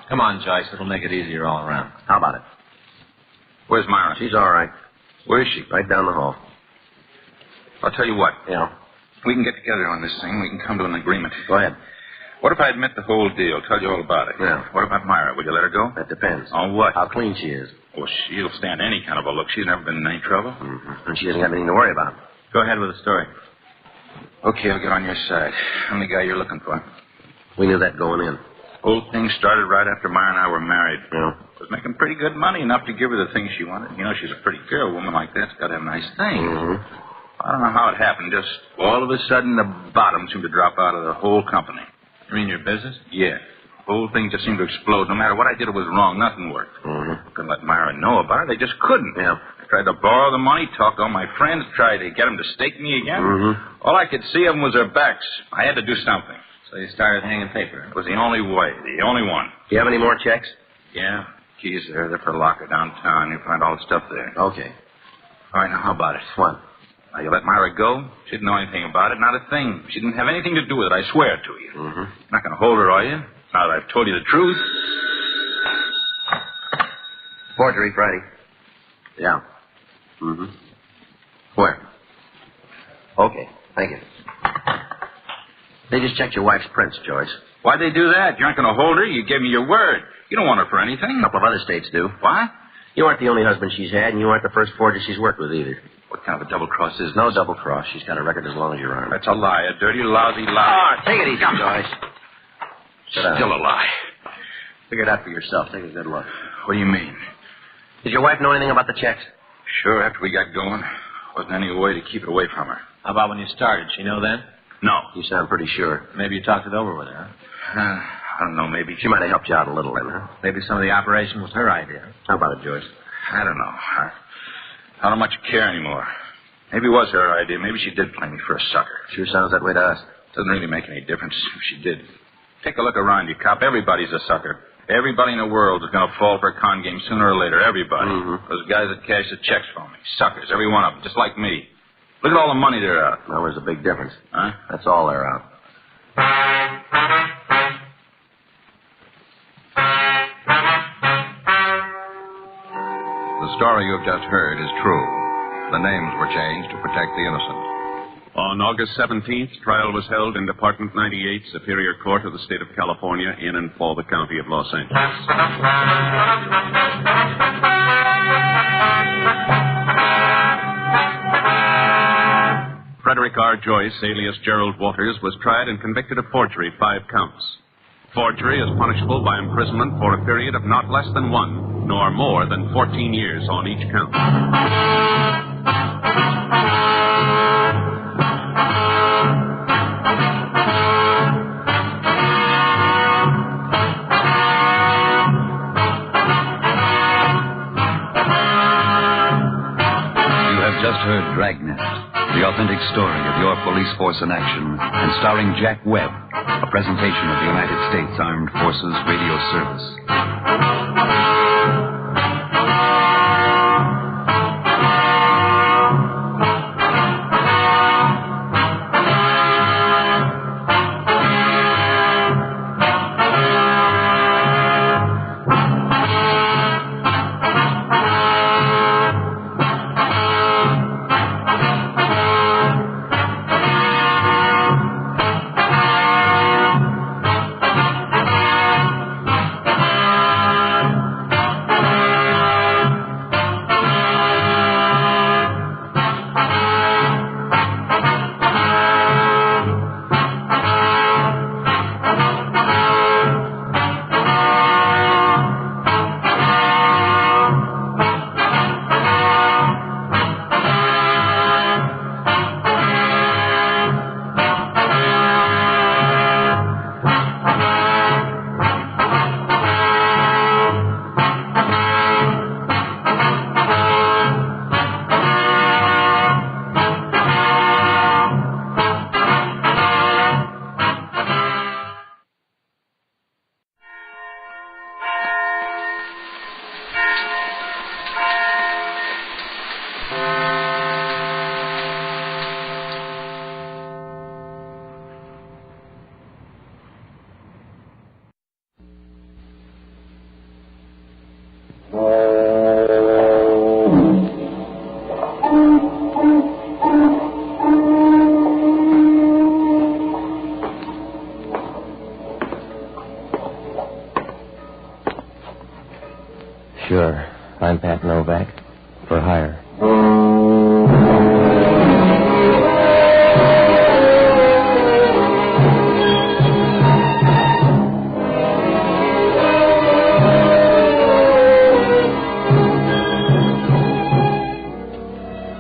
Come on, Joyce. It'll make it easier all around. How about it? Where's Myra? She's all right. Where is she? Right down the hall. I'll tell you what. Yeah. We can get together on this thing. We can come to an agreement. Go ahead. What if I admit the whole deal? Tell you all about it. Yeah. What about Myra? Will you let her go? That depends. On what? How clean she is. Well, she'll stand any kind of a look. She's never been in any trouble. Mm-hmm. And she doesn't have anything to worry about. Go ahead with the story. Okay, I'll get on your side. I'm the guy you're looking for. We knew that going in. Whole thing started right after Myra and I were married. Yeah. Was making pretty good money, enough to give her the things she wanted. You know, she's a pretty girl. A woman like that's got to have nice things. Mm-hmm. I don't know how it happened. Just all of a sudden, the bottom seemed to drop out of the whole company. You mean your business? Yeah. The whole thing just seemed to explode. No matter what I did, it was wrong. Nothing worked. Mm-hmm. Couldn't let Myra know about it. They just couldn't. Yeah. I tried to borrow the money, talked to all my friends, tried to get them to stake me again. Mm-hmm. All I could see of them was their backs. I had to do something. So you started hanging paper. It was the only way, the only one. Do you have any more checks? Yeah. Keys there. They're for a locker downtown. You'll find all the stuff there. Okay. All right, now how about it? What? Now, you let Myra go? She didn't know anything about it, not a thing. She didn't have anything to do with it, I swear to you. Mm-hmm. You're not going to hold her, are you? Now that I've told you the truth. Forgery, Friday. Yeah. Mm-hmm. Where? Okay, thank you. They just checked your wife's prints, Joyce. Why'd they do that? You aren't going to hold her. You gave me your word. You don't want her for anything. A couple of other states do. What? You aren't the only husband she's had, and you aren't the first forger she's worked with either. What kind of a double cross is this? No double cross. She's got a record as long as your arm. That's a lie, a dirty, lousy lie. Ah, take it easy, Joyce. Still a lie. Figure it out for yourself. Take a good look. What do you mean? Did your wife know anything about the checks? Sure, after we got going. Wasn't any way to keep it away from her. How about when you started? She know then? No. You sound pretty sure. Maybe you talked it over with her, huh? I don't know, maybe. She might have helped you out a little then, huh? Maybe some of the operation was her idea. How about it, Joyce? I don't know. I don't much care anymore. Maybe it was her idea. Maybe she did play me for a sucker. Sure sounds that way to us. Doesn't really make any difference if she did. Take a look around you, cop. Everybody's a sucker. Everybody in the world is going to fall for a con game sooner or later. Everybody. Mm-hmm. Those guys that cash the checks for me. Suckers, every one of them, just like me. Look at all the money they're out. Well, there's a big difference. Huh? That's all they're out. The story you have just heard is true. The names were changed to protect the innocent. On August 17th, trial was held in Department 98, Superior Court of the State of California, in and for the County of Los Angeles. Frederick R. Joyce, alias Gerald Waters, was tried and convicted of forgery, 5 counts. Forgery is punishable by imprisonment for a period of not less than 1, nor more than 14 years on each count. Just heard Dragnet, the authentic story of your police force in action, and starring Jack Webb, a presentation of the United States Armed Forces Radio Service. Pat Novak, for hire.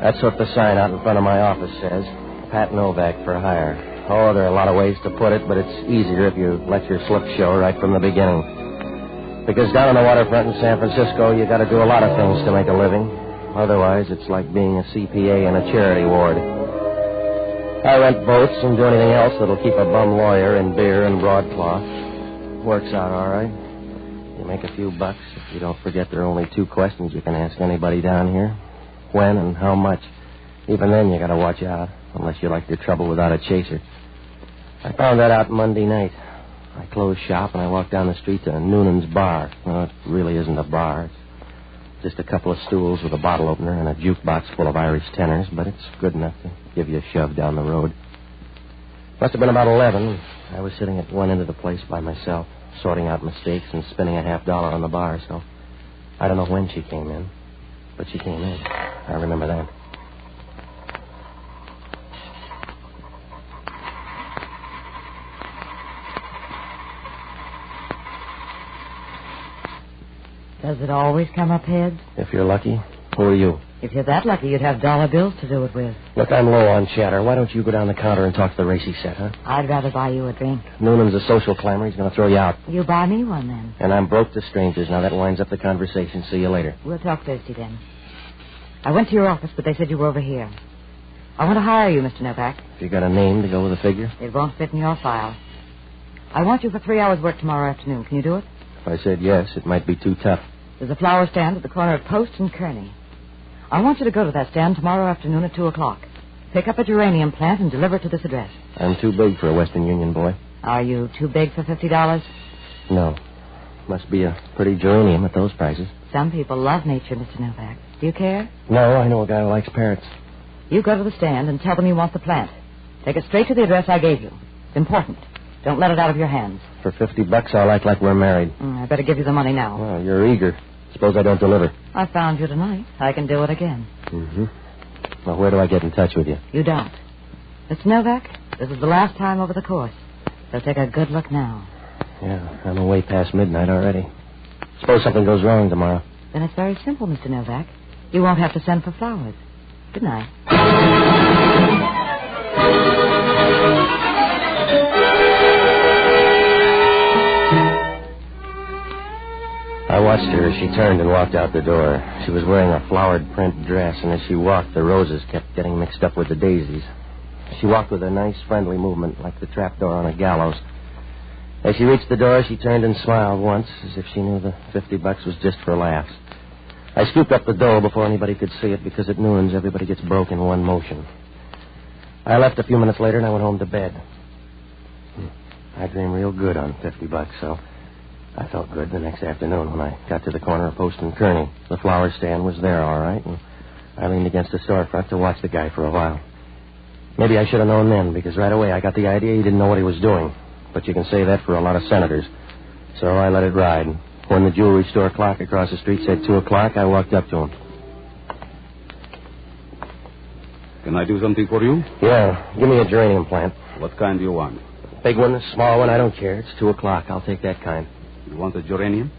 That's what the sign out in front of my office says. Pat Novak for hire. Oh, there are a lot of ways to put it, but it's easier if you let your slip show right from the beginning. Because down on the waterfront in San Francisco, you got to do a lot of things to make a living. Otherwise, it's like being a CPA in a charity ward. I rent boats and do anything else that'll keep a bum lawyer in beer and broadcloth. Works out all right. You make a few bucks if you don't forget there are only 2 questions you can ask anybody down here. When and how much. Even then, you got to watch out, unless you like your trouble without a chaser. I found that out Monday night. I closed shop and I walked down the street to Noonan's bar. Well, it really isn't a bar. It's just a couple of stools with a bottle opener and a jukebox full of Irish tenors, but it's good enough to give you a shove down the road. Must have been about 11. I was sitting at one end of the place by myself, sorting out mistakes and spending a $50 on the bar, so I don't know when she came in, but she came in. I remember that. Does it always come up heads? If you're lucky. Who are you? If you're that lucky, you'd have dollar bills to do it with. Look, I'm low on chatter. Why don't you go down the counter and talk to the racy set, huh? I'd rather buy you a drink. Noonan's a social climber. He's going to throw you out. You buy me one, then. And I'm broke to strangers. Now, that winds up the conversation. See you later. We'll talk Thursday, then. I went to your office, but they said you were over here. I want to hire you, Mr. Novak. If you got a name to go with the figure? It won't fit in your file. I want you for 3 hours' work tomorrow afternoon. Can you do it? If I said yes, it might be too tough. There's a flower stand at the corner of Post and Kearney. I want you to go to that stand tomorrow afternoon at 2 o'clock. Pick up a geranium plant and deliver it to this address. I'm too big for a Western Union boy. Are you too big for $50? No. Must be a pretty geranium at those prices. Some people love nature, Mr. Novak. Do you care? No, I know a guy who likes parrots. You go to the stand and tell them you want the plant. Take it straight to the address I gave you. It's important. Don't let it out of your hands. For $50, I'll act like we're married. I better give you the money now. Well, you're eager. Suppose I don't deliver. I found you tonight. I can do it again. Mm-hmm. Well, where do I get in touch with you? You don't. Mr. Novak, this is the last time over the course. So take a good look now. Yeah, I'm away past midnight already. Suppose something goes wrong tomorrow. Then it's very simple, Mr. Novak. You won't have to send for flowers. Good night. I watched her as she turned and walked out the door. She was wearing a flowered print dress, and as she walked, the roses kept getting mixed up with the daisies. She walked with a nice, friendly movement, like the trapdoor on a gallows. As she reached the door, she turned and smiled once, as if she knew the $50 was just for laughs. I scooped up the dough before anybody could see it, because at Noonan's, everybody gets broke in one motion. I left a few minutes later, and I went home to bed. I dreamed real good on $50, so I felt good the next afternoon when I got to the corner of Post and Kearney. The flower stand was there, all right, and I leaned against the storefront to watch the guy for a while. Maybe I should have known then, because right away I got the idea he didn't know what he was doing. But you can say that for a lot of senators. So I let it ride. When the jewelry store clock across the street said 2 o'clock, I walked up to him. Can I do something for you? Yeah, give me a geranium plant. What kind do you want? Big one, small one, I don't care. It's 2 o'clock. I'll take that kind. You want a geranium?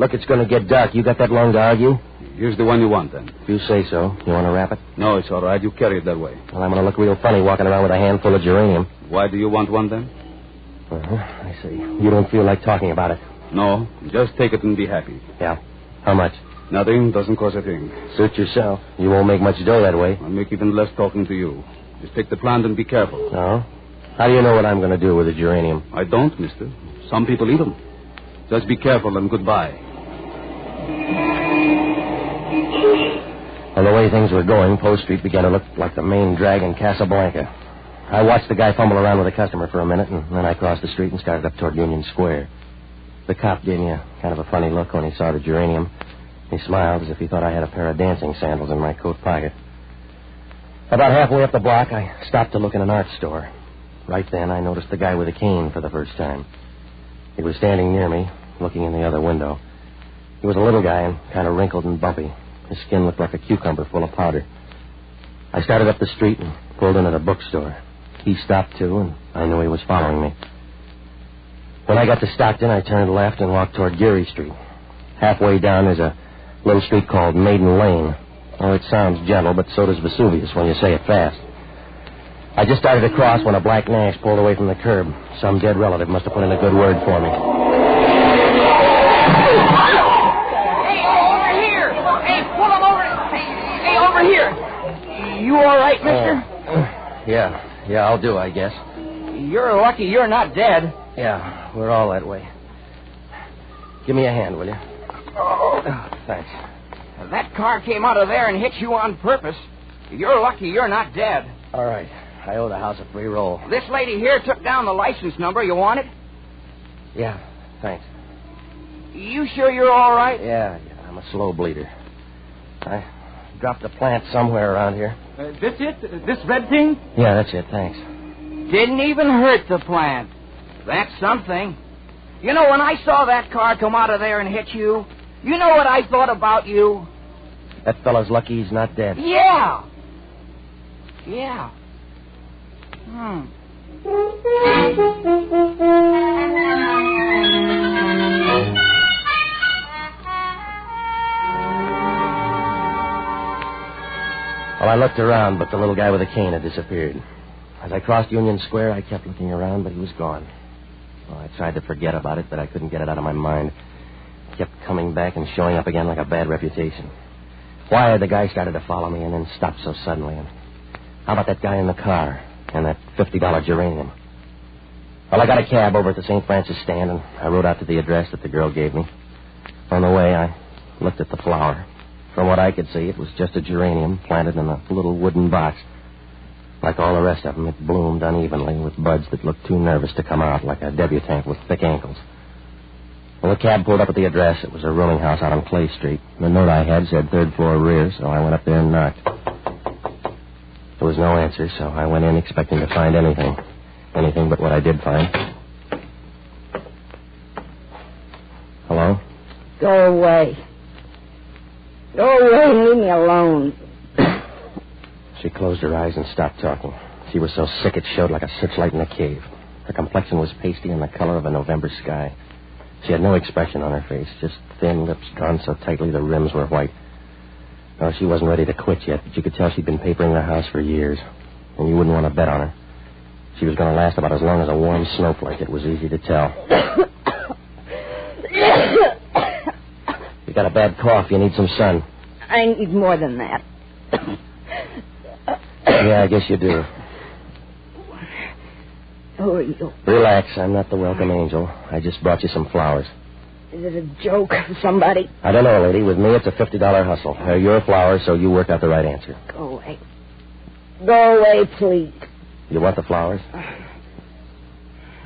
Look, it's going to get dark. You got that long to argue? Here's the one you want, then. If you say so. You want to wrap it? No, it's all right. You carry it that way. Well, I'm going to look real funny walking around with a handful of geranium. Why do you want one, then? I see. You don't feel like talking about it. No, just take it and be happy. Yeah. How much? Nothing. Doesn't cost a thing. Suit yourself. You won't make much dough that way. I'll make even less talking to you. Just take the plant and be careful. Oh? How do you know what I'm going to do with the geranium? I don't, mister. Some people eat them. Just be careful and goodbye. Well, the way things were going, Post Street began to look like the main drag in Casablanca. I watched the guy fumble around with a customer for a minute, and then I crossed the street and started up toward Union Square. The cop gave me a kind of a funny look when he saw the geranium. He smiled as if he thought I had a pair of dancing sandals in my coat pocket. About halfway up the block, I stopped to look in an art store. Right then, I noticed the guy with a cane for the first time. He was standing near me, looking in the other window. He was a little guy and kind of wrinkled and bumpy. His skin looked like a cucumber full of powder. I started up the street and pulled in at a bookstore. He stopped, too, and I knew he was following me. When I got to Stockton, I turned left and walked toward Geary Street. Halfway down, there's a little street called Maiden Lane. Oh, it sounds gentle, but so does Vesuvius when you say it fast. I just started to cross when a black Nash pulled away from the curb. Some dead relative must have put in a good word for me. Hey, over here! Hey, pull him over! Hey, over here! You all right, mister? Yeah, I'll do, I guess. You're lucky you're not dead. Yeah, we're all that way. Give me a hand, will you? Oh, thanks. That car came out of there and hit you on purpose. You're lucky you're not dead. All right. I owe the house a free roll. This lady here took down the license number. You want it? Yeah, thanks. You sure you're all right? Yeah, I'm a slow bleeder. I dropped a plant somewhere around here. This it? This red thing? Yeah, that's it, thanks. Didn't even hurt the plant. That's something. You know, when I saw that car come out of there and hit you, you know what I thought about you? That fella's lucky he's not dead. Yeah. Well, I looked around, but the little guy with the cane had disappeared. As I crossed Union Square, I kept looking around, but he was gone. Well, I tried to forget about it, but I couldn't get it out of my mind. It kept coming back and showing up again like a bad reputation. Why had the guy started to follow me and then stopped so suddenly? And how about that guy in the car and that $50 geranium? Well, I got a cab over at the St. Francis stand, and I rode out to the address that the girl gave me. On the way, I looked at the flower. From what I could see, it was just a geranium planted in a little wooden box. Like all the rest of them, it bloomed unevenly with buds that looked too nervous to come out, like a debutante with thick ankles. When the cab pulled up at the address, it was a rooming house out on Clay Street. The note I had said third floor rear, so I went up there and knocked. There was no answer, so I went in expecting to find anything. Anything but what I did find. Hello? Go away. Go away and leave me alone. She closed her eyes and stopped talking. She was so sick it showed like a searchlight in a cave. Her complexion was pasty and the color of a November sky. She had no expression on her face, just thin lips drawn so tightly the rims were white. No, she wasn't ready to quit yet, but you could tell she'd been papering the house for years. And you wouldn't want to bet on her. She was going to last about as long as a warm snowflake, it was easy to tell. You got a bad cough, you need some sun. I need more than that. Yeah, I guess you do. Who are you? Relax, I'm not the welcome angel. I just brought you some flowers. Is it a joke for somebody? I don't know, lady. With me, it's a $50 hustle. They're your flowers, so you work out the right answer. Go away. Go away, please. You want the flowers?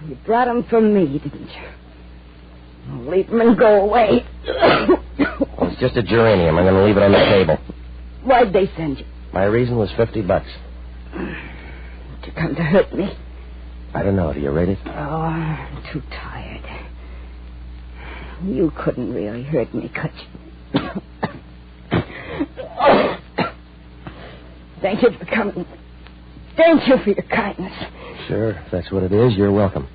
You brought them for me, didn't you? Leave them and go away. Well, it's just a geranium. I'm going to leave it on the table. Why'd they send you? My reason was $50. To come to hurt me? I don't know. Do you rate it? Oh, I'm too tired. You couldn't really hurt me, could you? Thank you for coming. Thank you for your kindness. Sure. If that's what it is, you're welcome.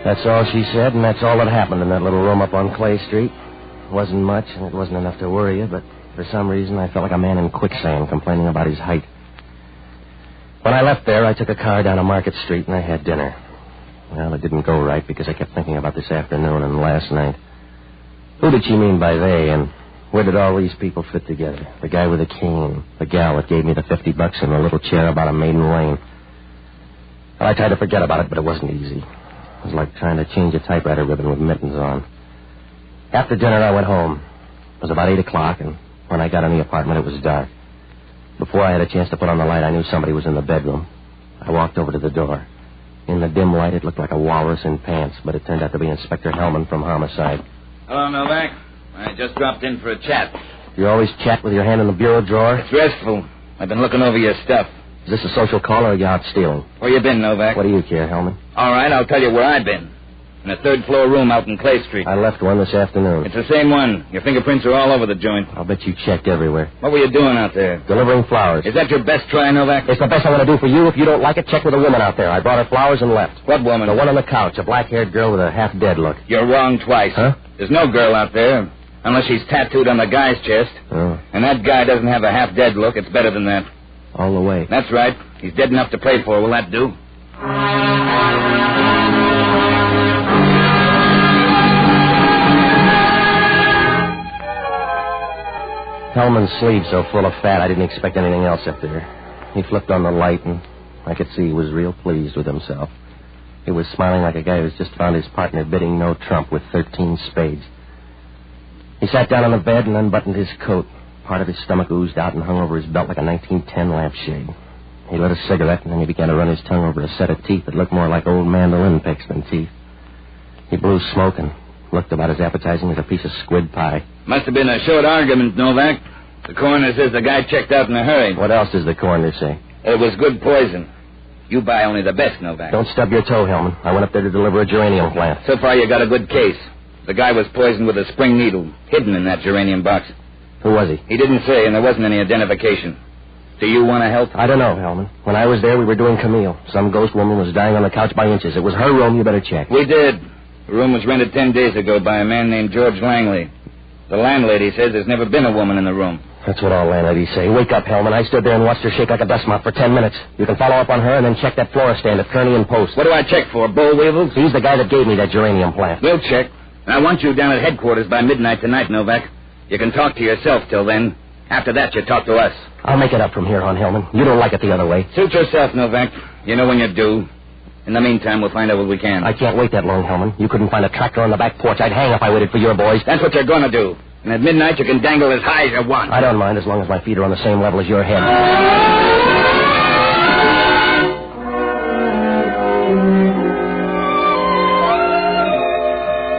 That's all she said, and that's all that happened in that little room up on Clay Street. It wasn't much, and it wasn't enough to worry you, but for some reason I felt like a man in quicksand complaining about his height. When I left there, I took a car down to Market Street, and I had dinner. Well, it didn't go right because I kept thinking about this afternoon and last night. Who did she mean by they, and where did all these people fit together? The guy with the cane, the gal that gave me the $50 in the little chair about a maiden lane. Well, I tried to forget about it, but it wasn't easy. It was like trying to change a typewriter ribbon with mittens on. After dinner, I went home. It was about 8 o'clock, and when I got in the apartment, it was dark. Before I had a chance to put on the light, I knew somebody was in the bedroom. I walked over to the door. In the dim light, it looked like a walrus in pants, but it turned out to be Inspector Hellman from Homicide. Hello, Novak. I just dropped in for a chat. You always chat with your hand in the bureau drawer? It's restful. I've been looking over your stuff. Is this a social call or are you out stealing? Where you been, Novak? What do you care, Hellman? All right, I'll tell you where I've been. In a third-floor room out in Clay Street. I left one this afternoon. It's the same one. Your fingerprints are all over the joint. I'll bet you checked everywhere. What were you doing out there? Delivering flowers. Is that your best try, Novak? It's the best I'm going to do for you. If you don't like it, check with a woman out there. I brought her flowers and left. What woman? The one on the couch, a black-haired girl with a half-dead look. You're wrong twice. Huh? There's no girl out there, unless she's tattooed on the guy's chest. Oh. And that guy doesn't have a half-dead look. It's better than that. All the way. That's right. He's dead enough to pray for. Will that do? Hellman's sleeve so full of fat, I didn't expect anything else up there. He flipped on the light, and I could see he was real pleased with himself. He was smiling like a guy who's just found his partner bidding no trump with 13 spades. He sat down on the bed and unbuttoned his coat. Part of his stomach oozed out and hung over his belt like a 1910 lampshade. He lit a cigarette, and then he began to run his tongue over a set of teeth that looked more like old mandolin picks than teeth. He blew smoke and looked about as appetizing as a piece of squid pie. Must have been a short argument, Novak. The coroner says the guy checked out in a hurry. What else does the coroner say? It was good poison. You buy only the best, Novak. Don't stub your toe, Hellman. I went up there to deliver a geranium plant. So far, you got a good case. The guy was poisoned with a spring needle, hidden in that geranium box. Who was he? He didn't say, and there wasn't any identification. Do you want to help? I don't know, Hellman. When I was there, we were doing Camille. Some ghost woman was dying on the couch by inches. It was her room. You better check. We did. The room was rented 10 days ago by a man named George Langley. The landlady says there's never been a woman in the room. That's what all landladies say. Wake up, Hellman. I stood there and watched her shake like a dust mop for 10 minutes. You can follow up on her and then check that florist stand at Kearney and Post. What do I check for, bull weevils? He's the guy that gave me that geranium plant. We'll check. I want you down at headquarters by midnight tonight, Novak. You can talk to yourself till then. After that, you talk to us. I'll make it up from here on, Hellman. You don't like it the other way. Suit yourself, Novak. You know when you do. In the meantime, we'll find out what we can. I can't wait that long, Hellman. You couldn't find a tractor on the back porch. I'd hang if I waited for your boys. That's what you're going to do. And at midnight, you can dangle as high as you want. I don't mind as long as my feet are on the same level as your head.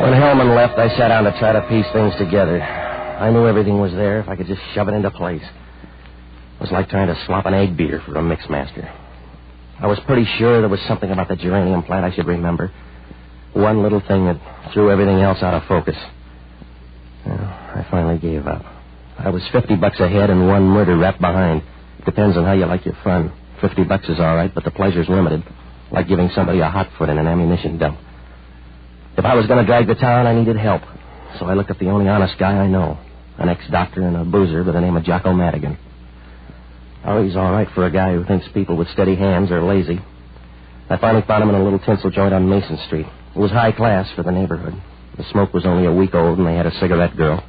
When Hellman left, I sat down to try to piece things together. I knew everything was there if I could just shove it into place. It was like trying to swap an egg beater for a mixmaster. I was pretty sure there was something about the geranium plant I should remember. One little thing that threw everything else out of focus. Well, I finally gave up. I was $50 ahead and one murder rap behind. Depends on how you like your fun. $50 is all right, but the pleasure's limited. Like giving somebody a hot foot in an ammunition dump. If I was going to drag the town, I needed help. So I looked up the only honest guy I know. An ex-doctor and a boozer by the name of Jocko Madigan. Oh, he's all right for a guy who thinks people with steady hands are lazy. I finally found him in a little tinsel joint on Mason Street. It was high class for the neighborhood. The smoke was only a week old, and they had a cigarette girl.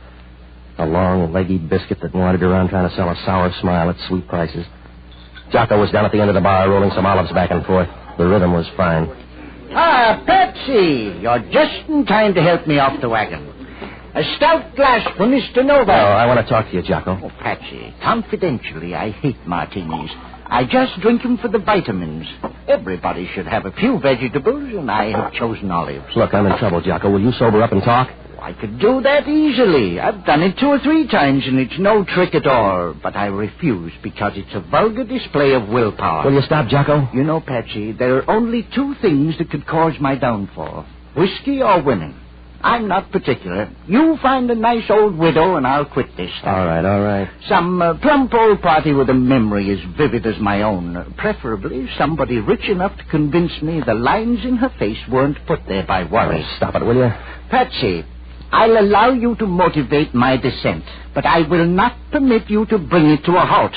A long, leggy biscuit that wandered around trying to sell a sour smile at sweet prices. Jocko was down at the end of the bar rolling some olives back and forth. The rhythm was fine. Ah, Patsy, you're just in time to help me off the wagon. A stout glass for Mr. Novak. Oh, I want to talk to you, Jocko. Oh, Patsy, confidentially, I hate martinis. I just drink them for the vitamins. Everybody should have a few vegetables, and I have chosen olives. Look, I'm in trouble, Jocko. Will you sober up and talk? I could do that easily. I've done it 2 or 3 times, and it's no trick at all. But I refuse because it's a vulgar display of willpower. Will you stop, Jocko? You know, Patsy, there are only 2 things that could cause my downfall. Whiskey or women. I'm not particular. You find a nice old widow, and I'll quit this thing. All right. Some plump old party with a memory as vivid as my own. Preferably somebody rich enough to convince me the lines in her face weren't put there by worry. Oh, stop it, will you? Patsy, I'll allow you to motivate my dissent, but I will not permit you to bring it to a halt.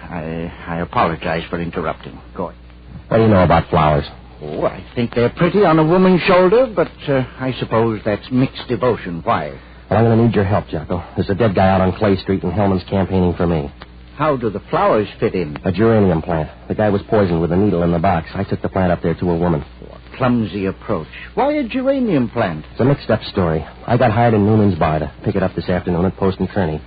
I apologize for interrupting. Go ahead. What do you know about flowers? Oh, I think they're pretty on a woman's shoulder, but I suppose that's mixed devotion. Why? Well, I'm going to need your help, Jocko. There's a dead guy out on Clay Street, and Hellman's campaigning for me. How do the flowers fit in? A geranium plant. The guy was poisoned with a needle in the box. I took the plant up there to a woman. A clumsy approach. Why a geranium plant? It's a mixed-up story. I got hired in Noonan's bar to pick it up this afternoon at Post and Kearney.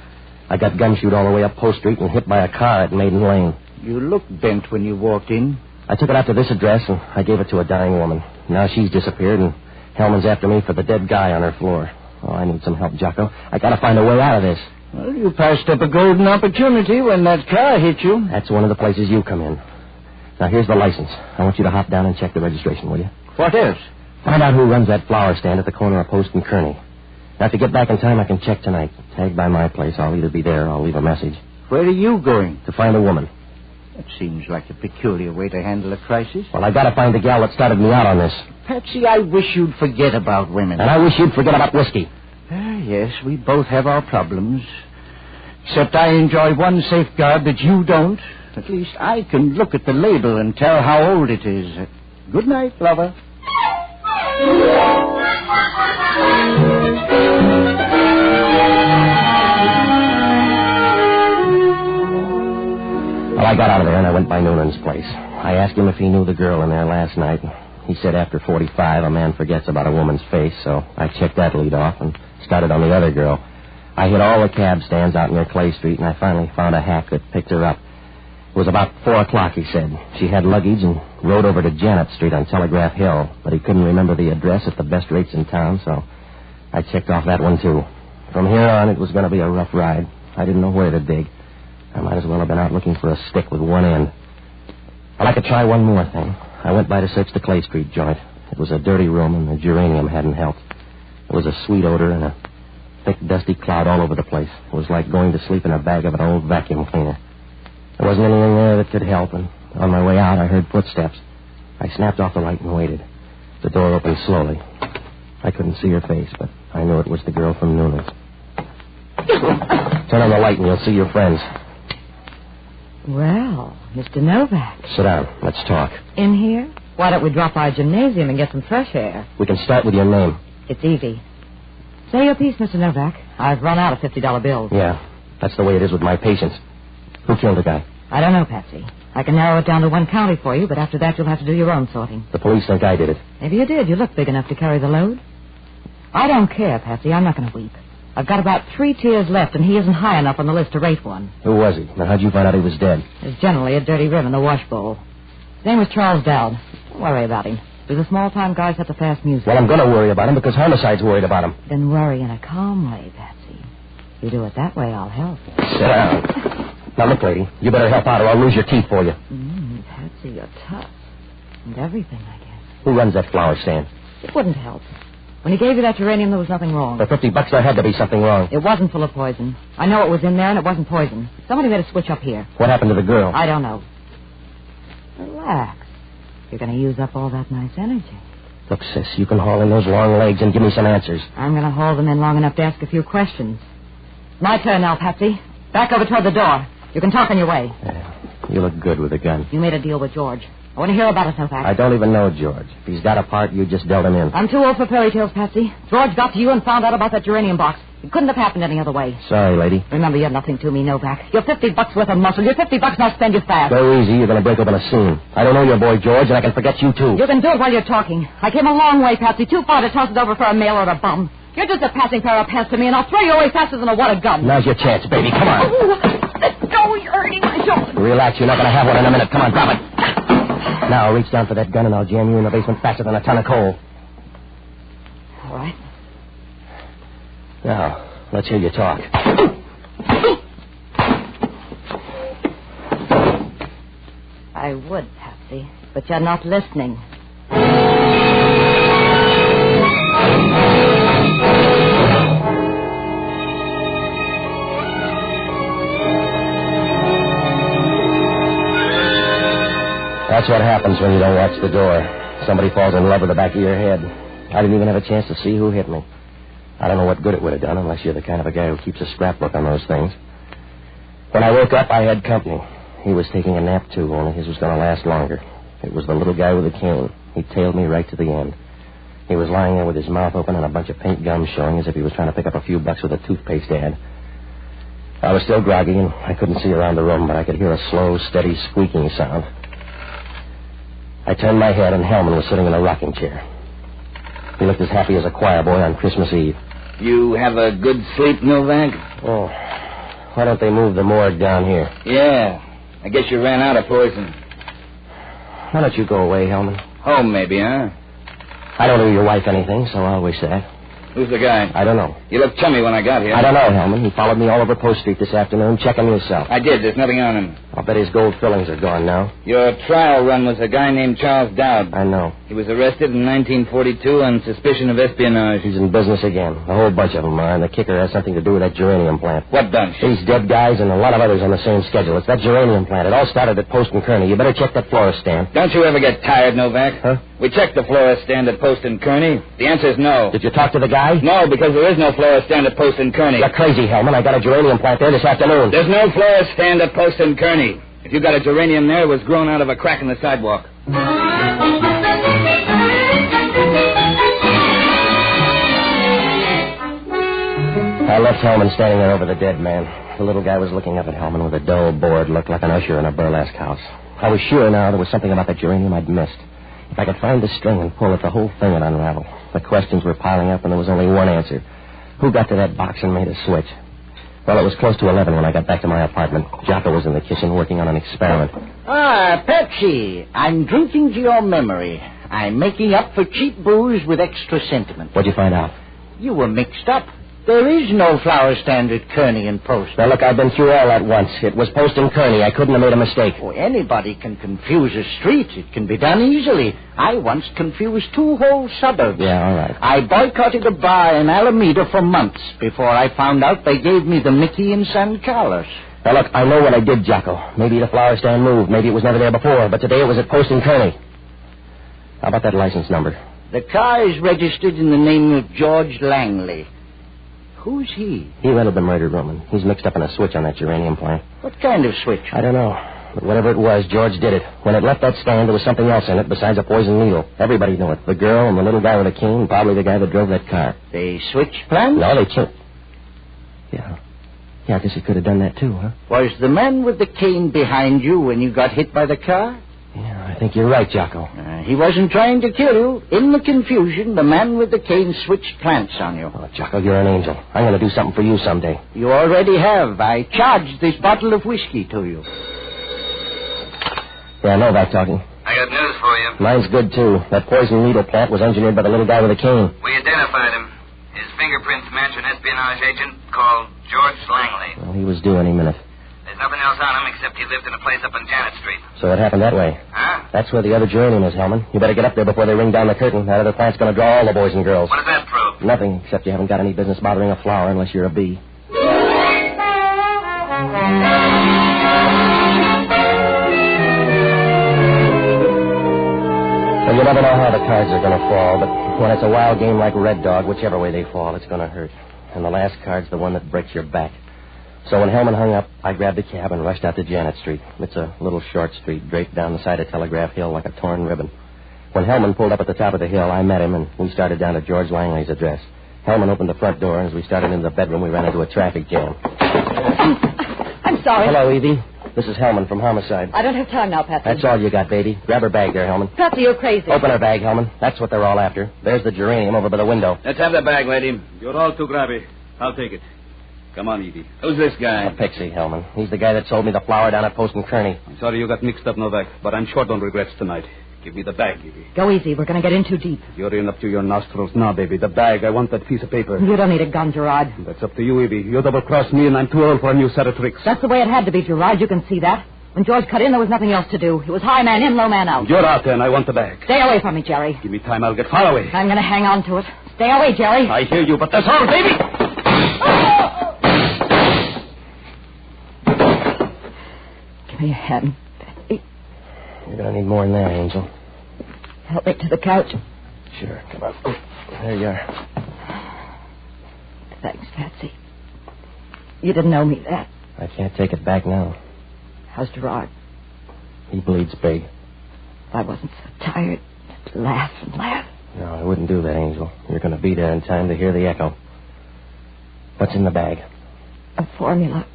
I got gumshoed all the way up Post Street and hit by a car at Maiden Lane. You looked bent when you walked in. I took it out to this address, and I gave it to a dying woman. Now she's disappeared, and Hellman's after me for the dead guy on her floor. Oh, I need some help, Jocko. I got to find a way out of this. Well, you passed up a golden opportunity when that car hit you. That's one of the places you come in. Now, here's the license. I want you to hop down and check the registration, will you? What is? Find out who runs that flower stand at the corner of Post and Kearney. Now, if you get back in time, I can check tonight. Tag by my place. I'll either be there or I'll leave a message. Where are you going? To find a woman. That seems like a peculiar way to handle a crisis. Well, I gotta find the gal that started me out on this. Patsy, I wish you'd forget about women. And I wish you'd forget about whiskey. Yes, we both have our problems. Except I enjoy one safeguard that you don't. At least I can look at the label and tell how old it is. Good night, lover. Well, I got out of there and I went by Noonan's place. I asked him if he knew the girl in there last night. He said after 45, a man forgets about a woman's face, so I checked that lead off and started on the other girl. I hit all the cab stands out near Clay Street, and I finally found a hack that picked her up. It was about 4 o'clock, he said. She had luggage and rode over to Janet Street on Telegraph Hill, but he couldn't remember the address at the best rates in town, so I checked off that one, too. From here on, it was going to be a rough ride. I didn't know where to dig. I might as well have been out looking for a stick with one end. Well, I could try one more thing. I went by to search the Clay Street joint. It was a dirty room, and the geranium hadn't helped. There was a sweet odor and a thick, dusty cloud all over the place. It was like going to sleep in a bag of an old vacuum cleaner. There wasn't anything there that could help, and on my way out, I heard footsteps. I snapped off the light and waited. The door opened slowly. I couldn't see her face, but I knew it was the girl from Noonan's. Turn on the light and you'll see your friends. Well, Mr. Novak. Sit down. Let's talk. In here? Why don't we drop by a gymnasium and get some fresh air? We can start with your name. It's easy. Say your piece, Mr. Novak. I've run out of $50 bills. Yeah, that's the way it is with my patients. Who killed the guy? I don't know, Patsy. I can narrow it down to one county for you, but after that you'll have to do your own sorting. The police think I did it. Maybe you did. You look big enough to carry the load. I don't care, Patsy. I'm not going to weep. I've got about 3 tiers left, and he isn't high enough on the list to rate one. Who was he? And how'd you find out he was dead? There's generally a dirty rim in the wash bowl. His name was Charles Dowd. Don't worry about him. There's a small-time guy set to fast music. Well, I'm going to worry about him because homicide's worried about him. Then worry in a calm way, Patsy. If you do it that way, I'll help. Sit down. Now, look, lady, you better help out or I'll lose your teeth for you. Patsy, you're tough. And everything, I guess. Who runs that flower stand? It wouldn't help. When he gave you that geranium, there was nothing wrong. For $50, there had to be something wrong. It wasn't full of poison. I know it was in there, and it wasn't poison. Somebody made a switch up here. What happened to the girl? I don't know. Relax. You're going to use up all that nice energy. Look, sis, you can haul in those long legs and give me some answers. I'm going to haul them in long enough to ask a few questions. My turn now, Patsy. Back over toward the door. You can talk on your way. Yeah, you look good with a gun. You made a deal with George. I want to hear about it, Novak. I don't even know George. If he's got a part, you just dealt him in. I'm too old for fairy tales, Patsy. George got to you and found out about that geranium box. It couldn't have happened any other way. Sorry, lady. Remember, you're nothing to me, Novak. You're $50 worth of muscle. You're $50, and I'll spend you fast. Go easy. You're going to break open a scene. I don't know your boy, George, and I can forget you, too. You can do it while you're talking. I came a long way, Patsy. Too far to toss it over for a mail or a bum. You're just a passing pair of pants to me, and I'll throw you away faster than a water gun. Now's your chance, baby. Come on. Oh, let go. You're hurting my shoulder. Relax. You're not going to have one in a minute. Come on, drop it. Now, reach down for that gun, and I'll jam you in the basement faster than a ton of coal. All right. Now, let's hear you talk. I would, Patsy, but you're not listening. That's what happens when you don't watch the door. Somebody falls in love with the back of your head. I didn't even have a chance to see who hit me. I don't know what good it would have done unless you're the kind of a guy who keeps a scrapbook on those things. When I woke up, I had company. He was taking a nap, too, only his was going to last longer. It was the little guy with the cane. He tailed me right to the end. He was lying there with his mouth open and a bunch of pink gums showing as if he was trying to pick up a few bucks with a toothpaste ad. I was still groggy, and I couldn't see around the room, but I could hear a slow, steady squeaking sound. I turned my head, and Hellman was sitting in a rocking chair. He looked as happy as a choir boy on Christmas Eve. You have a good sleep, Novak? Oh, why don't they move the morgue down here? Yeah, I guess you ran out of poison. Why don't you go away, Hellman? Home, maybe, huh? I don't owe your wife anything, so I'll wish that. Who's the guy? I don't know. You looked chummy when I got here. I don't know, Hellman. He followed me all over Post Street this afternoon. Check him yourself. I did. There's nothing on him. I'll bet his gold fillings are gone now. Your trial run was a guy named Charles Dowd. I know. He was arrested in 1942 on suspicion of espionage. He's in business again. A whole bunch of them are, and the kicker has something to do with that geranium plant. What bunch? These dead guys and a lot of others on the same schedule. It's that geranium plant. It all started at Post and Kearney. You better check that florist stand. Don't you ever get tired, Novak? Huh? We checked the florist stand at Post and Kearney. The answer's no. Did you talk to the guy? No, because there is no florist stand at Post and Kearney. You're crazy, Hellman. I got a geranium plant there this afternoon. There's no florist stand at Post and Kearney. If you got a geranium there, it was grown out of a crack in the sidewalk. I left Hellman standing there over the dead man. The little guy was looking up at Hellman with a dull, bored look like an usher in a burlesque house. I was sure now there was something about the geranium I'd missed. If I could find the string and pull it, the whole thing would unravel. The questions were piling up, and there was only one answer. Who got to that box and made a switch? Well, it was close to 11 when I got back to my apartment. Jocko was in the kitchen working on an experiment. Ah, Patsy, I'm drinking to your memory. I'm making up for cheap booze with extra sentiment. What'd you find out? You were mixed up. There is no flower stand at Kearney and Post. Now, look, I've been through all that once. It was Post and Kearney. I couldn't have made a mistake. Oh, anybody can confuse a street. It can be done easily. I once confused 2 whole suburbs. Yeah, all right. I boycotted a bar in Alameda for months before I found out they gave me the Mickey in San Carlos. Now, look, I know what I did, Jocko. Maybe the flower stand moved. Maybe it was never there before. But today it was at Post and Kearney. How about that license number? The car is registered in the name of George Langley. Who's he? He rented the murdered woman. He's mixed up in a switch on that geranium plant. What kind of switch? I don't know. But whatever it was, George did it. When it left that stand, there was something else in it besides a poison needle. Everybody knew it. The girl and the little guy with a cane, and probably the guy that drove that car. They switched plans? No, they changed. Yeah, I guess he could have done that too, huh? Was the man with the cane behind you when you got hit by the car? Yeah, I think you're right, Jocko. He wasn't trying to kill you. In the confusion, the man with the cane switched plants on you. Oh, Jocko, you're an angel. I'm going to do something for you someday. You already have. I charged this bottle of whiskey to you. Yeah, Novak talking. I got news for you. Mine's good, too. That poison needle plant was engineered by the little guy with the cane. We identified him. His fingerprints match an espionage agent called George Langley. Well, he was due any minute. There's nothing else on him except he lived in a place up on Janet Street. So it happened that way. Huh? That's where the other geranium is, Hellman. You better get up there before they ring down the curtain. That other plant's going to draw all the boys and girls. What does that prove? Nothing, except you haven't got any business bothering a flower unless you're a bee. Well, you never know how the cards are going to fall, but when it's a wild game like Red Dog, whichever way they fall, it's going to hurt. And the last card's the one that breaks your back. So when Hellman hung up, I grabbed a cab and rushed out to Janet Street. It's a little short street draped down the side of Telegraph Hill like a torn ribbon. When Hellman pulled up at the top of the hill, I met him, and we started down to George Langley's address. Hellman opened the front door, and as we started into the bedroom, we ran into a traffic jam. I'm sorry. Hello, Evie. This is Hellman from Homicide. I don't have time now, Patsy. That's all you got, baby. Grab her bag there, Hellman. Patsy, you're crazy. Open her bag, Hellman. That's what they're all after. There's the geranium over by the window. Let's have the bag, lady. You're all too grabby. I'll take it. Come on, Edie. Who's this guy? A pixie, Hellman. He's the guy that sold me the flower down at Post and Kearney. I'm sorry you got mixed up, Novak, but I'm short on regrets tonight. Give me the bag, Edie. Go easy. We're going to get in too deep. You're in up to your nostrils now, baby. The bag. I want that piece of paper. You don't need a gun, Gerard. That's up to you, Evie. You double-crossed me, and I'm too old for a new set of tricks. That's the way it had to be, Gerard. You can see that. When George cut in, there was nothing else to do. It was high man in, low man out. You're out there, and I want the bag. Stay away from me, Jerry. Give me time. I'll get far away. I'm going to hang on to it. Stay away, Jerry. I hear you, but that's all, baby. Give me a hand, Patsy. You're going to need more than that, Angel. Help me to the couch. Sure, come on. There you are. Thanks, Patsy. You didn't owe me that. I can't take it back now. How's Gerard? He bleeds big. If I wasn't so tired, I'd laugh and laugh. No, I wouldn't do that, Angel. You're going to be there in time to hear the echo. What's in the bag? A formula.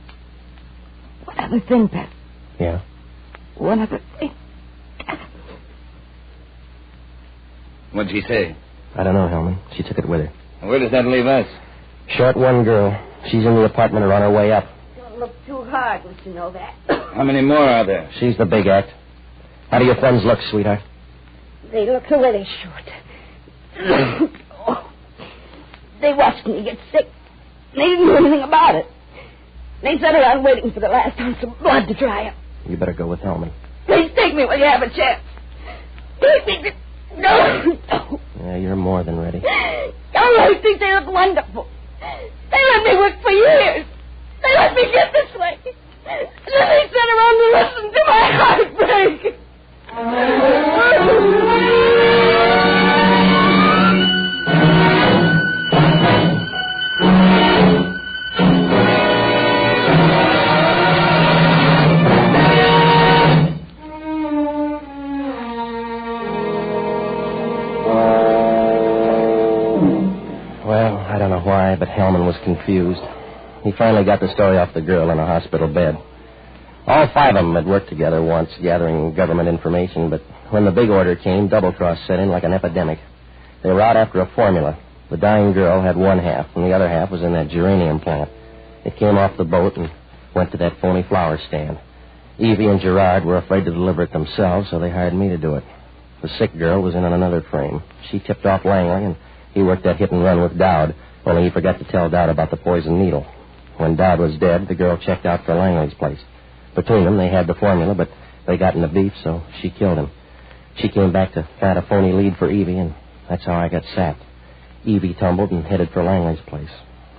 One other thing, Pat. Yeah? One other thing. What'd she say? I don't know, Hellman. She took it with her. Where does that leave us? Short one girl. She's in the apartment or on her way up. Don't look too hard, Mr. Novak. How many more are there? She's the big act. How do your friends look, sweetheart? They look the way they should. They watched me get sick. They didn't do anything about it. They sat around waiting for the last ounce of blood to dry up. You better go with Hellman. Please take me when you have a chance. Take me to... No. Yeah, you're more than ready. Oh, I think they look wonderful. They let me work for years. They let me get this way. And then they sat around to listen to my heartbreak. Well, I don't know why, but Hellman was confused. He finally got the story off the girl in a hospital bed. All 5 of them had worked together once, gathering government information, but when the big order came, double-cross set in like an epidemic. They were out after a formula. The dying girl had one half, and the other half was in that geranium plant. It came off the boat and went to that phony flower stand. Evie and Gerard were afraid to deliver it themselves, so they hired me to do it. The sick girl was in another frame. She tipped off Langley, and he worked that hit and run with Dowd, only he forgot to tell Dowd about the poison needle. When Dowd was dead, the girl checked out for Langley's place. Between them, they had the formula, but they got in the beef, so she killed him. She came back to plant a phony lead for Evie, and that's how I got sacked. Evie tumbled and headed for Langley's place.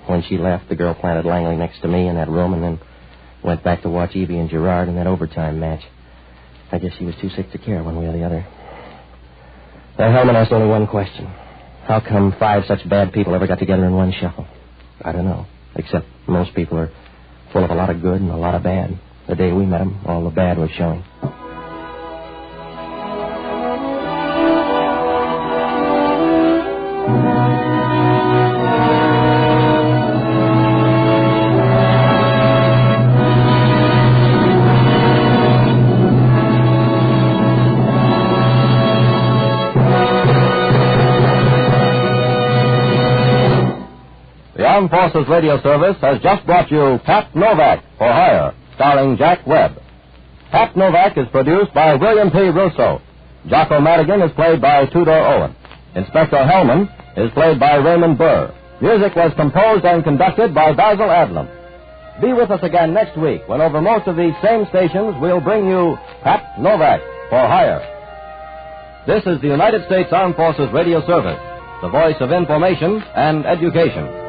When she left, the girl planted Langley next to me in that room and then went back to watch Evie and Gerard in that overtime match. I guess she was too sick to care one way or the other. Now, Hellman asked only one question. How come 5 such bad people ever got together in one shuffle? I don't know, except most people are full of a lot of good and a lot of bad. The day we met them, all the bad was showing. The Armed Forces Radio Service has just brought you Pat Novak for Hire, starring Jack Webb. Pat Novak is produced by William P. Russo. Jocko Madigan is played by Tudor Owen. Inspector Hellman is played by Raymond Burr. Music was composed and conducted by Basil Adlam. Be with us again next week when over most of these same stations we'll bring you Pat Novak for Hire. This is the United States Armed Forces Radio Service, the voice of information and education.